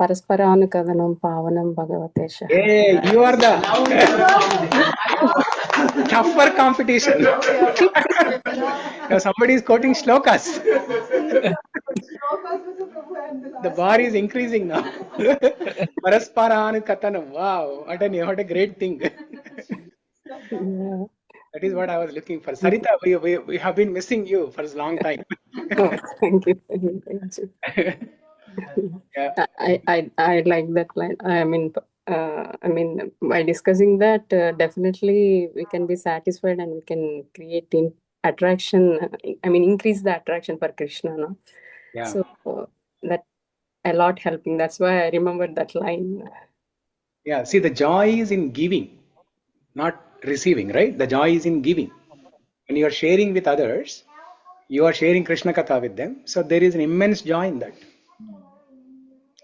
Parasparanukadhanam pavanam bhagavatesha. Hey, you are the tougher competition. Now somebody is quoting shlokas. The bar is increasing now. Parasparanukadhanam. Wow, what a great thing. Yeah. That is what I was looking for. Sarita, we have been missing you for a long time. Oh, thank you. Yeah. I like that line. I mean, by discussing that, definitely we can be satisfied and we can create attraction, increase the attraction for Krishna. No? Yeah. So that a lot helping. That's why I remembered that line. Yeah, see, the joy is in giving, not receiving, right? The joy is in giving. When you are sharing with others, you are sharing Krishna Katha with them. So there is an immense joy in that.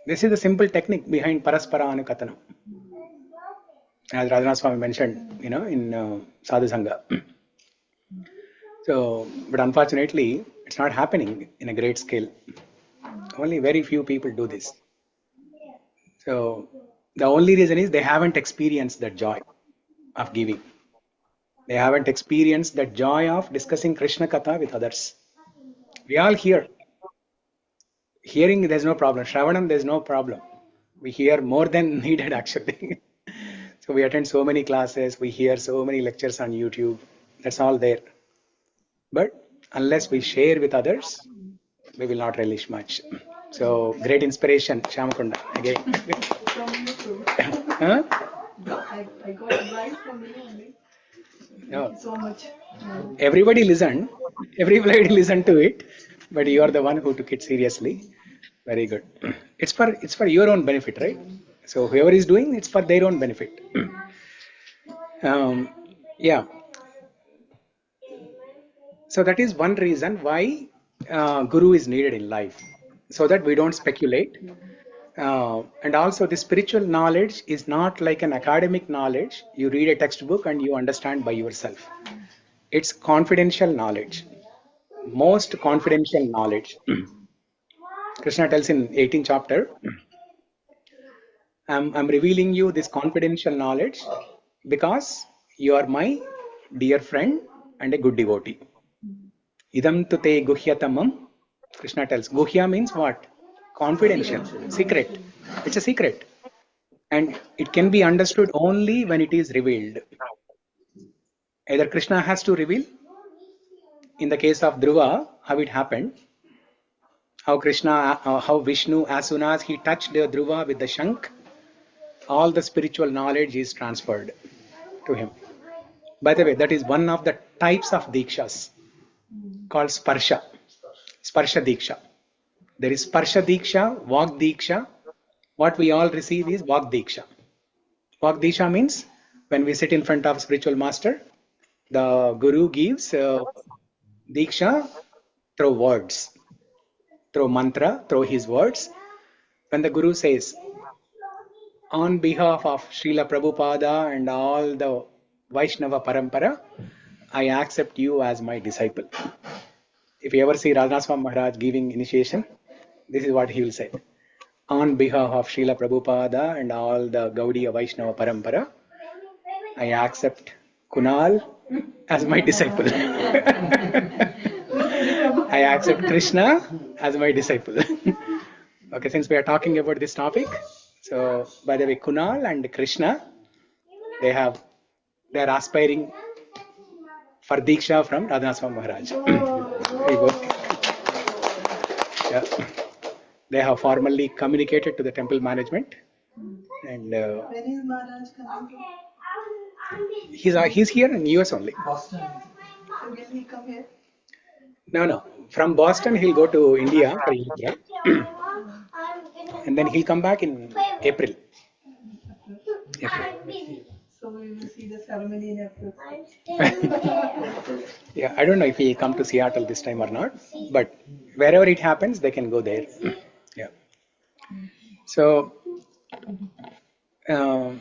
This is the simple technique behind Paraspara Anukatana. As Radhanath Swami mentioned, in Sadhu Sangha. So, but unfortunately, it's not happening in a great scale. Only very few people do this. So, the only reason is they haven't experienced that joy of giving. They haven't experienced that joy of discussing Krishna Katha with others. We all hear. Hearing, there's no problem. Shravanam, there's no problem. We hear more than needed, actually. So we attend so many classes, we hear so many lectures on YouTube. That's all there. But unless we share with others, we will not relish much. So great inspiration, Shyamakunda, again. From you too. Huh? I got advice from you only. Thank you so much. Everybody listened to it, but you are the one who took it seriously. Very good. It's for your own benefit, right? So whoever is doing, it's for their own benefit. Yeah. So that is one reason why Guru is needed in life, so that we don't speculate. And also the spiritual knowledge is not like an academic knowledge. You read a textbook and you understand by yourself. It's confidential knowledge. Most confidential knowledge. Krishna tells in 18th chapter, I'm revealing you this confidential knowledge because you are my dear friend and a good devotee. Idam tu te guhyatamam. Krishna tells. Guhya means what? Confidential. Secret. It's a secret. And it can be understood only when it is revealed. Either Krishna has to reveal. In the case of Dhruva, how it happened. How Vishnu, as soon as he touched Dhruva with the shank, all the spiritual knowledge is transferred to him. By the way, that is one of the types of dikshas called sparsha. Sparsha diksha. There is sparsha diksha, vak diksha. What we all receive is vak diksha. Vak diksha means when we sit in front of spiritual master, the Guru gives diksha through words, through mantra, through his words. When the Guru says, on behalf of Srila Prabhupada and all the Vaishnava Parampara, I accept you as my disciple. If you ever see Radhanath Swami Maharaj giving initiation, this is what he will say. On behalf of Srila Prabhupada and all the Gaudiya Vaishnava Parampara, I accept Kunal as my disciple. I accept Krishna as my disciple. Okay, since we are talking about this topic, so by the way, Kunal and Krishna, they are aspiring for Diksha from Radhanath Swami Maharaj. Yeah. They have formally communicated to the temple management. And When is Maharaj coming? he's here in US only. Boston. So will he come here? No. From Boston, he'll go to India for India. And then he'll come back in April. So we will see the ceremony in April. Yeah, I don't know if he'll come to Seattle this time or not, but wherever it happens, they can go there. Yeah. So, that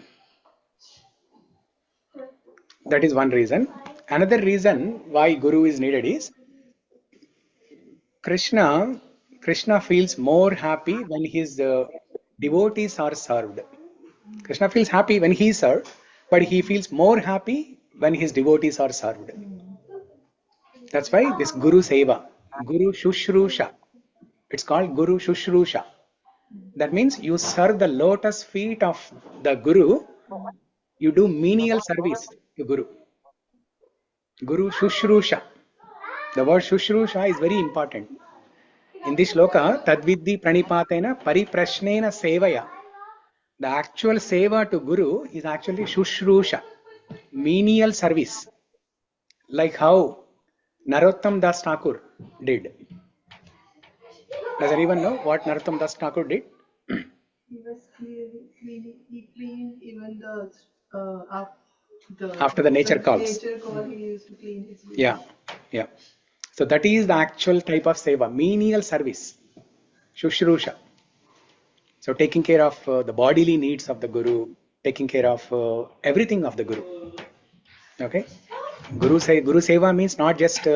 is one reason. Another reason why Guru is needed is Krishna feels more happy when his devotees are served. Krishna feels happy when he is served, but he feels more happy when his devotees are served. That's why this Guru Seva, Guru Shushrusha, it's called Guru Shushrusha. That means you serve the lotus feet of the Guru, you do menial service to Guru. Guru Shushrusha. The word Shushrusha is very important. In this shloka, Tadvidhi praṇipātena paripraśnena sevayā. The actual seva to Guru is actually Shushrusha, menial service. Like how Narottam Das Thakur did. Does anyone know what Narottam Das Thakur did? He was cleaning, he cleaned even the after the nature calls. Nature call, he used to clean his village. Yeah, yeah. So that is the actual type of seva, menial service, shushrusha. So taking care of the bodily needs of the Guru, taking care of everything of the Guru. Okay, Guru seva means not just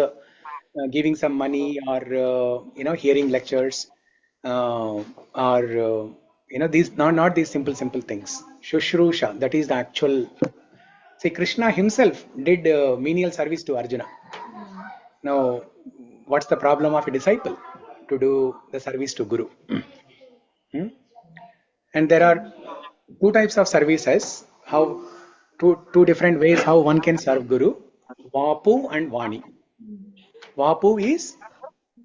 giving some money or hearing lectures or these not these simple things. Shushrusha, that is the actual. See, Krishna himself did menial service to Arjuna. Now, what's the problem of a disciple? To do the service to Guru. And there are two types of services. How two different ways how one can serve Guru. Vapu and Vani. Vapu is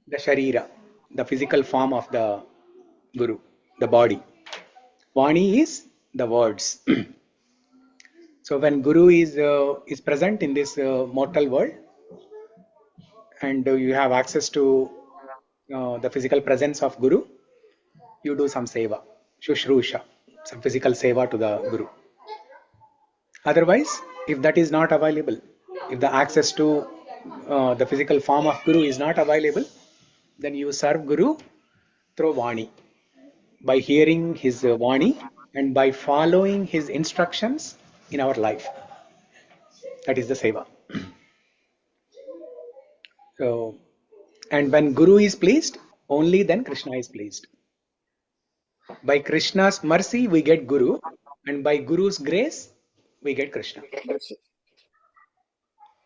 the Sharira, the physical form of the Guru, the body. Vani is the words. So when Guru is present in this mortal world, and you have access to the physical presence of Guru, you do some seva, shushrusha, some physical seva to the Guru. Otherwise, if that is not available, if the access to the physical form of Guru is not available, then you serve Guru through Vani, by hearing his Vani and by following his instructions in our life. That is the seva. So, and when Guru is pleased, only then Krishna is pleased. By Krishna's mercy we get Guru, and by Guru's grace we get Krishna.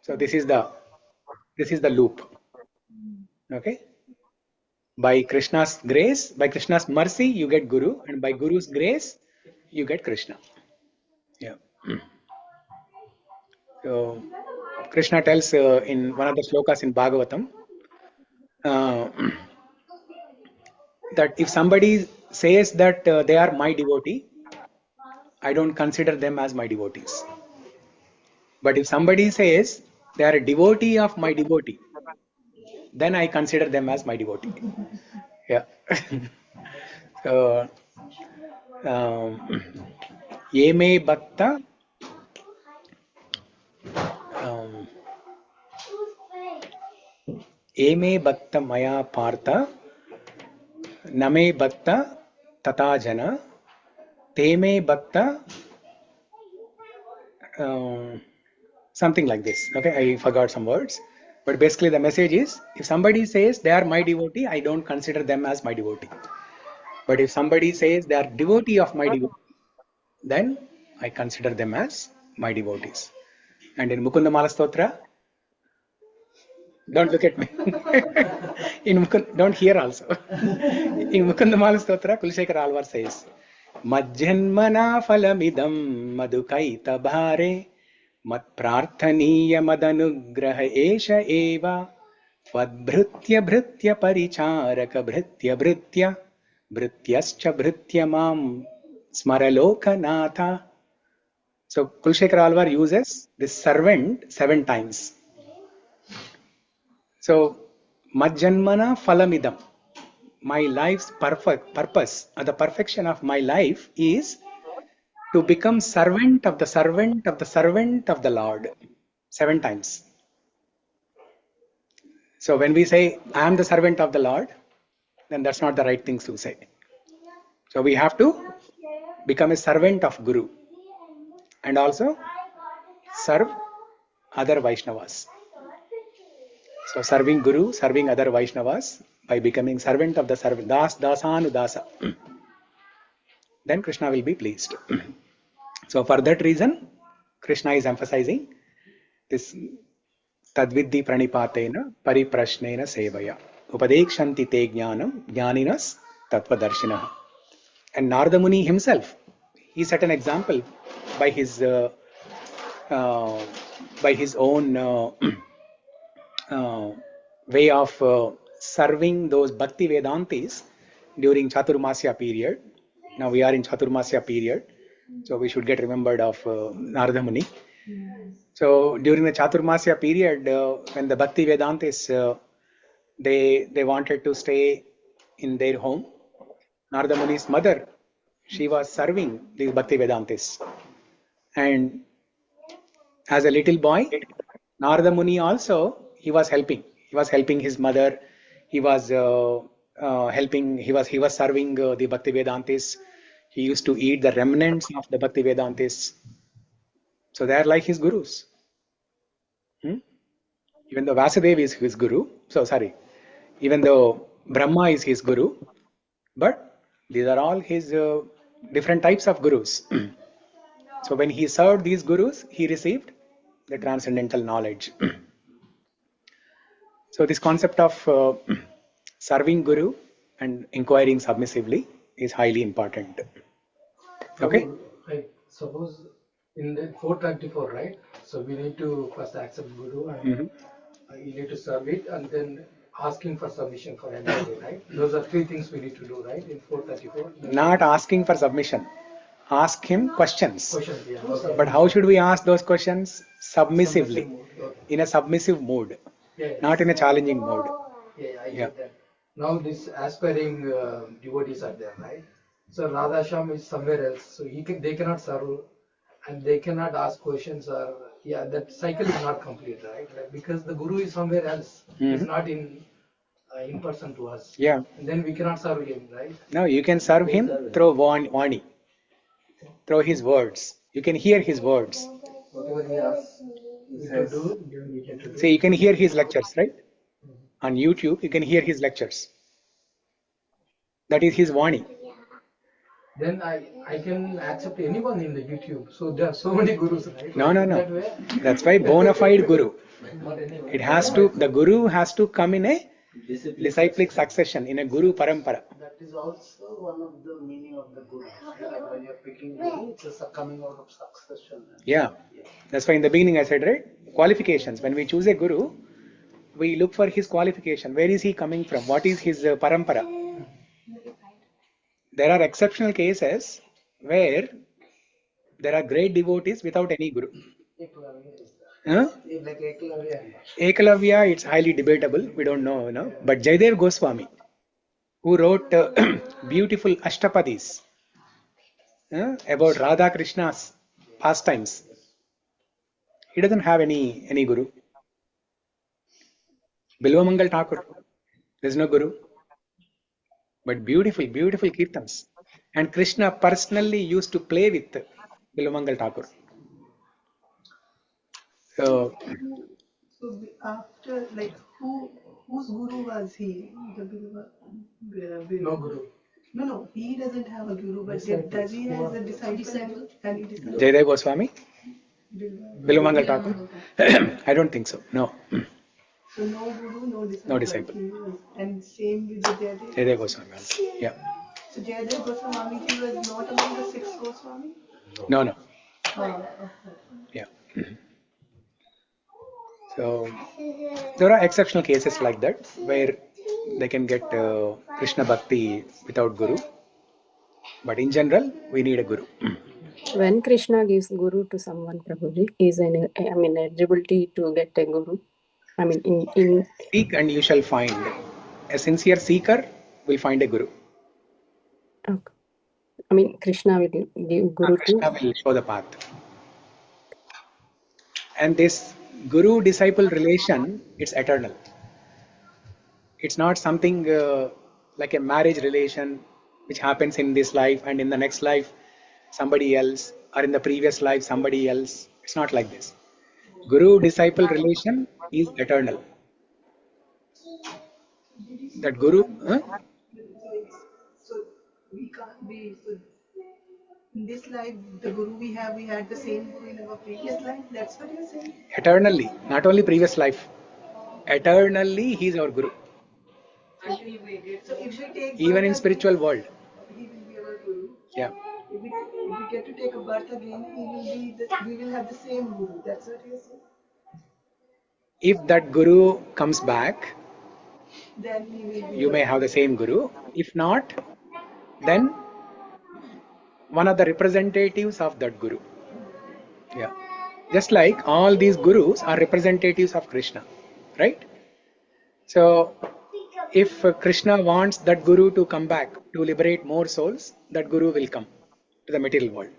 So this is the loop. Okay. By Krishna's grace, by Krishna's mercy you get Guru, and by Guru's grace you get Krishna. Yeah. So Krishna tells in one of the slokas in Bhagavatam that if somebody says that they are my devotee, I don't consider them as my devotees. But if somebody says they are a devotee of my devotee, then I consider them as my devotee. Yeah. So, ye me bhakta Eme bhakta maya partha, name bhakta tata jana, teme bhakta, something like this. Okay, I forgot some words. But basically the message is, if somebody says they are my devotee, I don't consider them as my devotee. But if somebody says they are devotee of my devotee, then I consider them as my devotees. And in Mukunda Mala Stotra, don't look at me. Don't hear also. In Mukunda Mala Stotra, Kulshekara Alvar says, Majjanmana phalamidam madukaita bhare mat prarthaniya madanugraha esha eva vadbhrutya bhrutya paricharaka bhrutya bhrutya bhrutyascha bhrutya mam smaralokanatha. So Kulshekara Alvar uses this servant 7 times. So, Majjanmana phalamidam, my life's purpose, or the perfection of my life is to become servant of the servant of the servant of the Lord. 7 times. So when we say, I am the servant of the Lord, then that's not the right thing to say. So we have to become a servant of Guru and also serve other Vaishnavas. So serving Guru, serving other Vaishnavas by becoming servant of the servant, dasanudasa. Then Krishna will be pleased. So for that reason, Krishna is emphasizing this tadviddhi praṇipātena paripraśnena sevayā. Upadekṣyanti te jñānaṁ, jñāninas tattva-darśinaḥ. And Narada Muni himself, he set an example by his own way of serving those Bhakti Vedantis during Chaturmasya period. Now we are in Chaturmasya period, so we should get remembered of Narada Muni. So during the Chaturmasya period, when the Bhakti Vedantis, they wanted to stay in their home, Narada Muni's mother, she was serving these Bhakti Vedantis. And as a little boy, Narada Muni also, he was helping. He was helping his mother. He was helping. He was serving the Bhakti Vedantis. He used to eat the remnants of the Bhakti Vedantis. So they are like his gurus. Even though Vasudeva is his guru, even though Brahma is his guru, but these are all his different types of gurus. So when he served these gurus, he received the transcendental knowledge. So this concept of serving guru and inquiring submissively is highly important. Okay? Like, suppose in the 424, right? So we need to first accept Guru and you need to serve it and then asking for submission for everything, right? Those are three things we need to do, right? In 434. Not asking for submission. Ask him questions. Yeah. Okay. But how should we ask those questions? Submissively. In a submissive mood. Not in a challenging mode. I get that. Now this aspiring devotees are there, right? So Radhasham is somewhere else, so they cannot serve and they cannot ask questions, or that cycle is not complete, right? Like, because the Guru is somewhere else, he's not in person to us. Yeah. And then we cannot serve him, right? No, you can serve him through Vani, through his words. You can hear his words. Whatever he asks to do, then we can do. See, you can hear his lectures, right? On YouTube, you can hear his lectures. That is his Vani. Then I can accept anyone in the YouTube. So there are so many gurus, right? No. That's why bona fide Guru. The Guru has to come in a disciplic succession, in a Guru Parampara. That is also one of the meaning of the Guru. Like when you're picking Guru, it's a coming out of succession. Yeah. That's why in the beginning I said, right? Qualifications. When we choose a Guru, we look for his qualification. Where is he coming from? What is his Parampara? There are exceptional cases where there are great devotees without any Guru. Like Ekalavya, it's highly debatable. We don't know, But Jayadev Goswami, who wrote beautiful Ashtapadis about Radha Krishna's pastimes, he doesn't have any Guru. Bilvamangal Thakur, there's no Guru. But beautiful kirtans. And Krishna personally used to play with Bilvamangal Thakur. So after, like, whose Guru was he? No Guru. No, he doesn't have a Guru, but does he have a disciple? Jayadev Goswami? Bilvamangal Thakur? I don't think so. No. So no Guru, no disciple. No disciple. And same with the Jayadev? Jayadev Goswami also. Yeah. So Jayadev Goswami was not among the 6 Goswami? No. Oh, okay. Yeah. So there are exceptional cases like that where they can get Krishna Bhakti without Guru. But in general, we need a Guru. When Krishna gives Guru to someone, Prabhuji, is eligibility to get a Guru? In Seek and you shall find. A sincere seeker will find a Guru. Okay. Krishna will give Guru Krishna will show the path. And this Guru-disciple relation, it's eternal. It's not something like a marriage relation which happens in this life and in the next life somebody else, or in the previous life somebody else. It's not like this. Guru-disciple relation is eternal. That Guru... So we can't be... So in this life, the Guru we had the same Guru in our previous life. That's what you're saying? Eternally, not only previous life. Eternally, he is our Guru. So if we take even in spiritual world. He will be our Guru. Yeah. If we get to take a birth again, we will have the same Guru. That's what you're saying? If that Guru comes back, then he will be you may have the same Guru. If not, then one of the representatives of that Guru. Yeah. Just like all these gurus are representatives of Krishna, right? So if Krishna wants that guru to come back to liberate more souls, that guru will come to the material world.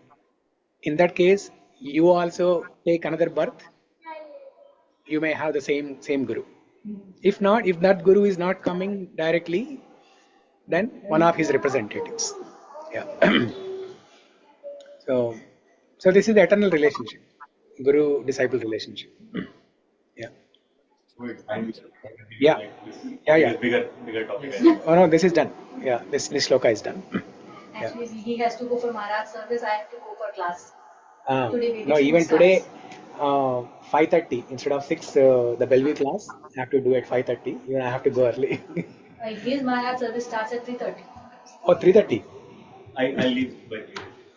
In that case, you also take another birth, you may have the same guru. If not, if that guru is not coming directly, then one of his representatives. Yeah. So this is the eternal relationship, guru-disciple relationship. Yeah. Yeah. Bigger topic. Oh no, this is done. Yeah, this shloka is done. Actually, he has to go for Maharaj service. I have to go for class. No, even today, 5:30 instead of 6, the Bellevue class I have to do at 5:30. Even I have to go early. His Maharaj service starts at 3:30. Oh, 3:30. I'll leave by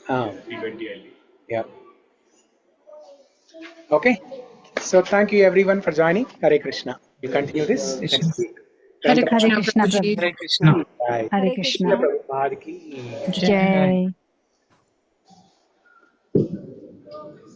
3:20. I'll leave. Yeah. Okay. So thank you everyone for joining. Hare Krishna. We continue this next week. Hare Hare Krishna, Krishna, Prabhuji. Hare Krishna. Bye. Hare Krishna. Prabhupada ki Jai.